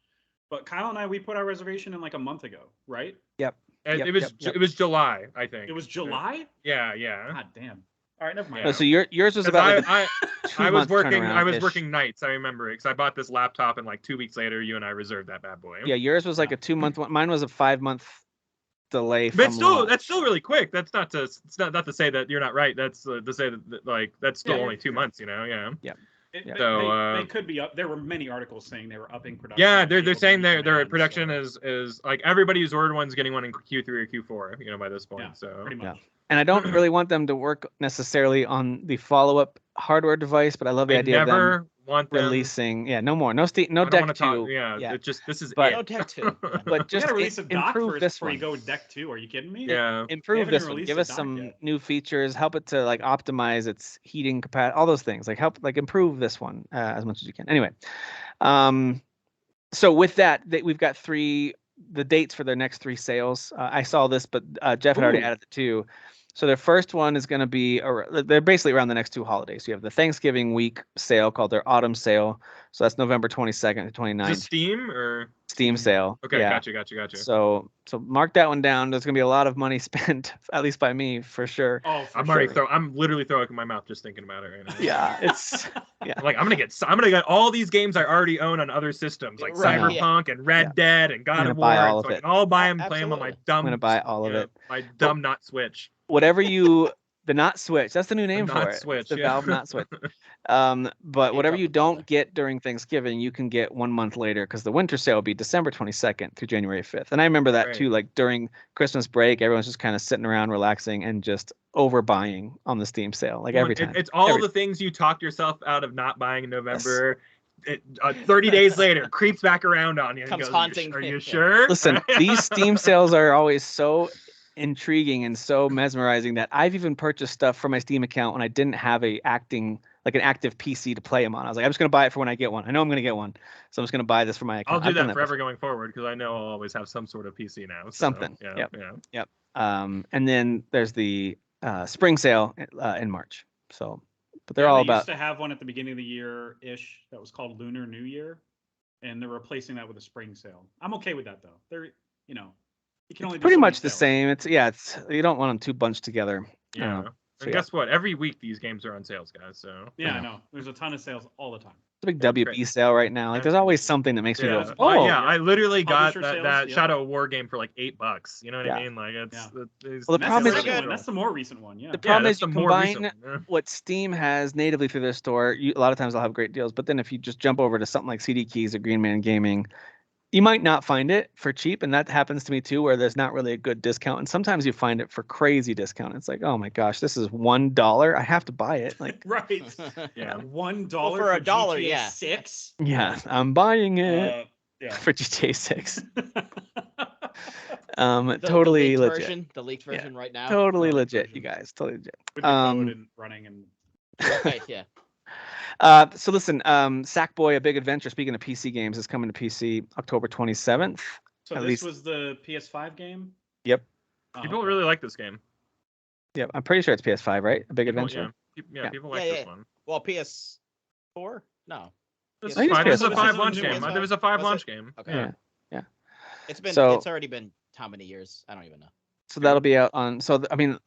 but Kyle and I, we put our reservation in like a month ago, right? Yep. It was July, I think. It was July? Yeah. God damn. All right, never mind. So yours was about I was working nights. I remember it because I bought this laptop and like 2 weeks later, you and I reserved that bad boy. Yeah, yours was like a 2-month one. Mine was a 5-month delay. But that's still really quick. That's not to say that you're not right. That's to say that like that's still only 2 months. Yeah. They could be up. There were many articles saying they were upping production. Yeah, they're saying their production is like everybody who's ordered one's getting one in Q3 or Q4. By this point. So pretty much. And I don't really want them to work necessarily on the follow-up hardware device, but I love the idea of them releasing. Yeah, no more, no Deck 2. It's just this is no Deck 2. But just release a dock improve first this before one. you go with Deck 2. Are you kidding me? Yeah. Improve this one. Give us some new features. Help it to like optimize its heating capacity. All those things. Like improve this one as much as you can. Anyway, so with that, we've got the dates for their next 3 sales. I saw this, but Jeff had already added the 2. So their first one is going to be, they're basically around the next 2 holidays. So you have the Thanksgiving week sale called their Autumn Sale. So that's November 22nd to 29th. Is it Steam or? Steam sale. Okay, yeah. Gotcha. So mark that one down. There's going to be a lot of money spent, at least by me, for sure. Oh, I'm literally throwing it in my mouth just thinking about it right now. Yeah, it's like I'm gonna get all these games I already own on other systems like Cyberpunk and Red Dead and God of War. Buy all of I it. can all buy them, play them on my dumb. I'm gonna buy all of it. My dumb not Switch. Whatever the not Switch. That's the new name for it. Switch, the Valve not Switch. But whatever you don't get during Thanksgiving, you can get 1 month later because the winter sale will be December 22nd through January 5th. And I remember that too. Like during Christmas break, everyone's just kind of sitting around relaxing and just overbuying on the Steam sale. Like every time. It's all the things you talked yourself out of not buying in November. 30 days later, creeps back around on you. Comes haunting. Are you sure? Listen, these Steam sales are always so intriguing and so mesmerizing that I've even purchased stuff from my Steam account when I didn't have an active PC to play them on. I was like, I'm just going to buy it for when I get one. I know I'm going to get one, so I'm just going to buy this for my account. I'll do that forever going forward because I know I'll always have some sort of PC now. So, something. Yep. And then there's the spring sale in March. So, but they're all they about. Used to have one at the beginning of the year ish that was called Lunar New Year, and they're replacing that with a spring sale. I'm okay with that though. They're you can only do pretty much sales. the same. It's you don't want them too bunched together. Yeah. And guess what? Every week these games are on sales, guys. So I know. There's a ton of sales all the time. It's a big WB sale right now. Like there's always something that makes me go, oh yeah. I literally got Publisher that sales, Shadow of War game for like $8. You know what I mean? Like it's well, the problem is that's the more recent one. Yeah. The problem is you combine what Steam has natively through their store. A lot of times they'll have great deals, but then if you just jump over to something like CD Keys or Green Man Gaming, You might not find it for cheap, and that happens to me too, where there's not really a good discount. And sometimes you find it for crazy discount. It's like, oh my gosh, this is $1. I have to buy it. Like, right. Yeah. $1 for a dollar, GTA yeah. 6. yeah, I'm buying it Yeah. for GTA 6. The Totally leaked legit. version, the leaked version right now. Totally the legit, version. you guys. Totally legit. With the code and running and. Okay, yeah. So listen, Sackboy: A Big Adventure. Speaking of PC games, is coming to PC October 27th. So At this least- was the PS5 game. Yep. Oh, People okay. really like this game. Yep. I'm pretty sure it's PS5, right? A Big People, Adventure. yeah, Yeah. people like Yeah, this yeah. one. Well, PS4? No. This I think is it's fine. This is a PS5. 5 This is launch a new game. one. There was a 5 Was launch it? game. Okay. Yeah. It's So- already been how many years? I don't even know. So that'll be out on. So I mean,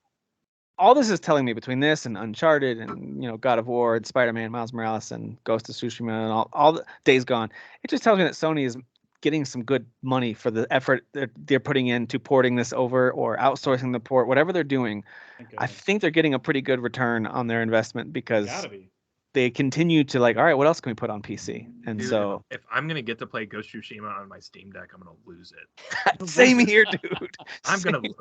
all this is telling me between this and Uncharted and God of War and Spider-Man, Miles Morales and Ghost of Tsushima and all the Days Gone, it just tells me that Sony is getting some good money for the effort that they're putting into porting this over or outsourcing the port, whatever they're doing. Thank I goodness. think they're getting a pretty good return on their investment because Gotta be. they continue to like, all right, what else can we put on PC? And Dude, so if I'm gonna get to play Ghost of Tsushima on my Steam Deck, I'm gonna lose it. same here, dude. I'm gonna Same.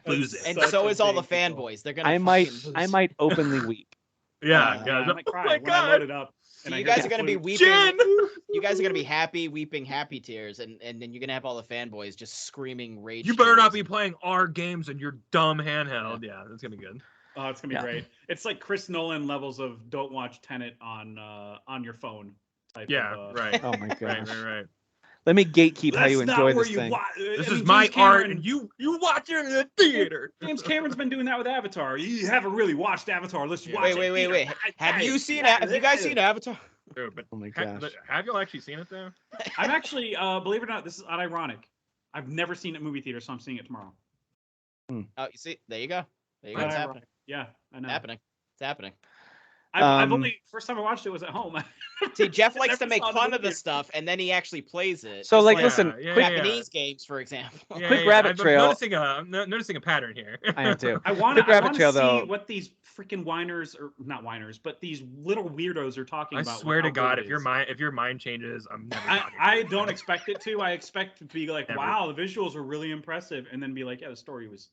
lose it. And Such so a is all the big deal. fanboys. They're gonna. I might fucking lose. openly weep. Yeah, I yeah. might Oh cry my when I load god. it up. So and I you hear guys the are gonna be flute. weeping. Jen! You guys are gonna be happy, weeping happy tears, and then you're gonna have all the fanboys just screaming rage. You better not tears be and- playing our games on your dumb handheld. Yeah, that's gonna be good. Oh, it's gonna be Yeah. great. It's like Chris Nolan levels of don't watch Tenet on your phone. Type Yeah, of, right. Oh my Right, gosh. right. Let me gatekeep how That's you not enjoy where this you thing. This is my art, and you watch it in the theater. James Cameron's been doing that with Avatar. You haven't really watched Avatar unless you Yeah. watch Wait, it. wait, wait, Peter. wait. Have you seen? Have you guys seen Avatar? Dude, but Oh my gosh. have y'all actually seen it though? I'm actually, believe it or not, this is unironic. I've never seen it in movie theater, so I'm seeing it tomorrow. Oh, you see, there you go. There you go. Unironic. It's happening. Yeah, I know. It's happening. It's happening. I've only first time I watched it was at home. See, Jeff likes to Never make saw the fun of the movie. stuff, and then he actually plays it. So, just like, Yeah, listen, yeah, quick yeah, yeah. Japanese games, for example. Quick rabbit I'm trail. Noticing a pattern here. I am too. I want Quick to rabbit trail, see though. what these freaking whiners, or not whiners, but these little weirdos are talking I about. swear to how God, good if it is. your mind changes, I'm never talking. to I you. don't expect it to. I expect to be like, Never. wow, the visuals are really impressive, and then be like, yeah, the story was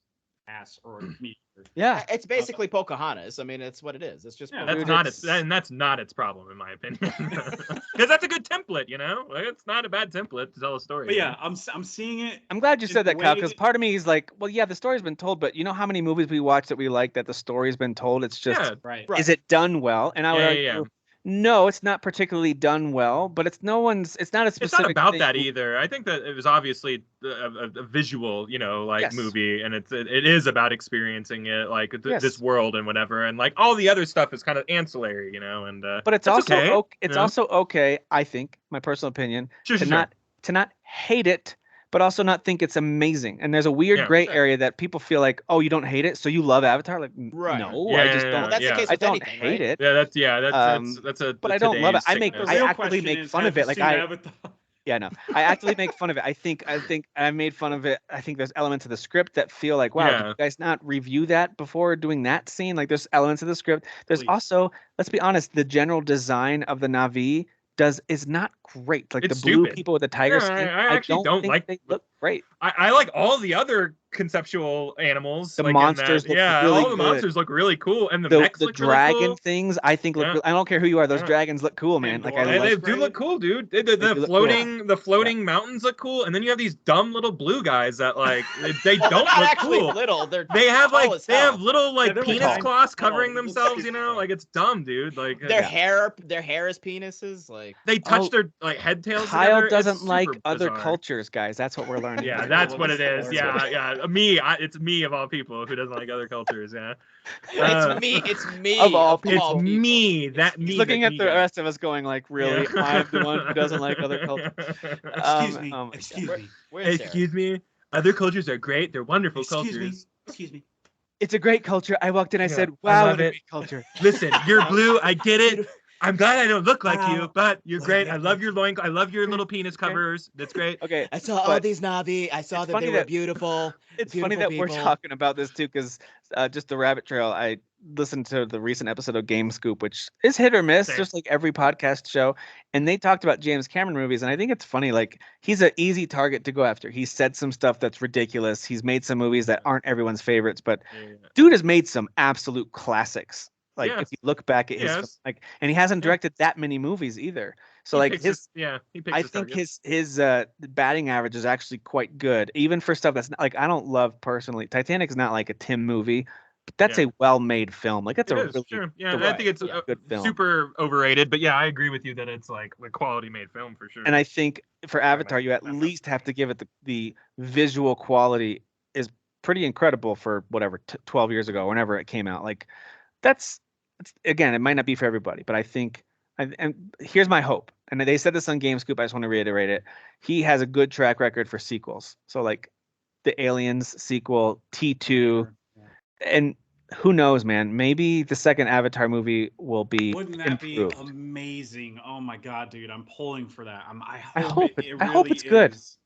ass or mediocre. Yeah. It's basically Pocahontas. I mean, it's what it is. It's just Yeah, That's Dude, not it's- and that's not its problem, in my opinion. Because that's a good template, you know. Like, it's not a bad template to tell a story. But you yeah, know? I'm seeing it. I'm glad you in said the that, Kyle, way because that- part of me is like, well, yeah, the story's been told, but you know how many movies we watch that we like that the story's been told? It's just, yeah, Right. Right. is it done well? And I would Yeah, argue, yeah. no, it's not particularly done well, but it's not a it's specific not about thing. that either. I think that it was obviously a visual, you know, like Yes. movie, and it is about experiencing it, like Yes. this world and whatever, and like all the other stuff is kind of ancillary, you know. And But it's that's also okay, it's yeah. also okay, I think, my personal opinion, Sure, to sure, not hate it, but also not think it's amazing. And there's a weird Yeah. gray Sure. area that people feel like, oh, you don't hate it, so you love Avatar. Like, Right. no, Yeah, I just yeah, don't. Well, that's yeah. the case I with don't anything, hate right? it. that's a. But I don't love it. I make- The today's I real sickness. actively question make is, fun have of it, you like, seen I- Avatar? Yeah, no, I actively make fun of it. I think I made fun of it. I think there's elements of the script that feel like, wow, did Yeah. you guys not review that before doing that scene? Like, there's elements of the script. There's Please. also, let's be honest, the general design of the Na'vi is not great. Like It's the blue stupid. people with the tiger Yeah, skin. I actually don't think like- they look great. I like all the other conceptual animals. The like, in monsters that. look Yeah, really all the good. monsters look really cool, and the The mechs look dragon really cool. things I think look. Yeah. Really, I don't care who you are. Those Yeah. dragons look cool, man. Like I Pandora They, like. they do look cool, dude. The do look the floating mountains look cool, and then you have these dumb little blue guys that like they Well, don't they're not look actually cool. little. They're They have tall like as they hell. have little like they're penis tall. cloths Tall, covering they look themselves, super you know, tall. like it's dumb, dude. Like Their Yeah. hair is penises. Like they touch Oh, their like head tails. Kyle together. It's doesn't like super other bizarre. cultures, guys. That's what we're learning. Yeah, here. that's Well, what this it is is. Yeah, it's me of all people who doesn't like other cultures. Yeah, it's me. It's me Of all It's people. me. That me. He's looking that at me the guy. rest of us, going like, "Really? Yeah. I'm the one who doesn't like other cultures." Excuse me. oh my Excuse God. me. Where's Sarah? Excuse me. Other cultures are great. They're wonderful Excuse me. cultures. Excuse me. It's a great culture. I walked in. I Yeah, said, I "Wow, love what a it. great culture." Listen, you're blue. I get it. I'm glad I don't look like you, Wow. but you're great. I love your loin. I love your little penis covers. That's great. Okay, I saw all but these Navi. I saw it's that funny they were that- beautiful. it's beautiful funny that we're people. talking about this too, because just the rabbit trail. I listened to the recent episode of Game Scoop, which is hit or miss, Same. just like every podcast show. And they talked about James Cameron movies, and I think it's funny. Like he's an easy target to go after. He said some stuff that's ridiculous. He's made some movies that aren't everyone's favorites, but dude has made some absolute classics. Like if Yes. you look back at his Yes. like, and he hasn't Yeah. directed that many movies either. So He like picks his he picks I his think targets. his batting average is actually quite good, even for stuff that's not, like I don't love personally. Titanic is not like a Tim movie, but that's Yeah. a well-made film. Like it's It a is, really sure. Yeah, the I think it's yeah, good film. super overrated, but yeah, I agree with you that it's like a quality made film for sure. And I think for Avatar, you at I'm not- least have to give it the visual quality is pretty incredible for whatever 12 years ago, whenever it came out. Like that's again, it might not be for everybody, but I think. And here's my hope. And they said this on Game Scoop. I just want to reiterate it. He has a good track record for sequels. So like the Aliens sequel, T2, and who knows, man? Maybe the second Avatar movie will be Wouldn't that improved. be amazing? Oh my god, dude, I'm pulling for that. I I hope hope it I hope really it's good. is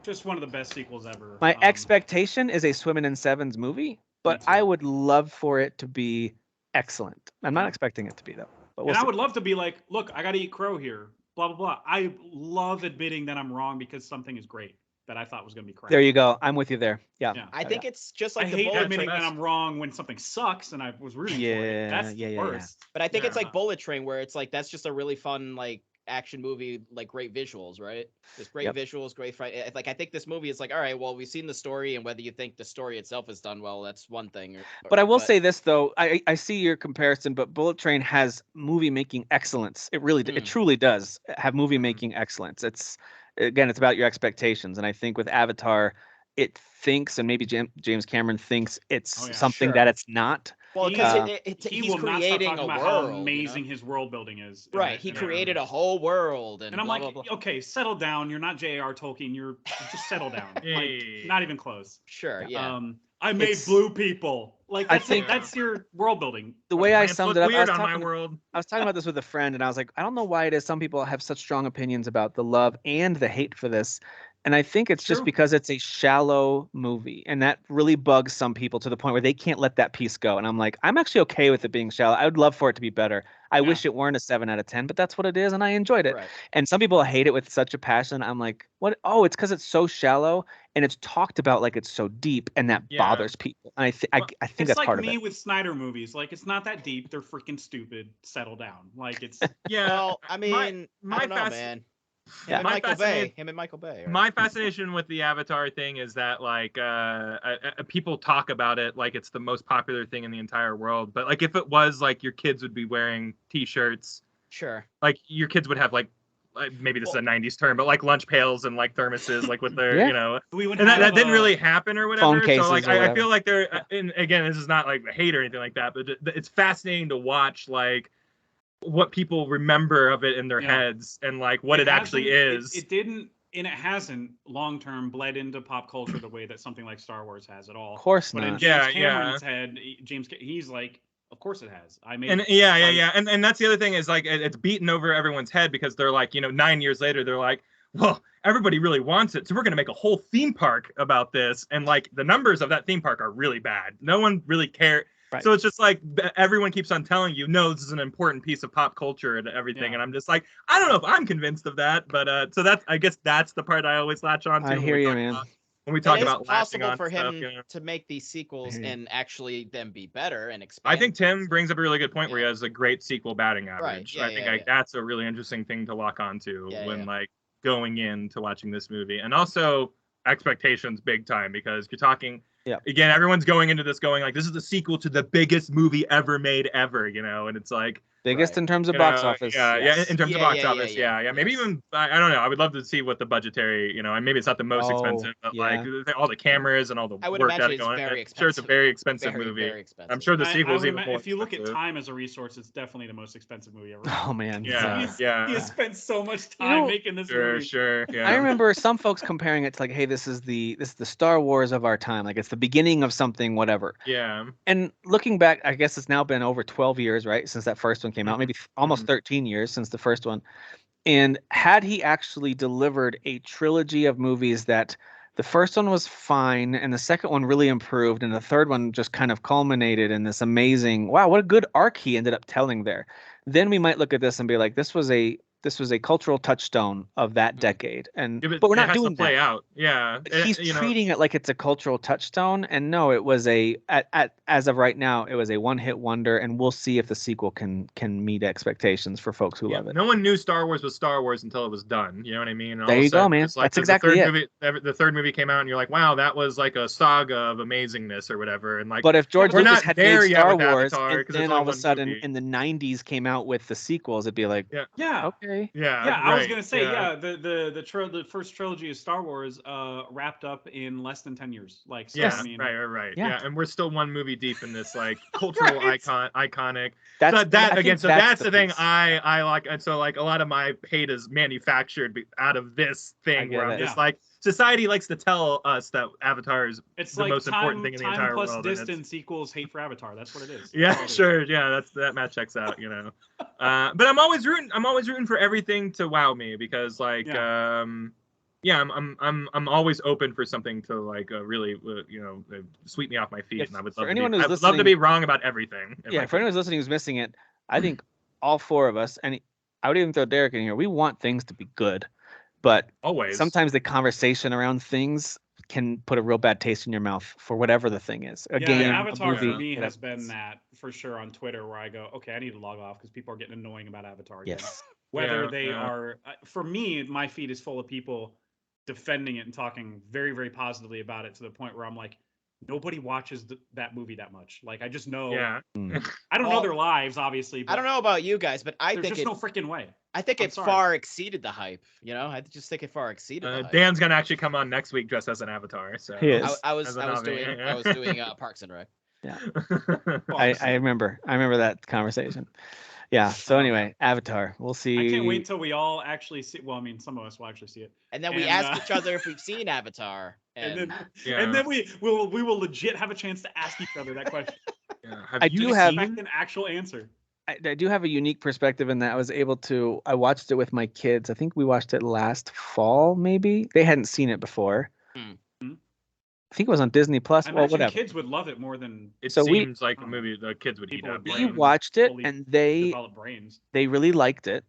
just one of the best sequels ever. My expectation is a Swimmin' in Sevens movie, but I too. would love for it to be excellent. I'm not Yeah. expecting it to be though. But we'll and I see. would love to be like, look, I got to eat crow here. Blah blah blah. I love admitting that I'm wrong because something is great that I thought was going to be crap. There you go. I'm with you there. Yeah. Yeah. I think it's just like I the hate bullet admitting train. that I'm wrong when something sucks and I was rooting for it. That's the worst. But I think it's Yeah. like Bullet Train, where it's like that's just a really fun like action movie, like great visuals, right? Just great visuals, great fight. Like I think this movie is like, all right, well, we've seen the story, and whether you think the story itself is done well, that's one thing. But I will say this though, I see your comparison, but Bullet Train has movie making excellence. It really, it truly does have movie making excellence. It's again, it's about your expectations, and I think with Avatar, it thinks, and maybe James Cameron thinks it's something that it's not. Well, because he he's will not stop creating talking a about world. how amazing his world building is. Right, he created a whole world, and I'm blah, like, blah, blah. okay, settle down. You're not J.R. Tolkien. You're just settle down. Like, not even close. Sure, yeah. I made blue people. Like I think that's your world building. The way I Plants summed look it up, weird on my world. I was talking about this with a friend, and I was like, I don't know why it is some people have such strong opinions about the love and the hate for this. And I think it's just because it's a shallow movie, and that really bugs some people to the point where they can't let that piece go. And I'm like, I'm actually okay with it being shallow. I would love for it to be better. I wish it weren't a 7 out of 10, but that's what it is, and I enjoyed it. Right. And some people hate it with such a passion. I'm like, what? Oh, it's because it's so shallow, and it's talked about like it's so deep, and that bothers people. And I think It's that's like part of me it. with Snyder movies. Like it's not that deep. They're freaking stupid. Settle down. Like it's Yeah. Well, I mean, my I don't know, man. Yeah. Him and Michael Bay. Right? My fascination with the Avatar thing is that like people talk about it like it's the most popular thing in the entire world, but like if it was, like your kids would be wearing T-shirts. Sure. Like your kids would have like maybe this is a 90s term, but like lunch pails and like thermoses, like with their, you know, and that didn't really happen or whatever. Phone cases so like or I feel like they're, and again, this is not like hate or anything like that, but it's fascinating to watch like what people remember of it in their heads and like what it actually is. It didn't, and it hasn't long term bled into pop culture the way that something like Star Wars has at all. Of course but not. in James Cameron's head, he's like, of course it has. I mean, and yeah. And that's the other thing is like it's beaten over everyone's head because they're like, 9 years later, they're like, well, everybody really wants it, so we're gonna make a whole theme park about this, and like the numbers of that theme park are really bad. No one really cares. Right. So it's just like everyone keeps on telling you, no, this is an important piece of pop culture and everything. And I'm just like, I don't know if I'm convinced of that, but so that's, I guess that's the part I always latch on to. I hear you, man. When we talk about latching on for stuff, him to make these sequels and actually them be better and expand. I think Tim brings up a really good point where he has a great sequel batting average. Right. I think that's a really interesting thing to lock onto when like going into watching this movie, and also expectations big time, because you're talking. Yeah. Again, everyone's going into this going like, this is the sequel to the biggest movie ever made ever, and it's like biggest in terms of box office. Yeah, in terms of box office. Yeah. Maybe even I don't know. I would love to see what the budgetary, and maybe it's not the most expensive, but like all the cameras and all the work that going. I'm sure it's a very expensive movie. Very expensive. I'm sure the sequel's even more. If you look at time as a resource, it's definitely the most expensive movie ever. Oh man. Yeah. He has spent so much time making this movie. Sure. Yeah. I remember some folks comparing it to like, hey, this is the Star Wars of our time. Like it's the beginning of something, whatever. Yeah. And looking back, I guess it's now been over 12 years, right, since that first one came out, maybe almost 13 years since the first one. And had he actually delivered a trilogy of movies that the first one was fine, and the second one really improved, and the third one just kind of culminated in this amazing, wow, what a good arc he ended up telling there. Then we might look at this and be like, this was a cultural touchstone of that decade, and but we're not doing that. Play out, yeah. He's treating it like it's a cultural touchstone, and no, it was as of right now, it was a one-hit wonder, and we'll see if the sequel can meet expectations for folks who love it. No one knew Star Wars was Star Wars until it was done. You know what I mean? And there you go, man. That's exactly it. The third movie came out, and you're like, wow, that was like a saga of amazingness or whatever. And like, but if George Lucas had made Star Wars, Avatar, and then all of a sudden in the '90s came out with the sequels, it'd be like, okay, I was gonna say, the first trilogy of Star Wars wrapped up in less than 10 years. Like, so, I mean, right. Yeah, and we're still one movie deep in this like cultural iconic. That's the thing I like, and so like a lot of my hate is manufactured out of this thing where I'm just like, society likes to tell us that Avatar is the most important thing in the entire world. Time plus distance equals hate for Avatar. That's what it is. Yeah, sure. Yeah, that math checks out. You know, but I'm always rooting for everything to wow me, because like I'm always open for something to like really sweep me off my feet, and I would love to be wrong about everything. For anyone who's listening who's missing it, I think all four of us, and I would even throw Derek in here, we want things to be good, but always sometimes the conversation around things can put a real bad taste in your mouth for whatever the thing is. A game, Avatar a movie, for me has been that for sure on Twitter, where I go, okay, I need to log off because people are getting annoying about Avatar again. Yes. Whether they are, for me, my feed is full of people defending it and talking very, very positively about it, to the point where I'm like, nobody watches that movie that much. Like, I just know. Yeah. I don't know their lives, obviously. But I don't know about you guys, but there's just no freaking way. I think it far exceeded the hype. You know, I just think it far exceeded the hype. Dan's gonna actually come on next week dressed as an Avatar. So he is. I was doing Parks and Rec. Yeah. I remember that conversation. Yeah. So anyway, Avatar. We'll see. I can't wait till we all actually see. Well, I mean, some of us will actually see it. And then we ask each other if we've seen Avatar. And then we will legit have a chance to ask each other that question. I do have an actual answer. I do have a unique perspective in that I watched it with my kids. I think we watched it last fall, maybe. They hadn't seen it before. I think it was on Disney Plus. Well, whatever. Kids would love it more than. It seems like a movie the kids would eat up. We watched it, and they really liked it.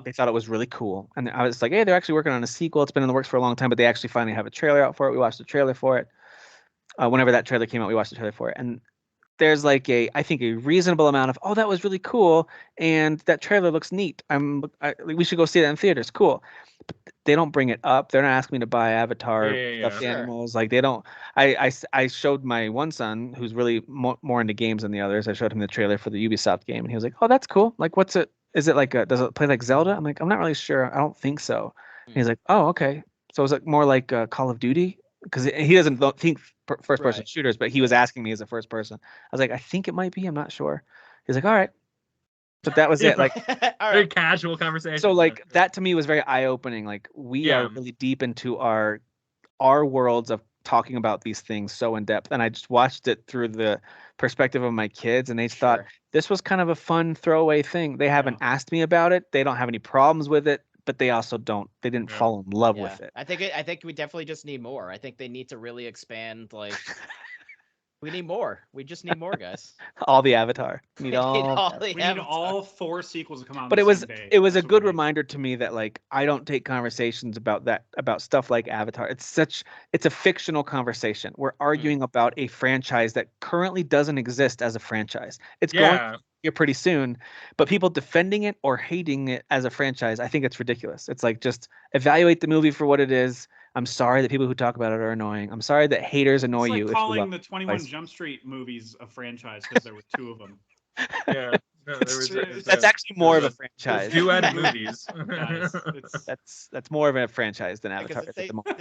They thought it was really cool, and I was like, "Hey, they're actually working on a sequel. It's been in the works for a long time, but they actually finally have a trailer out for it." We watched the trailer for it. Whenever that trailer came out, we watched the trailer for it, and there's like I think a reasonable amount of, oh, that was really cool, and that trailer looks neat. We should go see that in theaters. Cool. But they don't bring it up. They're not asking me to buy Avatar stuffed animals. Like, they don't. I showed my one son, who's really more into games than the others. I showed him the trailer for the Ubisoft game, and he was like, "Oh, that's cool. Like, what's it? Is it like does it play like Zelda?" I'm like, "I'm not really sure. I don't think so." And he's like, "Oh, okay. So is it more like Call of Duty?" Because he doesn't think first-person shooters, but he was asking me as a first person. I was like, "I think it might be. I'm not sure." He's like, "All right." But that was it. Like, very casual conversation. So like that to me was very eye-opening. Like, we are really deep into our worlds of talking about these things so in depth, and I just watched it through the perspective of my kids, and they thought this was kind of a fun throwaway thing. They haven't asked me about it. They don't have any problems with it, but they also didn't fall in love with it. I think we definitely just need more. I think they need to really expand. Like, we need more. We just need more, guys. All the Avatar. We need all 4 sequels to come out. But it was a good reminder to me that, like, I don't take conversations about stuff like Avatar. It's a fictional conversation. We're arguing about a franchise that currently doesn't exist as a franchise. It's going here pretty soon, but people defending it or hating it as a franchise, I think it's ridiculous. It's like, just evaluate the movie for what it is. I'm sorry that people who talk about it are annoying. I'm sorry that haters annoy you. It's like calling the 21 Jump Street movies a franchise because there were 2 of them. Yeah. No, that's actually more of a franchise. Duet movies. That's more of a franchise than Avatar.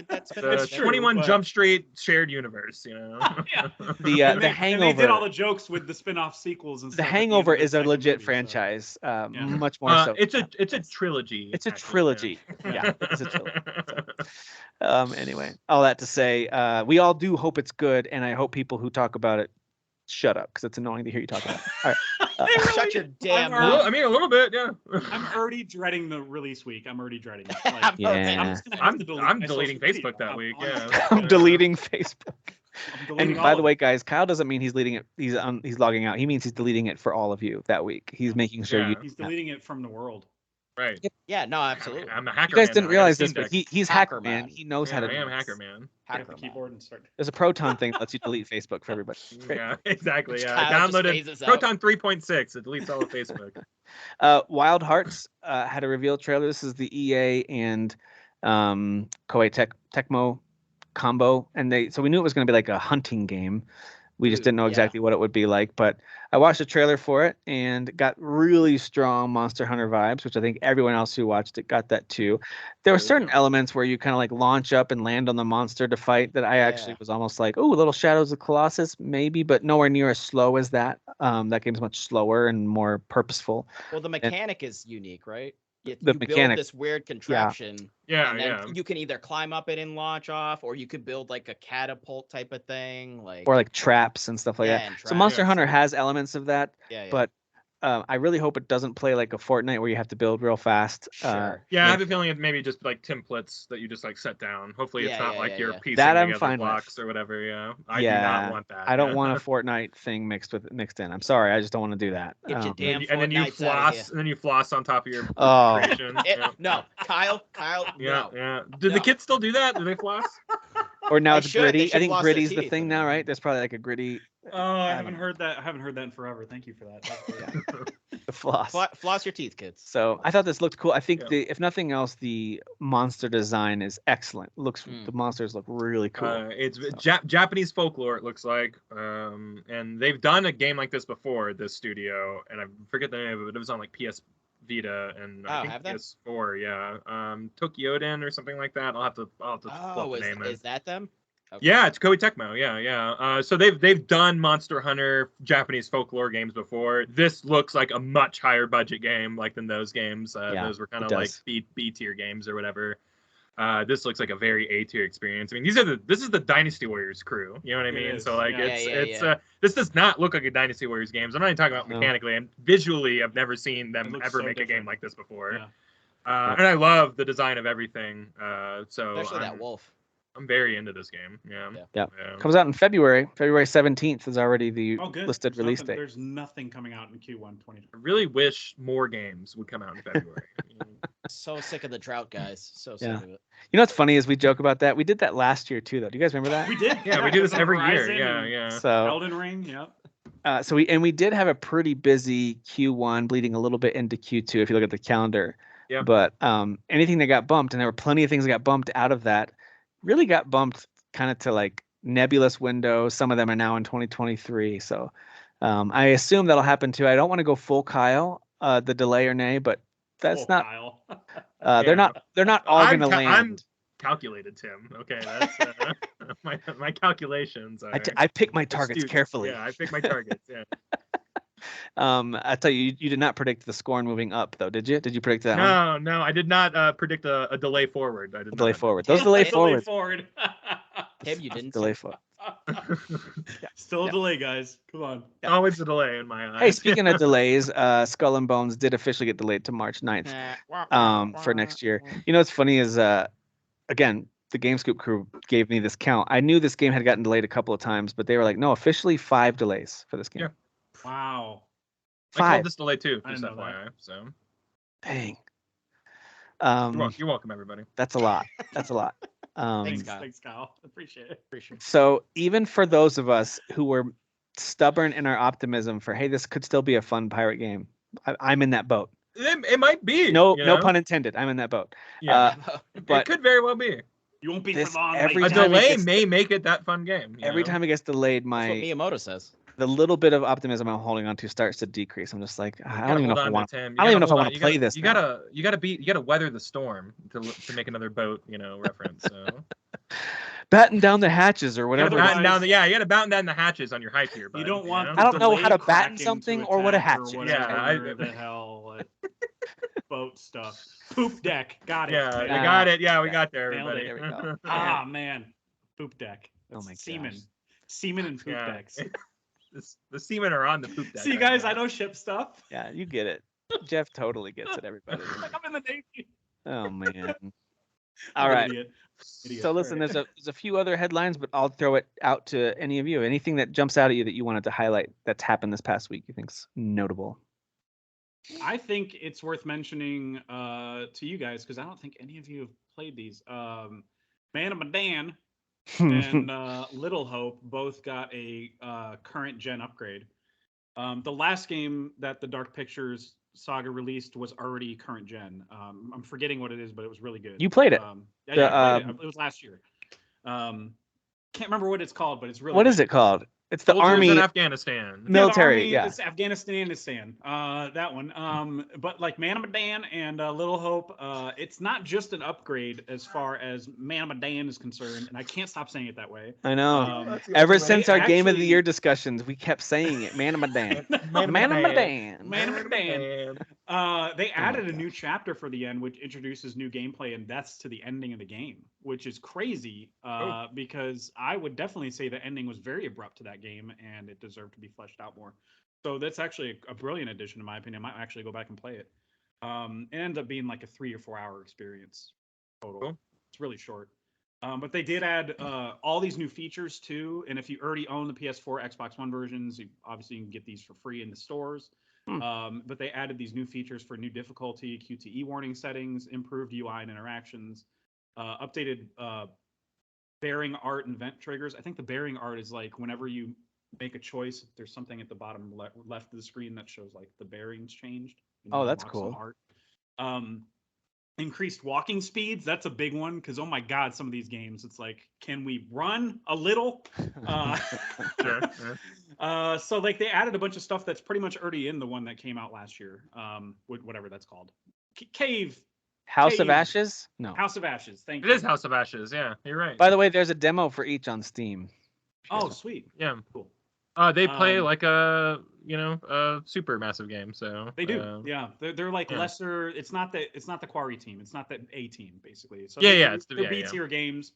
That's true. 21 Jump Street shared universe, you know. The Hangover. And they did all the jokes with the spin-off sequels and stuff. The Hangover is a legit franchise, much more so. It's a trilogy. It's a trilogy. Yeah, it's a trilogy. So, anyway, all that to say, we all do hope it's good, and I hope people who talk about it shut up, because it's annoying to hear you talk about it. All right. Shut your damn I'm mouth. I mean, a little bit, yeah. I'm already dreading the release week. I'm already dreading it. Like, Yeah. I'm just gonna have to delete I'm my deleting social media. Facebook that week. I'm Yeah. I'm deleting Facebook. I'm deleting And all by of the it. way, guys, Kyle doesn't mean he's deleting it. He's logging out. He means he's deleting it for all of you that week. He's making sure Yeah. you. He's deleting it from the world. Right. Yeah, no, absolutely. I'm a hacker. You guys man didn't now. I got a realize Steam this, but Deck. he's Hacker hacker man. man. He knows how Yeah, to. I do am this. hacker man. Get Hacker the man. keyboard and start. There's a Proton thing that lets you delete Facebook for everybody. It's great. Yeah, exactly. Yeah, I Kyle just downloaded phases out. Proton 3.6. It deletes all of Facebook. Wild Hearts had a reveal trailer. This is the EA and Koei Tecmo combo, and so we knew it was going to be like a hunting game. We just Ooh, didn't know yeah. exactly what it would be like, but I watched a trailer for it and got really strong Monster Hunter vibes, which I think everyone else who watched it got that too. There were There you certain go. elements where you kind of like launch up and land on the monster to fight that I actually Yeah. was almost like, oh, Little Shadows of Colossus, maybe, but nowhere near as slow as that. That game's much slower and more purposeful. Well, the mechanic is unique, right? You The build mechanic- this weird contraption, Yeah, and then yeah. you can either climb up it and launch off, or you could build like a catapult type of thing, like Or like traps and stuff like Yeah, that. and So Monster traps. Hunter has elements of that, yeah, yeah. but I really hope it doesn't play like a Fortnite where you have to build real fast. Sure. Yeah, I like- have a feeling it's maybe just like templates that you just like set down. Hopefully, it's Yeah, not yeah, like yeah, you're yeah. piecing That I'm together fine with. blocks or whatever. Yeah, I do Yeah, not want that. I don't yeah. want a Fortnite thing mixed in. I'm sorry, I just don't want to do that. Get your damn And then you Fortnites outta floss, here. and then you floss on top of your Oh. creation. Yeah. No, Kyle, Yeah, no. yeah. Do the No. kids still do that? Do they floss? Or now They it's should- gritty. they I should think floss their gritty's the teeth, thing I now, mean. right? There's probably like a gritty Oh, I don't haven't heard that. I haven't heard that in forever. Thank you for that. That's great. the floss. Floss your teeth, kids. So I thought this looked cool. I think Yeah. if nothing else, the monster design is excellent. The monsters look really cool. It's So. Japanese folklore. It looks like, and they've done a game like this before. This studio, and I forget the name of it. It was on like PS Vita and I think have they? PS4. Yeah, Tokyoden or something like that. I'll have to pull Oh, up the name. is that them? Okay. Yeah, it's Koei Tecmo. Yeah. So they've done Monster Hunter Japanese folklore games before. This looks like a much higher budget game, like than those games. Yeah, Those were kind of it like does. B tier games or whatever. This looks like a very A tier experience. I mean, this is the Dynasty Warriors crew. You know what I It mean? is, So like yeah. this does not look like a Dynasty Warriors games. I'm not even talking about No. mechanically and visually. I've never seen them It looks ever so make a game different. like this before. Yeah. And I love the design of everything. So Especially that wolf. I'm very into this game. Yeah. Yeah. Comes out in February. February 17th is already the Oh, good. listed There's release nothing- date. There's nothing coming out in Q1 2020. I really wish more games would come out in February. So sick of the drought, guys. So sick Yeah. of it. You know what's funny is we joke about that. We did that last year too, though. Do you guys remember that? We did. Yeah, we do this with every year. Horizon Yeah, and yeah. So Elden Ring. Yep. we did have a pretty busy Q1, bleeding a little bit into Q2 if you look at the calendar. Yeah. But anything that got bumped, and there were plenty of things that got bumped out of that, really got bumped kind of to like nebulous windows. Some of them are now in 2023. So I assume that'll happen too. I don't want to go full Kyle, the delay or nay, but that's Full not. Kyle. They're not all I'm going to ca- land. I'm calculated, Tim. Okay, that's my calculations. I pick my targets astute. carefully. Yeah, I pick my targets. Yeah. I tell you, you did not predict the score moving up, though, did you? Did you predict that one? No, I did not predict a delay forward. I did Delay not. forward. Those delay forwards. forward. Tim, you didn't Delay say. forward. Still a Yeah. delay, guys. Come on. Always a delay in my eyes. Hey, speaking of delays, Skull and Bones did officially get delayed to March 9th for next year. You know what's funny is, again, the GameScoop crew gave me this count. I knew this game had gotten delayed a couple of times, but they were like, no, officially 5 delays for this game. Yeah. Wow. I called 5. this delay too, I just didn't know that. FYI. So Dang. you're welcome, everybody. That's a lot. That's a lot. Thanks, Kyle. Thanks, Kyle. Appreciate it. So even for those of us who were stubborn in our optimism for, hey, this could still be a fun pirate game, I'm in that boat. It might be. No, you no know? pun intended. I'm in that boat. Yeah, but it could very well be. You won't be This- for long. every A ladies. time it delay gets- may make it that fun game. you every know? time it gets delayed, That's what my Miyamoto says. the little bit of optimism I'm holding on to starts to decrease. I'm just like, I You don't even know gotta if I hold want. on to Tim. I don't even know if I hold want on. to play this. You now. gotta weather the storm to make another boat, reference. So. Batten down the hatches or whatever. Otherwise- Batten down you gotta batten down the hatches on your hype here. You bud, don't want. know? the I don't know how delay to batten Kraken something to or what a attack hatch is. whatever Yeah, the hell. Like, boat stuff. Poop deck. Got it. Yeah, Yeah. we got it. Yeah, we Yeah. got there, Nailed everybody. it. There we go. Ah man. Poop deck. Oh That's my semen. gosh. Semen and poop Yeah. decks. The seamen are on the poop deck. See, guys, I know ship stuff. Yeah, you get it. Jeff totally gets it, everybody. Like I'm in the Navy. Oh man. I'm All an right. idiot. So listen, there's a few other headlines, but I'll throw it out to any of you. Anything that jumps out at you that you wanted to highlight that's happened this past week you think's notable? I think it's worth mentioning to you guys because I don't think any of you have played these. Man of Medan and Little Hope both got a current gen upgrade. The last game that the Dark Pictures saga released was already current gen. I'm forgetting what it is, but it was really good. You played it. Yeah, I played it. It was last year. Can't remember what it's called, but it's really What good. is it called? It's the Soldiers army in Afghanistan. military. Yeah, it's Afghanistan. That one. But like Man of Medan and Little Hope, it's not just an upgrade as far as Man of Medan is concerned, and I can't stop saying it that way. I know. Ever since our game of the year discussions, we kept saying it. Man of Medan. Man of Medan. Man of Medan. They added a new chapter for the end, which introduces new gameplay and deaths to the ending of the game, which is crazy. Because I would definitely say the ending was very abrupt to that game, and it deserved to be fleshed out more. So that's actually a brilliant addition, in my opinion. I might actually go back and play it. It ends up being like a 3 or 4 hour experience total. Cool. It's really short. But they did add all these new features too. And if you already own the PS4, Xbox One versions, obviously you can get these for free in the stores. But they added these new features for new difficulty, QTE warning settings, improved UI and interactions, updated bearing art and vent triggers. I think the bearing art is like whenever you make a choice, there's something at the bottom left of the screen that shows like the bearings changed. Oh, that's cool. Art. Increased walking speeds. That's a big one because, oh my God, some of these games, it's like, can we run a little? Sure. So like they added a bunch of stuff that's pretty much already in the one that came out last year. Whatever that's called. House of Ashes? No. House of Ashes. Thank you. It is House of Ashes. Yeah, you're right. By the way, there's a demo for each on Steam. Oh, sweet. Yeah. Cool. They play like a super massive game. So they do. Yeah. They're like lesser. It's not the Quarry team. It's not the A team basically. So they're B tier games.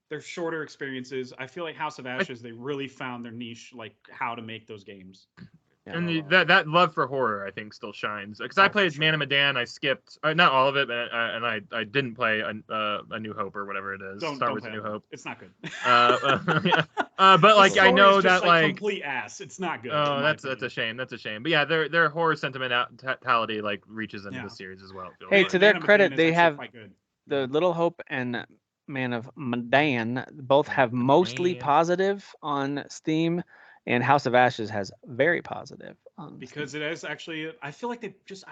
They're shorter experiences. I feel like House of Ashes, they really found their niche, like how to make those games. Yeah. And that love for horror, I think, still shines. Because I played Man of Medan, I skipped not all of it, but I didn't play a New Hope or whatever it is. Star Wars: A New Hope. It's not good. But like I know that like complete ass. It's not good. Oh, that's a shame. That's a shame. But yeah, their horror sentimentality like reaches into the series as well. Hey, to their credit, they have the Little Hope and Man of Medan both have mostly positive on Steam. And House of Ashes has very positive. Because it is actually, I feel like they just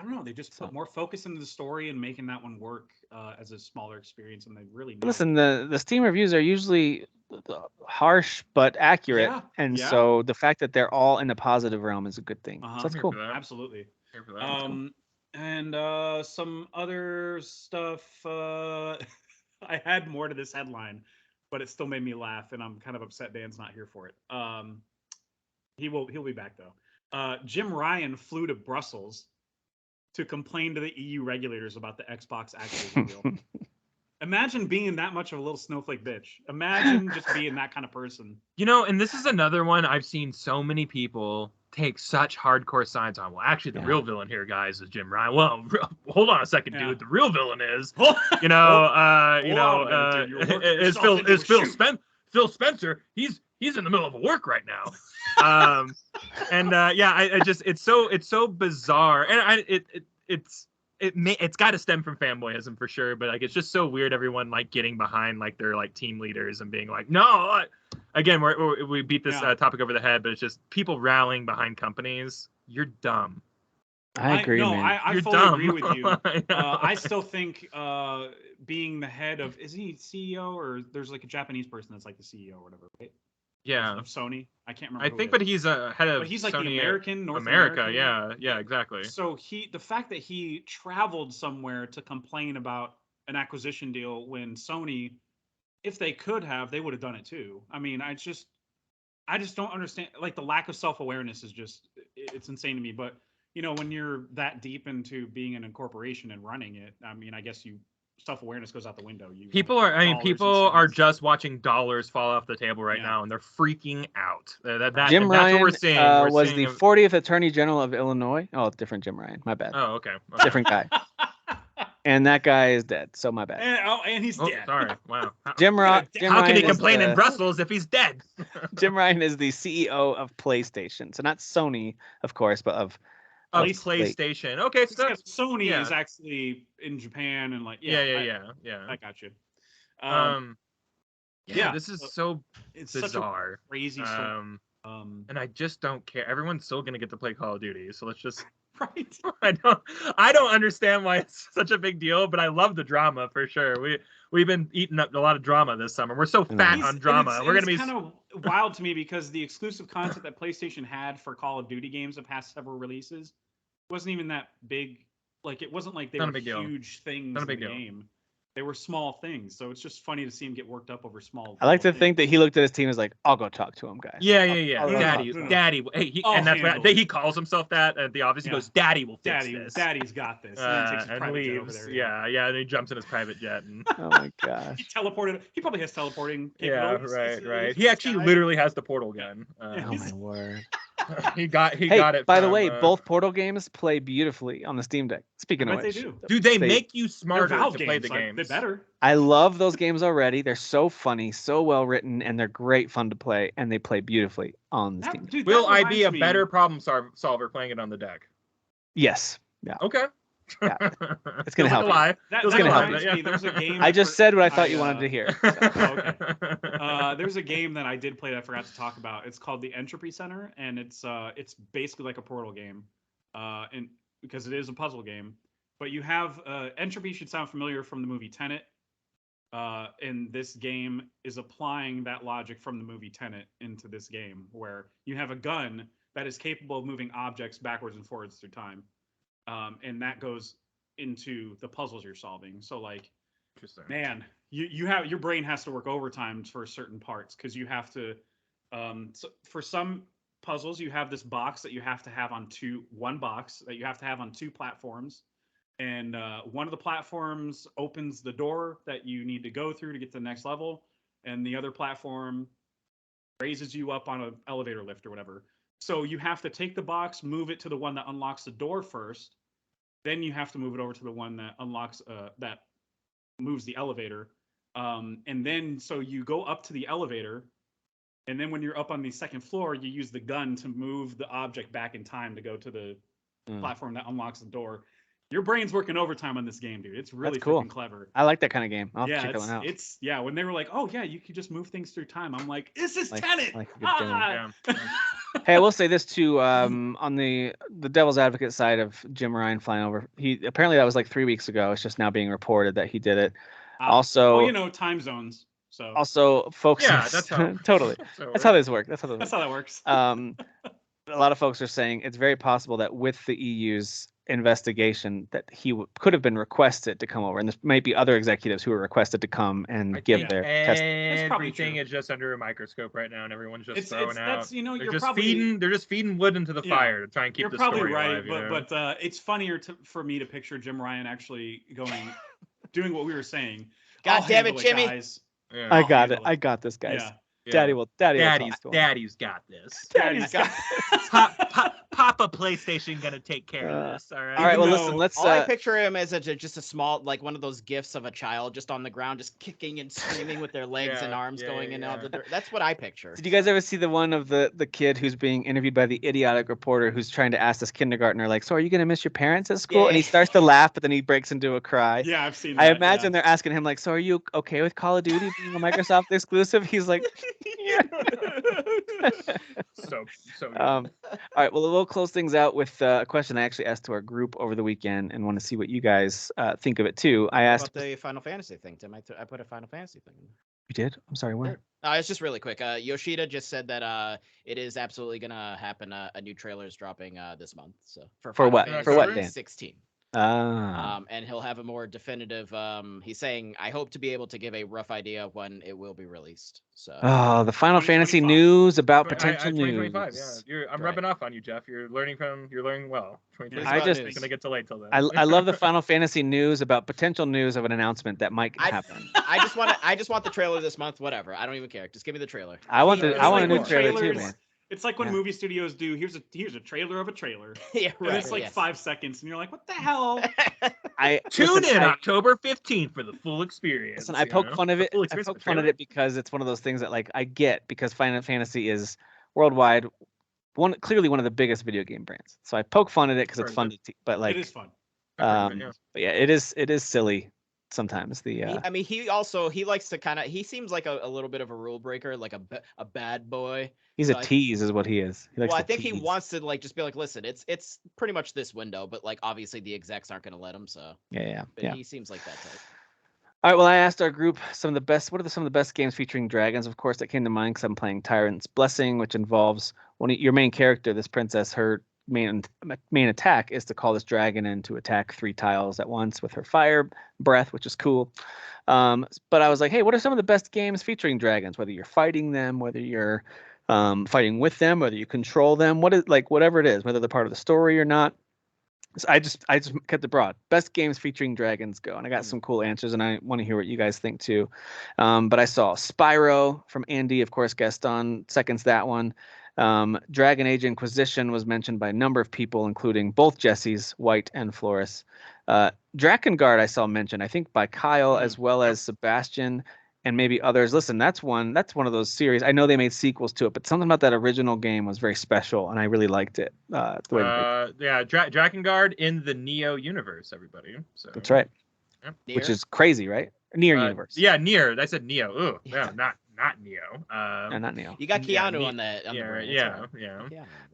put more focus into the story and making that one work as a smaller experience. And they really listen. The Steam reviews are usually harsh but accurate, so the fact that they're all in the positive realm is a good thing. So that's cool. Absolutely. And some other stuff. I had more to this headline, but it still made me laugh, and I'm kind of upset Dan's not here for it. He'll be back though. Jim Ryan flew to Brussels to complain to the EU regulators about the Xbox Access deal. Imagine being that much of a little snowflake bitch. Imagine just being that kind of person. And this is another one I've seen so many people take such hardcore sides on. Well, actually, the real villain here, guys, is Jim Ryan. Well, hold on a second, dude. The real villain is, Phil Spencer. He's in the middle of a work right now. It's so bizarre, and it's got to stem from fanboyism for sure, but like it's just so weird everyone like getting behind like their like team leaders and being like, no, again we beat this topic over the head, but it's just people rallying behind companies. You're dumb. I agree, man. I fully agree with you. I still think being the head of, is he CEO, or there's like a Japanese person that's like the CEO or whatever, right? Yeah. Of Sony. I can't remember. I think, but he's a head of. But he's like Sony the American, North America. American. Yeah, exactly. So the fact that he traveled somewhere to complain about an acquisition deal when Sony, if they could have, they would have done it too. I mean, I just don't understand. Like the lack of self-awareness is just, it's insane to me. But when you're that deep into being in a corporation and running it, I mean, I guess you self-awareness goes out the window. People are just watching dollars fall off the table right now, and they're freaking out. Jim that's Ryan what we're seeing. was the 40th Attorney General of Illinois. Oh, different Jim Ryan. My bad. Oh, okay. Different guy. And that guy is dead, so my bad. And he's dead. Sorry. Wow. How can he complain in Brussels if he's dead? Jim Ryan is the CEO of PlayStation. So not Sony, of course, but of PlayStation. Okay, so Sony is actually in Japan and like yeah. I got you. This is so bizarre, crazy story. And I just don't care. Everyone's still gonna get to play Call of Duty, so let's just. Right. I don't understand why it's such a big deal, but I love the drama for sure. We've been eating up a lot of drama this summer. We're so fat on drama. We're gonna be kind of wild to me because the exclusive content that PlayStation had for Call of Duty games the past several releases wasn't even that big. Like it wasn't like they were huge things in the game. They were small things, so it's just funny to see him get worked up over small. I like to think that he looked at his team and was like, "I'll go talk to him, guys." Yeah. Daddy. Hey, and that's what he calls himself that at the office. He goes, "Daddy will fix this. Daddy's got this." And he takes his private jet over there. Yeah. And he jumps in his private jet. And... Oh my gosh. He teleported. He probably has teleporting capabilities. Right. He actually literally has the portal gun. Oh my word. He got it. By the way, both Portal games play beautifully on the Steam Deck. Speaking of which, they make you smarter to play the games? They better. I love those games already. They're so funny, so well written, and they're great fun to play, and they play beautifully on the Steam Deck. Will I be a better problem solver playing it on the deck? Yes. Yeah. Okay. Yeah. It's gonna help. It's gonna help. There's a game. I just said what I thought you wanted to hear. So. Okay. There's a game that I did play that I forgot to talk about. It's called the Entropy Centre, and it's basically like a Portal game, and because it is a puzzle game. But you have Entropy should sound familiar from the movie Tenet. And this game is applying that logic from the movie Tenet into this game, where you have a gun that is capable of moving objects backwards and forwards through time. And that goes into the puzzles you're solving. So like, man, you have your brain has to work overtime for certain parts because you have to. So for some puzzles, you have this box that you have to have on one box that you have to have on two platforms, and one of the platforms opens the door that you need to go through to get to the next level, and the other platform raises you up on an elevator lift or whatever. So you have to take the box, move it to the one that unlocks the door first. Then you have to move it over to the one that unlocks that moves the elevator. And then so you go up to the elevator. And then when you're up on the second floor, you use the gun to move the object back in time to go to the platform that unlocks the door. Your brain's working overtime on this game, dude. It's really freaking clever. I like that kind of game. I'll check that one out. When they were like, "Oh yeah, you could just move things through time," I'm like, "This is Tenet." Hey, I will say this too. On the devil's advocate side of Jim Ryan flying over, he apparently that was like 3 weeks ago. It's just now being reported that he did it. Also, time zones. So also, folks. Yeah, that's how totally. That's how this works. That's how that works. A lot of folks are saying it's very possible that with the EU's investigation that he could have been requested to come over, and there might be other executives who were requested to come and give their testimony. Everything is just under a microscope right now, and everyone's just throwing out. They're just feeding wood into the fire to try and keep the story alive. You're probably right, but it's funnier for me to picture Jim Ryan actually doing what we were saying. God damn it, Jimmy! Yeah. I got it. I got this, guys. Yeah. Daddy's got this. Papa PlayStation gonna take care of this. All right. All right. Well, listen. Let's. I picture him as just a small, like one of those gifs of a child just on the ground, just kicking and screaming with their legs and arms going in and out the door. That's what I picture. Did you guys ever see the one of the kid who's being interviewed by the idiotic reporter who's trying to ask this kindergartner, like, "So are you gonna miss your parents at school?" And he starts to laugh, but then he breaks into a cry. Yeah, I've seen that. I imagine they're asking him like, "So are you okay with Call of Duty being a Microsoft exclusive?" He's like, "Yeah." So all right, well, we'll close things out with a question I actually asked to our group over the weekend and want to see what you guys think of it too. I asked about the Final Fantasy thing, Tim. I put a Final Fantasy thing in. You did? I'm sorry, where? It's just really quick. Yoshida just said that it is absolutely gonna happen. A new trailer is dropping this month. So for what? For what, Dan? 16. And he'll have a more definitive. He's saying, I hope to be able to give a rough idea of when it will be released. So. Oh, the Final Fantasy news about potential news. 2025. Yeah, I'm rubbing off on you, Jeff. You're learning well. 2025 I just gonna get delayed till then. I love the Final Fantasy news about potential news of an announcement that might happen. I just want the trailer this month. Whatever. I don't even care. Just give me the trailer. I want a new when trailer too, man. It's like when movie studios do here's a trailer of a trailer. Yeah, right. And it's like 5 seconds, and you're like, what the hell? Tune in October 15th for the full experience. Listen, I poke fun of it. I poke fun at it because it's one of those things that like I get because Final Fantasy is worldwide clearly one of the biggest video game brands. So I poke fun at it because it's fun but like it is fun. But yeah, it is silly sometimes. I mean, he likes to kind of. He seems like a little bit of a rule breaker, like a bad boy. He's a tease, is what he is. He likes I think he wants to like just be like, listen, it's pretty much this window, but like obviously the execs aren't going to let him. So yeah. He seems like that type. All right. Well, I asked our group what are some of the best games featuring dragons. Of course, that came to mind because I'm playing Tyrant's Blessing, which involves your main character, this princess. Her main attack is to call this dragon in to attack 3 tiles at once with her fire breath, which is cool. But I was like, hey, what are some of the best games featuring dragons? Whether you're fighting them, whether you're fighting with them, whether you control them, whatever it is, whether they're part of the story or not. So I just kept it broad. Best games featuring dragons go, and I got some cool answers, and I want to hear what you guys think too. But I saw Spyro from Andy, of course, Gaston seconds that one. Dragon Age Inquisition was mentioned by a number of people, including both Jesse's, White, and Flores. Drakengard I saw mentioned, I think by Kyle as well as Sebastian and maybe others. Listen, that's one of those series. I know they made sequels to it, but something about that original game was very special, and I really liked it. Drakengard in the Neo universe, everybody. So that's right. Yeah. Which is crazy, right? Nier universe. Yeah, Nier. I said Neo. Oh, yeah, not Neo. No, not Neo. You got Keanu on that. Yeah.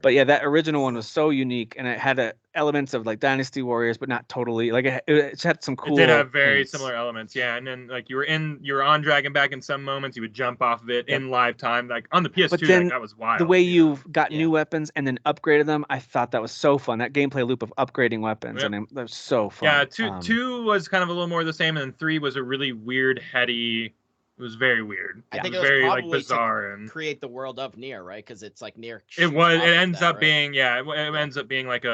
But yeah, that original one was so unique, and it had elements of like Dynasty Warriors, but not totally. Like it had some cool. It did have very similar elements, yeah. And then like you were on Dragon back in some moments. You would jump off of it in live time, like on the PS2. But then that was wild. The way you got new weapons and then upgraded them, I thought that was so fun. That gameplay loop of upgrading weapons, and that was so fun. Yeah, two was kind of a little more the same, and then 3 was a really weird, heady. It was very weird. I think it was very probably like bizarre and create the world of Nier, right? Because it's like Nier. It ends up being like like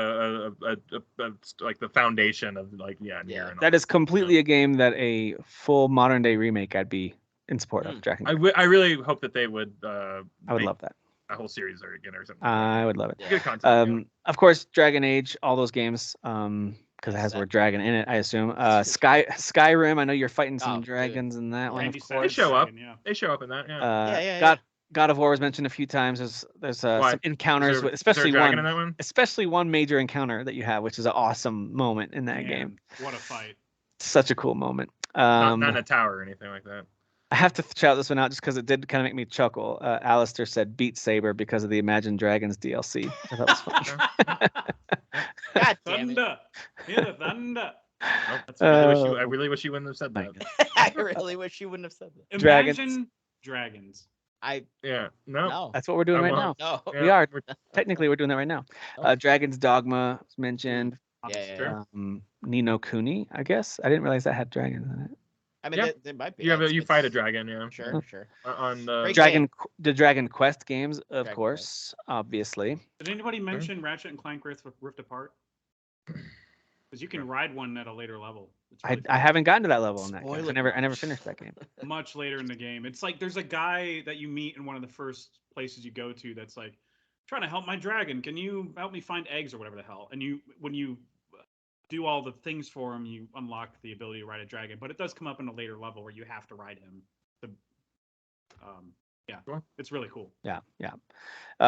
the foundation of like Nier. And that is completely a game that a full modern day remake I'd be in support of. I really hope that they would. I would love that. A whole series again or something. I would love it. Good content. Of course, Dragon Age, all those games. Because it has the word dragon in it, I assume. Skyrim. I know you're fighting some dragons in that one. Of course. They show up. They show up in that. Yeah. God of War was mentioned a few times. There's some encounters, especially one major encounter that you have, which is an awesome moment in that game. What a fight! Such a cool moment. Not in a tower or anything like that. I have to shout this one out just because it did kind of make me chuckle. Alistair said Beat Saber because of the Imagine Dragons DLC. I thought that was funny. God damn it. Hear the thunder. I really wish you wouldn't have said that. I really wish you wouldn't have said that. Imagine Dragons. No. That's what we're doing right now. No. We are. Technically, we're doing that right now. Dragon's Dogma was mentioned. Ni no Kuni, I guess. I didn't realize that had dragons in it. I mean, they might be. You fight a dragon, yeah. Sure. On the Dragon Quest games, of course, obviously. Did anybody mention Ratchet and Clank Rift Apart? Because you can ride one at a later level. Really I haven't gotten to that level in that game. I never finished that game. Much later in the game. It's like there's a guy that you meet in one of the first places you go to that's like, trying to help my dragon. Can you help me find eggs or whatever the hell? And when you do all the things for him, you unlock the ability to ride a dragon. But it does come up in a later level where you have to ride him. It's really cool. Yeah.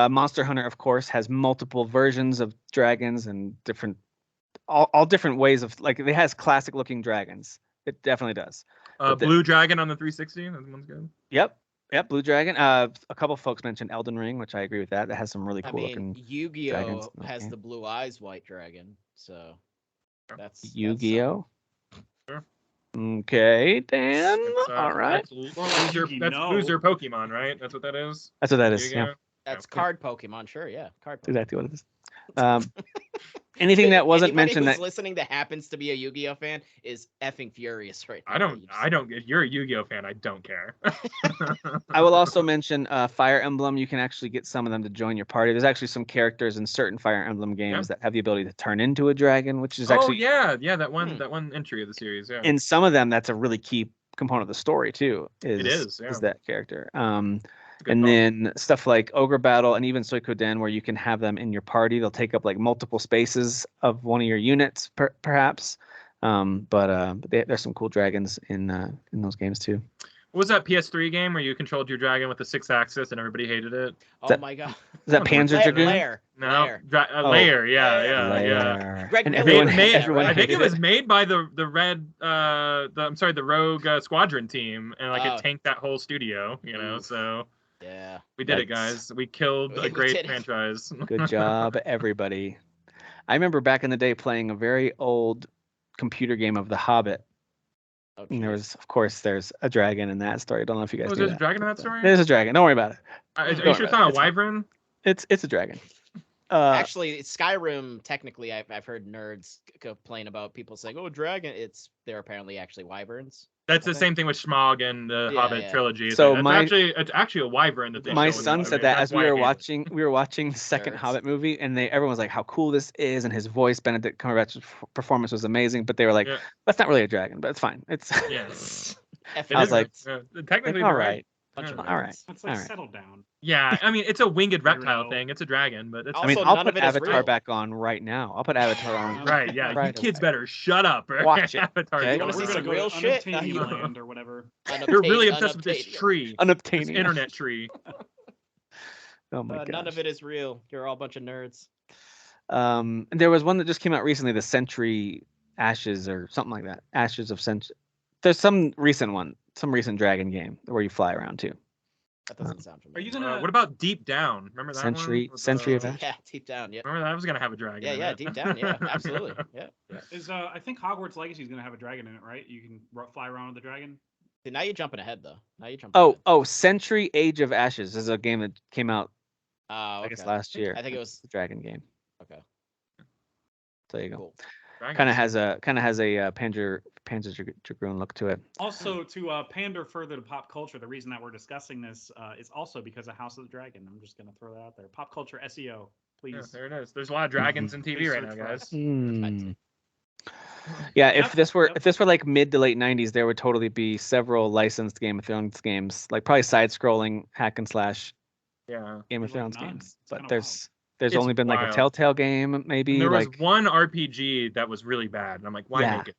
Monster Hunter, of course, has multiple versions of dragons and all different ways of like it has classic looking dragons. It definitely does. Blue Dragon on the 360. That one's good. Yep, Blue Dragon. A couple folks mentioned Elden Ring, which I agree with that. That has some really cool looking. Yu-Gi-Oh has the blue eyes white dragon. So that's Yu-Gi-Oh. Sure. Okay, Dan. All right. That's loser Pokemon, right? That's what that is. That's what that is. Yeah. That's card Pokemon. Sure. Yeah. Card. Pokemon. Exactly what it is. Anything that wasn't Anybody mentioned who's that listening that happens to be a Yu-Gi-Oh fan is effing furious right now. I don't. If you're a Yu-Gi-Oh fan, I don't care. I will also mention Fire Emblem. You can actually get some of them to join your party. There's actually some characters in certain Fire Emblem games that have the ability to turn into a dragon, which is actually that one entry of the series. Yeah, in some of them that's a really key component of the story too. Is is that character. And then stuff like Ogre Battle and even Suikoden, where you can have them in your party. They'll take up like multiple spaces of one of your units, perhaps. But there's some cool dragons in those games too. What was that PS3 game where you controlled your dragon with the 6-axis and everybody hated it? Oh my god. Is that Panzer Dragoon? Lair. No, Lair. Yeah. Greg And Miller everyone, made that, everyone right? I think it hated was made by the Rogue Squadron team, and like it tanked that whole studio, you know. So yeah, we did it, guys. We killed a great franchise. Good job, everybody. I remember back in the day playing a very old computer game of The Hobbit. Oh, And there's a dragon in that story. I don't know if you guys knew there's that. a dragon in that story? There's a dragon. Don't worry about it. Are you sure it's not a wyvern? It's a dragon. Actually, Skyrim. Technically, I've heard nerds complain about people saying, "Oh, dragon." They're apparently actually wyverns. That's the same thing with Schmog and the Hobbit trilogy. So it's actually a wyvern that they my show in son the said movie. that That's as we why I were hate it. watching the second Hobbit movie, and everyone was like, "How cool this is!" And his voice, Benedict Cumberbatch's performance was amazing. But they were like, "That's not really a dragon, but it's fine." It's Yes. I was like, technically, all right. All right. It's like settle down. Yeah, I mean, it's a winged reptile thing. It's a dragon, but it's. Also, I mean, I'll none put of it is Avatar real. back on right now. I'll put Avatar on. Right, yeah. Right You kids away. better shut up. Watch it, Avatar. okay? You wanna see some real shit? Land or whatever. You're really obsessed with this tree. This Unobtainium. internet tree. Oh my god. None of it is real. You're all a bunch of nerds. There was one that just came out recently, the Century Ashes or something like that. Ashes of Century. There's some recent dragon game where you fly around too. That doesn't sound familiar. Are you gonna? What about Deep Down? Remember that Century one? of Ashes? Yeah, deep down. Yeah. Remember that? I was gonna have a dragon. in Yeah, it. deep down. Yeah, absolutely. Yeah. Is I think Hogwarts Legacy is gonna have a dragon in it, right? You can fly around with the dragon. See, now you're jumping ahead though. Now you're jumping. Oh, Century Age of Ashes is a game that came out I I guess last year. I think it was the dragon game. okay. So there you go. Cool. Kind of has a Panzer Dragoon look to it. Also, to pander further to pop culture, the reason that we're discussing this is also because of House of the Dragon. I'm just gonna throw that out there. Pop culture SEO, please. Yeah, there it is. There's a lot of dragons in TV Please right search now, for guys. us. Yeah, if Yep, this were yep. like mid to late 90s, there would totally be several licensed Game of Thrones games, like probably side-scrolling hack and slash Yeah. Game of Like Thrones none. games. It's But kinda there's It's only been like a wild. Telltale game, maybe. There was Like, one RPG that was really bad, and I'm like, why Yeah. make it?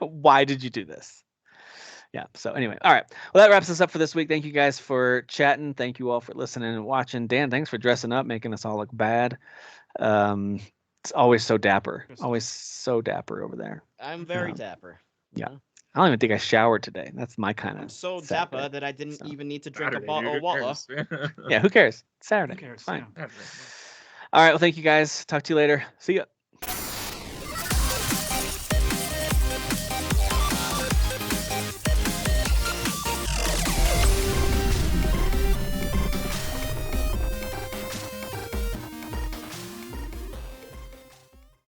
why did you do this? Yeah. So anyway, all right. Well, that wraps us up for this week. Thank you guys for chatting. Thank you all for listening and watching. Dan, thanks for dressing up, making us all look bad. It's always so dapper. Always so dapper over there. I'm very dapper. Yeah. I don't even think I showered today. That's my kind I'm of. so Saturday. dapper that I didn't So. even need to drink Saturday, a bottle dude, of water. who cares? Yeah. Who cares? It's Saturday. Who cares? It's fine. Yeah. All right. Well, thank you guys. Talk to you later. See ya.